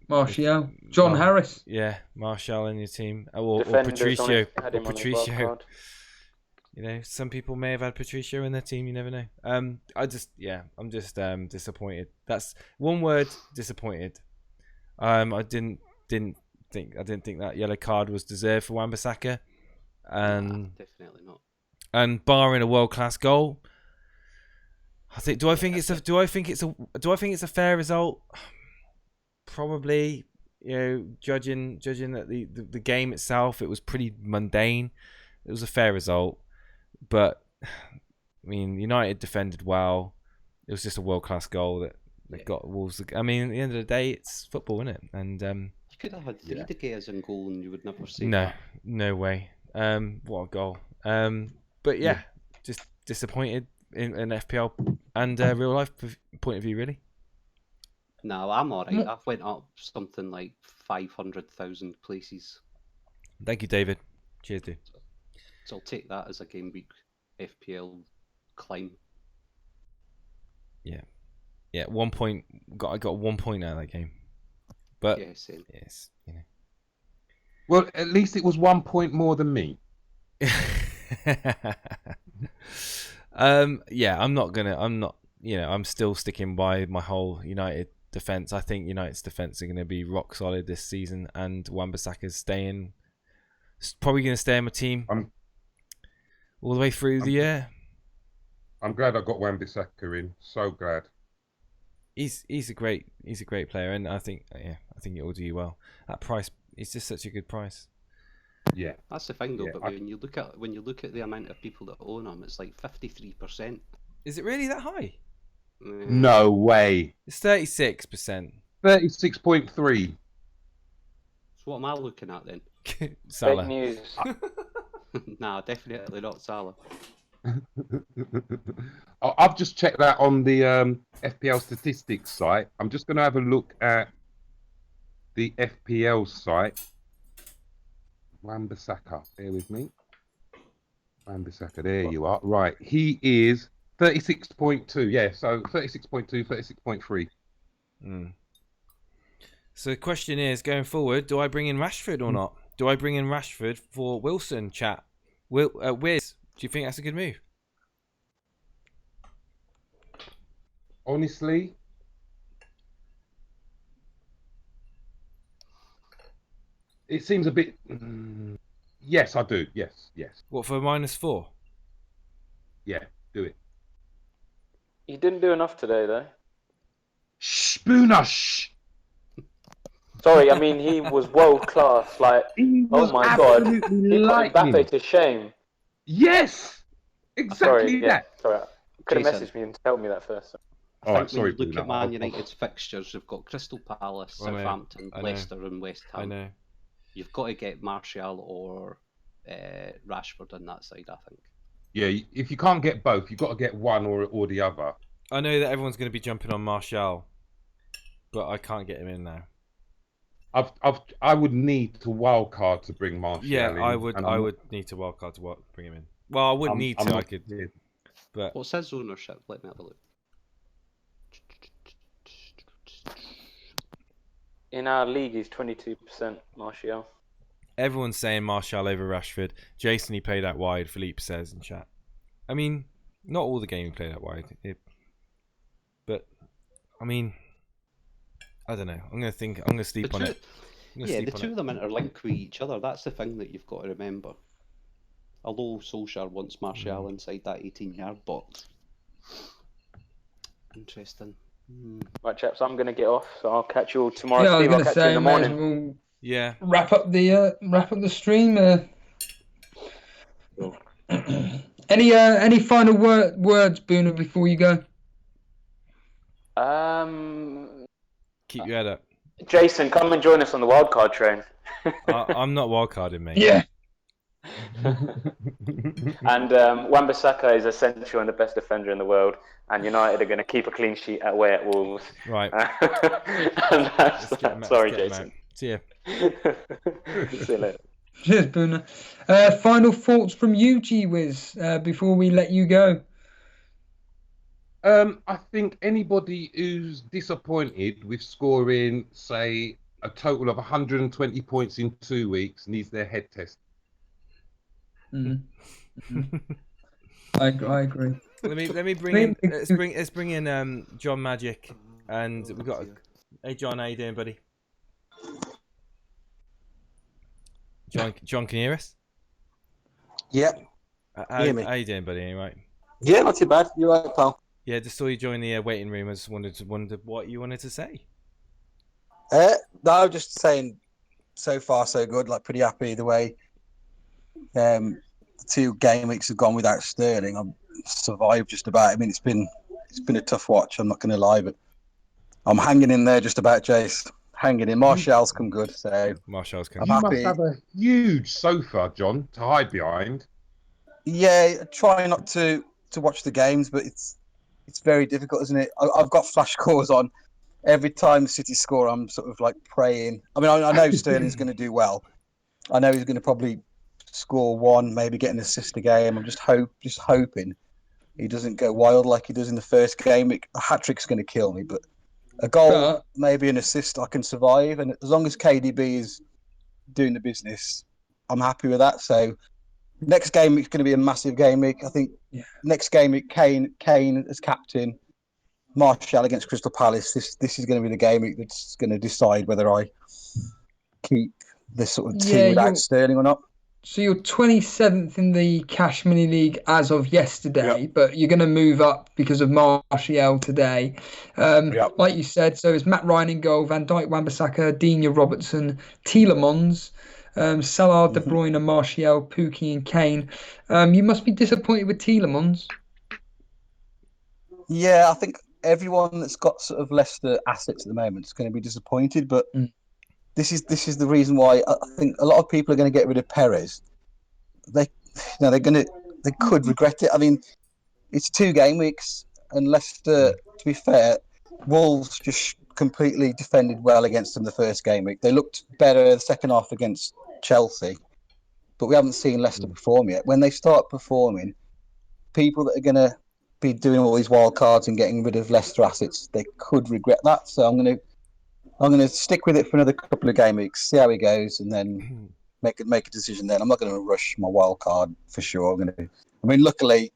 Martial, John Harris. Yeah, Martial in your team, or Patricio. Patricio. You know, some people may have had Patricio in their team. You never know. I'm just disappointed. That's one word: disappointed. I didn't think that yellow card was deserved for Wan-Bissaka, definitely not. And barring a world-class goal, do I think it's a fair result? Probably. judging that the game itself, it was pretty mundane. It was a fair result, but I mean, United defended well. It was just a world-class goal that got Wolves. I mean, at the end of the day, it's football, isn't it? And you could have had abdkzz in goal, and you would never see no, that. no way. What a goal. But yeah, just disappointed in an FPL and real life point of view, really. No, I'm alright. I've went up something like 500,000 places. Thank you, David. Cheers, dude. So I'll take that as a game week FPL climb. Yeah, 1 point. I got 1 point out of that game. But Yeah, same. yes, Well, at least it was 1 point more than me. Yeah, I'm still sticking by my whole United defense. I think United's defense are going to be rock solid this season, and Wan-Bissaka's probably going to stay in my team all the way through the year. I'm glad I got Wan-Bissaka in. So glad. He's a great player, and I think it will do you well. That price is just such a good price. Yeah, that's the thing though. But when you look at the amount of people that own him, it's like 53%. Is it really that high? No way. It's 36%. 36.3. So what am I looking at then? Salah. Fake news. Nah, definitely not Salah. I've just checked that on the FPL statistics site. I'm just going to have a look at the FPL site. Wan-Bissaka, bear with me. Wan-Bissaka, there you are. Right, he is 36.2. Yeah, so 36.2, 36.3. So the question is, going forward, do I bring in Rashford or not? Do I bring in Rashford for Wilson, chat? Wiz, do you think that's a good move? Honestly, it seems a bit... Yes, I do. Yes. What, for -4? Yeah, do it. He didn't do enough today, though. Spooner, shh! Sorry, I mean, he was world class. Like, oh my god, he put Mbappe to shame. Yes, exactly Sorry, that. Sorry, could have Jason. messaged me and told me that first. I think sorry, when you look Bruno. at Man United's fixtures, you've got Crystal Palace, I know, Southampton, I know. Leicester, and West Ham. I know. You've got to get Martial or Rashford on that side, I think. Yeah, if you can't get both, you've got to get one or the other. I know that everyone's going to be jumping on Martial, but I can't get him in now. I would need to wildcard to bring Martial Yeah, in. I would need to wildcard to bring him in. Well, I wouldn't need to. I could. But what's his ownership? Let me have a look. In our league, he's 22% Martial. Everyone's saying Martial over Rashford. Jason, he played out wide. Philippe says in chat. I mean, not all the game he played out wide. But, I mean, I don't know. I'm going to sleep on it. Yeah, the two of them interlink with each other. That's the thing that you've got to remember. Although Solskjaer wants Martial inside that 18-yard box. Interesting. Right, chaps, I'm going to get off, so I'll catch you all tomorrow. Yeah, I was Steve, I'll going to catch you say, in the may as morning. well Yeah. wrap up the stream. Any final words, Boona, before you go? Keep your head up. Jason, come and join us on the wildcard train. I'm not wildcarding, mate. Yeah. And Wan-Bissaka is essential and the best defender in the world. And United are going to keep a clean sheet away at Wolves. Right. And that's that. Sorry, Jason. See ya. See you later. Cheers, Boona. Final thoughts from you, G-Wiz, before we let you go. I think anybody who's disappointed with scoring, say, a total of 120 points in 2 weeks needs their head test. I agree. Let me bring in. Let's bring in John Magic, and we've got. Hey John, how you doing, buddy? John, can you hear us? Yep. How you doing, buddy? Are you right? Yeah, not too bad. You're right, pal. Yeah, just saw you join the waiting room. I just wondered what you wanted to say. No, just saying. So far, so good. Like pretty happy the way the 2 game weeks have gone without Sterling. I've survived just about. I mean, it's been a tough watch. I'm not going to lie, but I'm hanging in there just about, Jace. Hanging in. Martial's come good, so Martial's You come. must happy. have a huge sofa, John, to hide behind. Yeah, try not to watch the games, but it's very difficult, isn't it? I've got flash scores on. Every time City score, I'm sort of like praying. I mean, I know Sterling's going to do well. I know he's going to probably score 1, maybe get an assist a game. I'm just hoping he doesn't go wild like he does in the first game. A hat-trick's going to kill me, but a goal, maybe an assist, I can survive. And as long as KDB is doing the business, I'm happy with that. So next game it's going to be a massive game week. I think next game week, Kane as captain, Martial against Crystal Palace. This is going to be the game week that's going to decide whether I keep this sort of team without Sterling or not. So you're 27th in the Cash Mini League as of yesterday, but you're going to move up because of Martial today. Like you said, so it's Matt Ryan in goal, Van Dijk, Wan-Bissaka, Digne, Robertson, Tielemans, Salah, De Bruyne, Martial, Pukki and Kane. You must be disappointed with Tielemans. Yeah, I think everyone that's got sort of Leicester assets at the moment is going to be disappointed, but this is the reason why I think a lot of people are going to get rid of Perez. They could regret it. I mean, it's 2 game weeks, and Leicester, to be fair, Wolves just completely defended well against them the first game week. They looked better the second half against Chelsea, but we haven't seen Leicester perform yet. When they start performing, people that are going to be doing all these wild cards and getting rid of Leicester assets, they could regret that. So I'm going to stick with it for another couple of game weeks, see how it goes, and then make a decision. Then I'm not going to rush my wild card for sure. Luckily,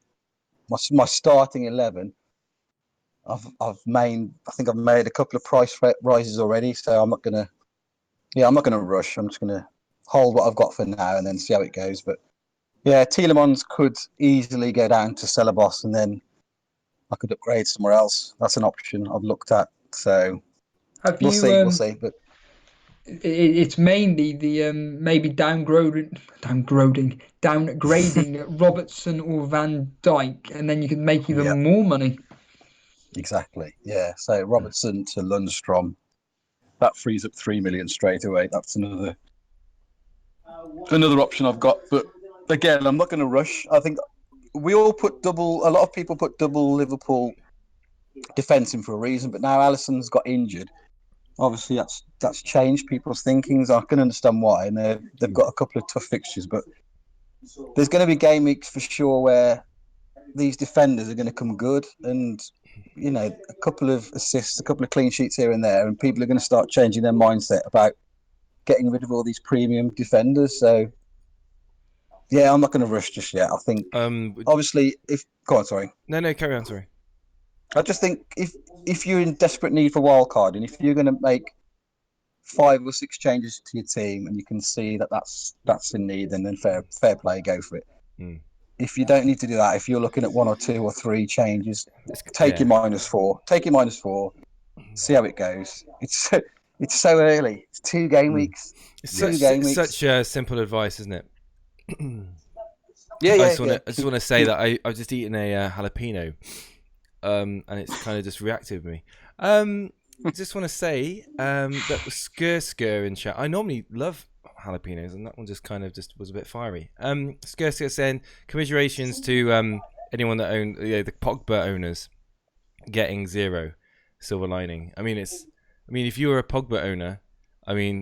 my starting 11, I've made a couple of price rises already, so I'm not going to rush. I'm just going to hold what I've got for now and then see how it goes. But yeah, Tielemans could easily go down to Celebos, and then I could upgrade somewhere else. That's an option I've looked at. So we'll see. But it's mainly the maybe downgrading Robertson or Van Dijk, and then you can make even more money. Exactly. Yeah. So Robertson to Lundstrom, that frees up 3 million straight away. That's another option I've got. But again, I'm not going to rush. I think we all put double. A lot of people put double Liverpool defence in for a reason. But now Alisson's got injured. Obviously, that's changed people's thinkings. I can understand why, and they've got a couple of tough fixtures. But there's going to be game weeks for sure where these defenders are going to come good, and a couple of assists, a couple of clean sheets here and there, and people are going to start changing their mindset about getting rid of all these premium defenders. So yeah, I'm not going to rush just yet. I think obviously go on, sorry. No, carry on, sorry. I just think if you're in desperate need for wild card, and if you're going to make 5 or 6 changes to your team, and you can see that's in need, and then fair play, go for it. If you don't need to do that, if you're looking at 1 or 2 or 3 changes, take your -4. Take your -4. See how it goes. It's so early. It's 2 game weeks. It's such simple advice, isn't it? I just want to say that I've just eaten a jalapeno, and it's kind of just reacted with me. I just want to say that the Skr in chat. I normally love jalapenos, and that one just kind of was a bit fiery. Skr saying commiserations to anyone that owned the Pogba owners getting 0 silver lining. I mean, if you were a Pogba owner,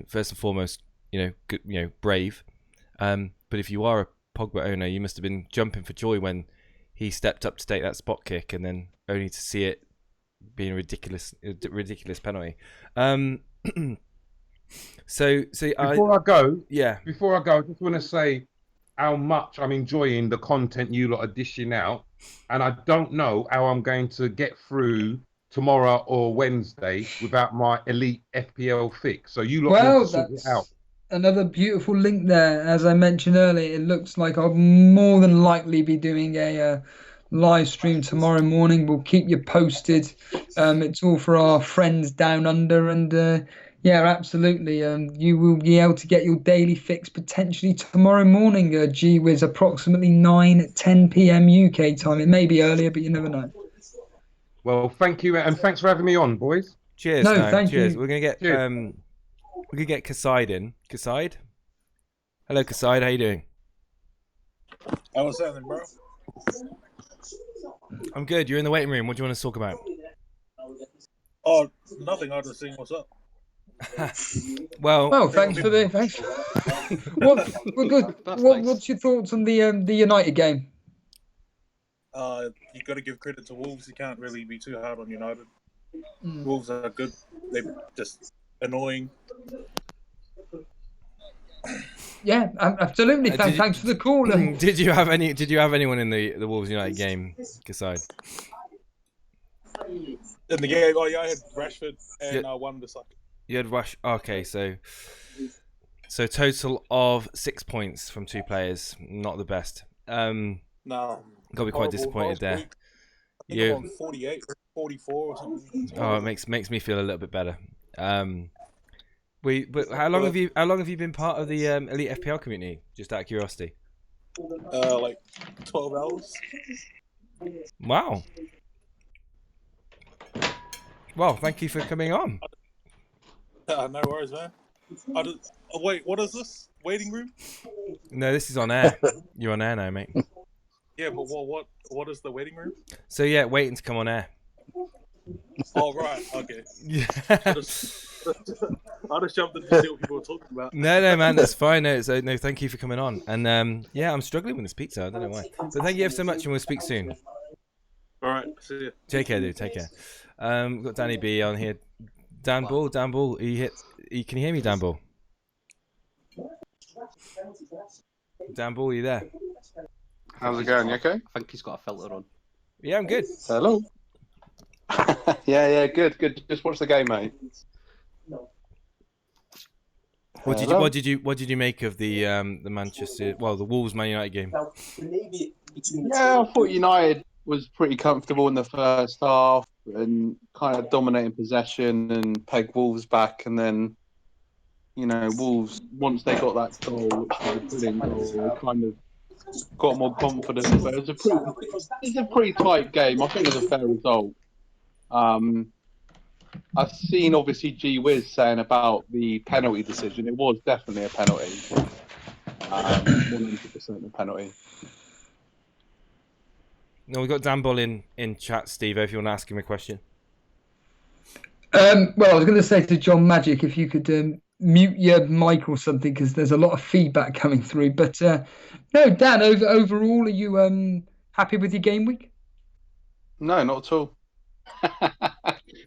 first and foremost, good, brave. But if you are a Pogba owner, you must have been jumping for joy when he stepped up to take that spot kick, and then only to see it being a ridiculous penalty. Before I go, I just want to say how much I'm enjoying the content you lot are dishing out, and I don't know how I'm going to get through tomorrow or Wednesday without my Elite FPL fix. So you lot need to sort it out. Another beautiful link there. As I mentioned earlier, it looks like I'll more than likely be doing a live stream tomorrow morning. We'll keep you posted. It's all for our friends down under, and Yeah, absolutely. You will be able to get your daily fix potentially tomorrow morning, GWiz, approximately 9:10 p.m. UK time. It may be earlier, but you never know. Well, thank you, and thanks for having me on, boys. Cheers. No, No, thank cheers. you. We're gonna get Cheers. Kasside in. Kasside? Hello, Kasside. How you doing? I was saying, bro. I'm good. You're in the waiting room. What do you want to talk about? Oh, nothing. I was just seeing what's up. Well, Thanks. We're good. What's your thoughts on the United game? You got to give credit to Wolves. You can't really be too hard on United. Wolves are good. They're just annoying. Yeah, absolutely. Thanks for the call. Did you have anyone in the Wolves United game, Kasside? In the game, I had Rashford and Wan-Bissaka. You had Rush. Okay, so total of 6 points from 2 players. Not the best. No. Got to be quite disappointed there. I think I'm on 48 or 44 or something. Oh, it makes me feel a little bit better. But how long have you been part of the Elite FPL community? Just out of curiosity. Like 12 hours. Wow. Well, thank you for coming on. No worries, man. Wait, what is this? Waiting room? No, this is on air. You're on air now, mate. Yeah, but what is the waiting room? So yeah, waiting to come on air. Oh right, okay. Yeah. I just jumped in to see what people were talking about. No, man, that's fine. No, thank you for coming on. And yeah, I'm struggling with this pizza. I don't know why. But thank you ever so much, and we'll speak soon. All right, see you. Take care, dude. Take care. We've got Danny B on here. Dan Ball. Can you hear me, Dan Ball? Dan Ball, are you there? How's it going? You okay? I think he's got a filter on. Yeah, I'm good. Hello. yeah, good. Just watch the game, mate. What did you make of the the Wolves Man United game? Yeah, I thought United was pretty comfortable in the first half and kind of dominating possession and pegged Wolves back, and then Wolves, once they got that goal, which was a brilliant goal, they kind of got more confidence. But it was a pretty tight game. I think it was a fair result. I've seen obviously GWiz saying about the penalty decision. It was definitely a penalty. 100% a penalty. No, we've got Dan Ball in chat, Steve, if you want to ask him a question. Well, I was going to say to John Magic if you could mute your mic or something, because there's a lot of feedback coming through. But no, Dan, overall, are you happy with your game week? No, not at all.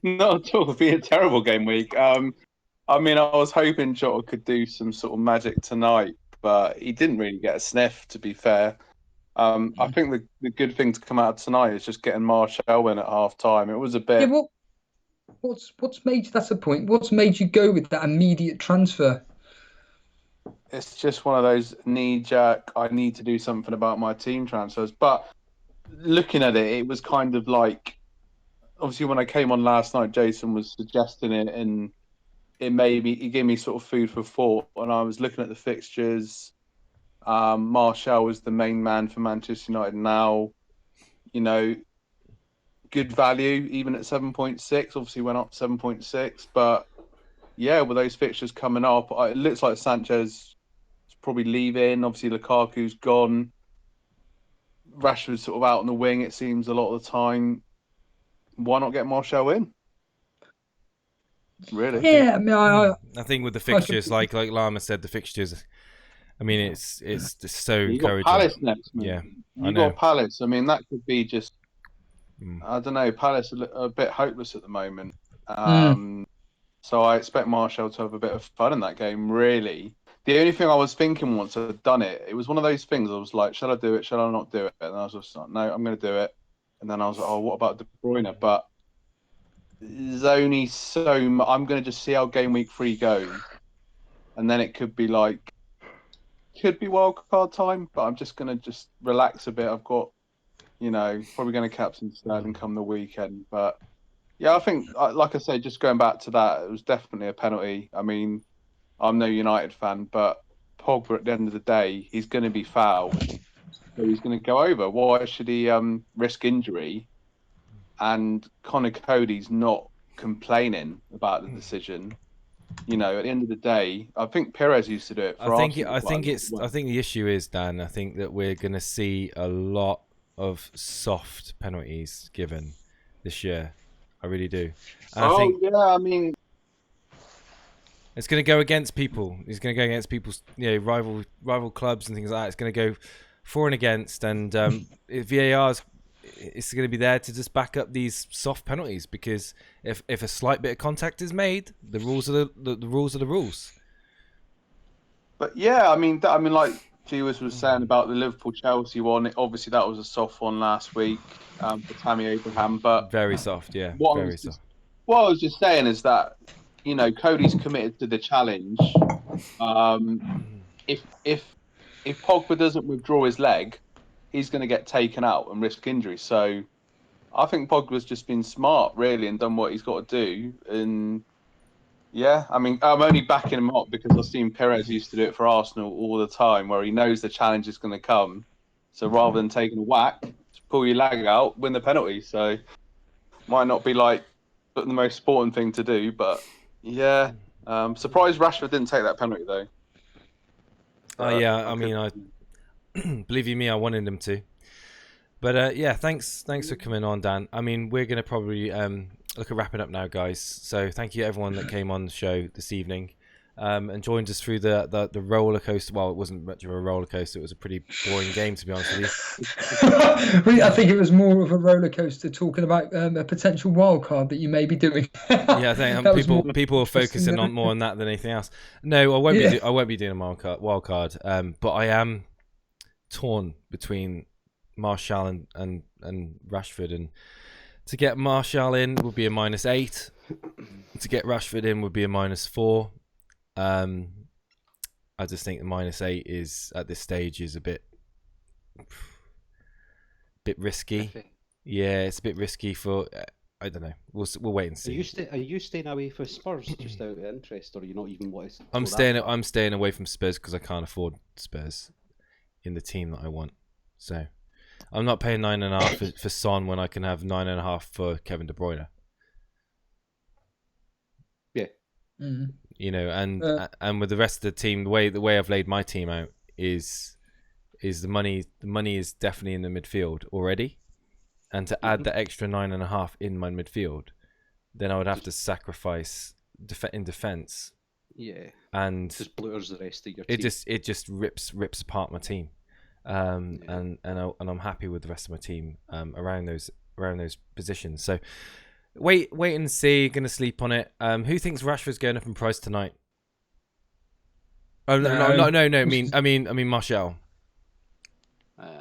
Not at all. It'd be a terrible game week. I mean, I was hoping Jota could do some sort of magic tonight, but he didn't really get a sniff, to be fair. I think the good thing to come out of tonight is just getting Martial in at half time. It was a bit. Yeah, what's made that's the point. What's made you go with that immediate transfer? It's just one of those knee-jerk, I need to do something about my team transfers. But looking at it, it was kind of like, obviously when I came on last night, Jason was suggesting it, and it gave me sort of food for thought. And I was looking at the fixtures. Martial was the main man for Manchester United now. Good value, even at 7.6. Obviously went up 7.6. But yeah, with those fixtures coming up, it looks like Sanchez is probably leaving. Obviously Lukaku's gone. Rashford's sort of out on the wing, it seems, a lot of the time. Why not get Martial in? Really? Yeah, I mean, I think with the fixtures, like Lama said, the fixtures. I mean, it's just so encouraging. Got Palace next, man. Yeah, you got Palace. I mean, that could be just. I don't know. Palace are a bit hopeless at the moment. So I expect Martial to have a bit of fun in that game. Really, the only thing I was thinking once I'd done it, it was one of those things. I was like, shall I do it? Shall I not do it? And I was just like, no, I'm going to do it. And then I was like, oh, what about De Bruyne? But there's only so much. I'm going to just see how game week 3 goes, and then it could be wild card time. But I'm just going to relax a bit. I've got, probably going to captain Sterling come the weekend. But Yeah, I think, like I say, just going back to that, it was definitely a penalty. I mean, I'm no United fan, but Pogba at the end of the day, he's going to be fouled, so he's going to go over. Why should he risk injury? And Connor Cody's not complaining about the decision. You know, at the end of the day, I think Perez used to do it for Arsenal. I think the issue is, Dan, I think that we're going to see a lot of soft penalties given this year. I really do. And I think I mean, it's going to go against people. It's going to go against people's, rival clubs and things like that. It's going to go for and against, and VAR's it's going to be there to just back up these soft penalties, because if a slight bit of contact is made, the rules are the rules are the rules. But yeah, I mean, like G was saying about the Liverpool-Chelsea one, obviously that was a soft one last week for Tammy Abraham, but very soft, yeah. What I was just saying is that, you know, Cody's committed to the challenge. If Pogba doesn't withdraw his leg, he's going to get taken out and risk injury. So I think Pogba's just been smart, really, and done what he's got to do. And yeah, I mean, I'm only backing him up because I've seen Perez used to do it for Arsenal all the time, where he knows the challenge is going to come. So rather than taking a whack, just pull your leg out, win the penalty. So might not be like the most sporting thing to do, but yeah. Surprised Rashford didn't take that penalty though. Yeah, I mean, I believe you me, I wanted him to. But yeah, thanks for coming on, Dan. I mean, we're gonna probably look at wrapping up now, guys. So thank you everyone that came on the show this evening and joined us through the roller coaster. Well, it wasn't much of a roller coaster. It was a pretty boring game, to be honest with you. I think it was more of a roller coaster talking about a potential wild card that you may be doing. Yeah, I think people are focusing on more on that than anything else. No, I won't be doing a wild card. But I am torn between Martial and Rashford, and to get Martial in would be a -8. To get Rashford in would be a -4. I just think the -8 is at this stage is a bit risky. Yeah, it's a bit risky for. I don't know. We'll wait and see. Are you staying away from Spurs just out of interest, or are you not even wanting to? I'm staying away from Spurs because I can't afford Spurs in the team that I want. So I'm not paying 9.5 for Son when I can have 9.5 for Kevin De Bruyne. Yeah. Mm-hmm. You know, and with the rest of the team, the way I've laid my team out is the money is definitely in the midfield already, and to add the extra 9.5 in my midfield, then I would have to sacrifice in defence. Yeah. And just blurs the rest of your team. It just rips apart my team. And I'm happy with the rest of my team around those positions. So wait and see. Gonna sleep on it. Who thinks Rashford's going up in price tonight? Oh no! I mean Martial.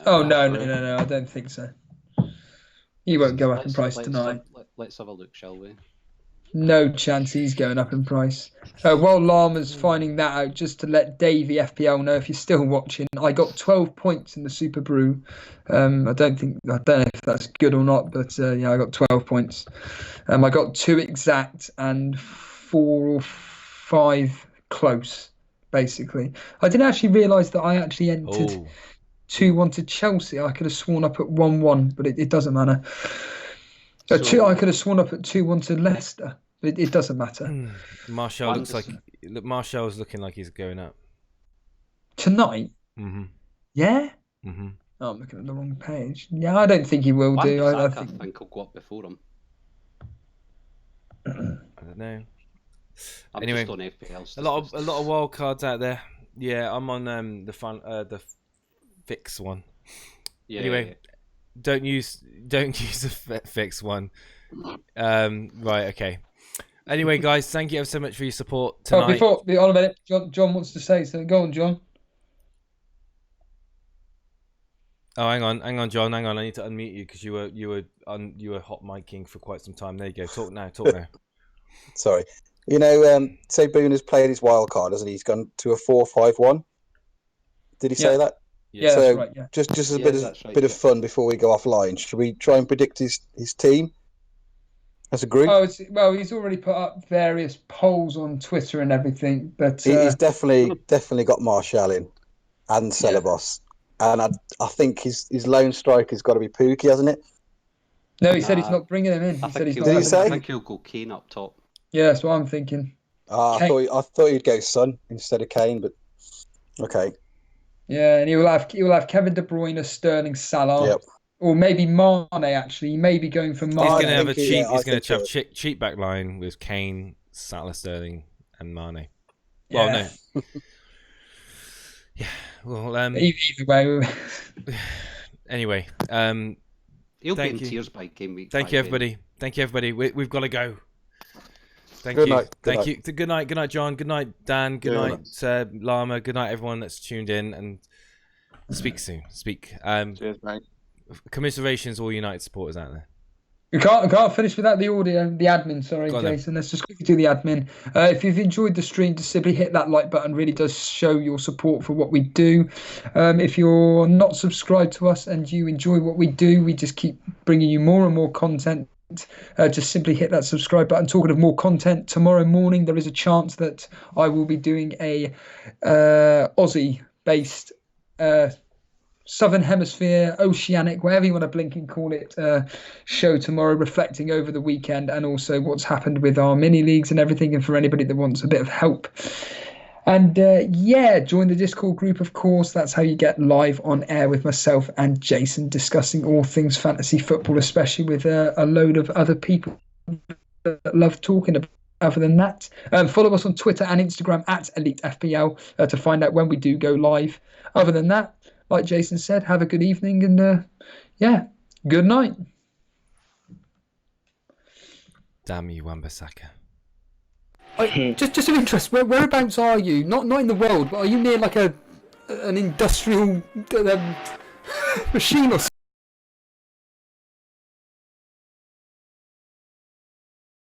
No! I don't think so. He won't go up in price tonight. Let's have a look, shall we? No chance he's going up in price. While Llama's finding that out, just to let Davey FPL know if you're still watching, I got 12 points in the Super Brew. I don't know if that's good or not, but I got 12 points. I got 2 exact and 4 or 5 close, basically. I didn't actually realise that I actually entered 2-1 to Chelsea. I could have sworn up at 1-1, but it doesn't matter. I could have sworn up at 2-1 to Leicester. It doesn't matter. Martial's looking like he's going up tonight. Mm-hmm. Yeah. Mm-hmm. Oh, I'm looking at the wrong page. Yeah, I don't think he will do. I think he'll go up before him. I don't know. Anyway, just on FPL. a lot of wild cards out there. Yeah, I'm on the fix one. Yeah. Anyway. Yeah. Don't use the fix one. Right, okay. Anyway, guys, thank you ever so much for your support tonight. Hold on a minute. John wants to say something. Go on, John. Oh, hang on, John. Hang on. I need to unmute you because you were hot micing for quite some time. There you go. Talk now. Sorry. You know, say Boone has played his wild card, hasn't he? He's gone to a 4-5-1. Did he say that? Yeah, so that's right. Yeah. Just a bit of fun before we go offline. Should we try and predict his team? As a group? Well, he's already put up various polls on Twitter and everything, but he's definitely got Martial in and Celebos. And I think his lone striker's got to be Pookie, hasn't it? No, he said he's not bringing him in. I think he'll go Kane up top. Yeah, that's what I'm thinking. I thought he'd go Son instead of Kane, but okay. Yeah, and he'll have Kevin De Bruyne, Sterling, Salah, or maybe Mane. Actually, he may be going for Mane. He's going to have a cheap. He's going to have cheap back line with Kane, Salah, Sterling, and Mane. Well, no. Yeah. Well, either way. Anyway, he'll be in tears by game week. Thank you, everybody. Thank you, everybody. We've got to go. Thank you. Thank you. Good night. Good night, John. Good night, Dan. Good night, Llama. Good night, everyone that's tuned in. And speak soon. Speak. Cheers, mate. Commiserations, all United supporters out there. We can't finish without the admin. Sorry, Jason. Let's just quickly do the admin. If you've enjoyed the stream, just simply hit that like button. Really does show your support for what we do. If you're not subscribed to us and you enjoy what we do, we just keep bringing you more and more content. Just simply hit that subscribe button. Talking of more content, tomorrow morning there is a chance that I will be doing a Aussie-based Southern Hemisphere, Oceanic, whatever you want to blink and call it, show tomorrow, reflecting over the weekend and also what's happened with our mini leagues and everything, and for anybody that wants a bit of help. And join the Discord group, of course. That's how you get live on air with myself and Jason discussing all things fantasy football, especially with a load of other people that love talking about. Other than that, follow us on Twitter and Instagram at Elite FPL to find out when we do go live. Other than that, like Jason said, have a good evening and good night. Damn you, Wan-Bissaka. Just of interest, whereabouts are you? Not in the world, but are you near like an industrial machine or something?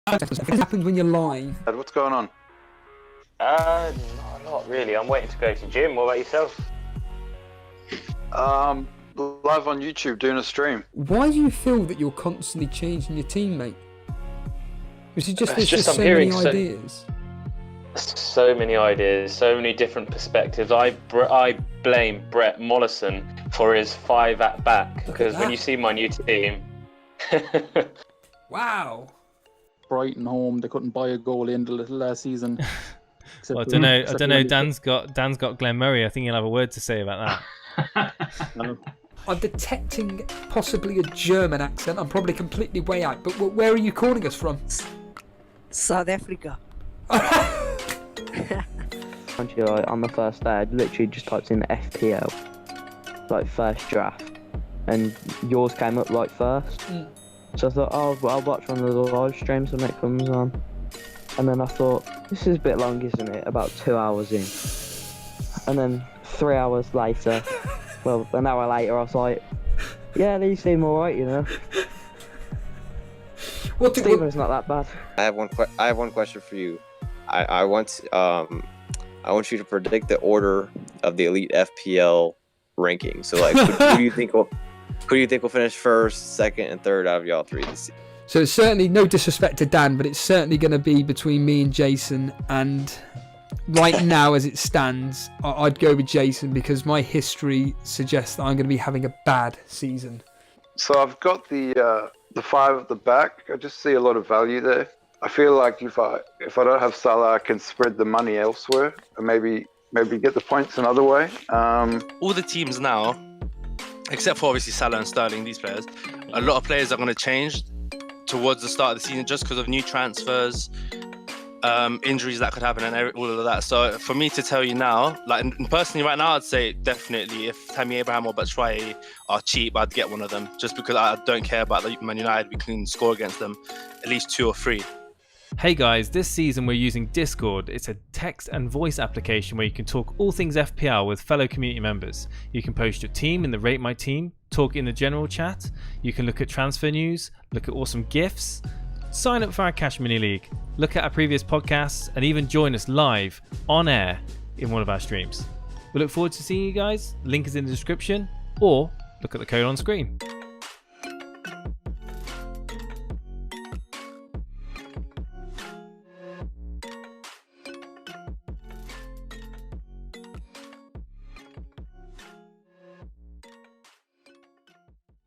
What happens when you're live? What's going on? Not really. I'm waiting to go to the gym. What about yourself? Live on YouTube doing a stream. Why do you feel that you're constantly changing your teammate? Is it just there's just so many ideas? So many ideas, so many different perspectives. I blame Brett Mollison for his 5 at back, because when you see my new team, wow. Brighton home, they couldn't buy a goal in the last season. Well, I don't know. Dan's got Glenn Murray. I think he'll have a word to say about that. I'm detecting possibly a German accent. I'm probably completely way out. But where are you calling us from? South Africa. On the first day, I literally just typed in FPL, like first draft, and yours came up like first. So I thought, I'll watch one of the live streams when it comes on. And then I thought, this is a bit long, isn't it? About 2 hours in. And then 3 hours later, well, an hour later, I was like, yeah, these seem alright, you know. Steven's not that bad. I have one question for you. I want you to predict the order of the Elite FPL ranking. So, like, who do you think will finish first, second, and third out of y'all three this season? So it's certainly, no disrespect to Dan, but it's certainly going to be between me and Jason. And right now, as it stands, I'd go with Jason because my history suggests that I'm going to be having a bad season. So I've got the 5 at the back. I just see a lot of value there. I feel like if I don't have Salah, I can spread the money elsewhere and maybe get the points another way. All the teams now, except for obviously Salah and Sterling, these players, a lot of players are going to change towards the start of the season just because of new transfers, injuries that could happen, and all of that. So for me to tell you now, like personally right now, I'd say definitely if Tammy Abraham or Batshuayi are cheap, I'd get one of them just because I don't care about the Man United. We can score against them at least 2 or 3. Hey guys, this season we're using Discord. It's a text and voice application where you can talk all things FPL with fellow community members. You can post your team in the Rate My Team, talk in the general chat, you can look at transfer news, look at awesome GIFs, sign up for our Cash Mini League, look at our previous podcasts, and even join us live on air in one of our streams. We look forward to seeing you guys. Link is in the description, or look at the code on screen.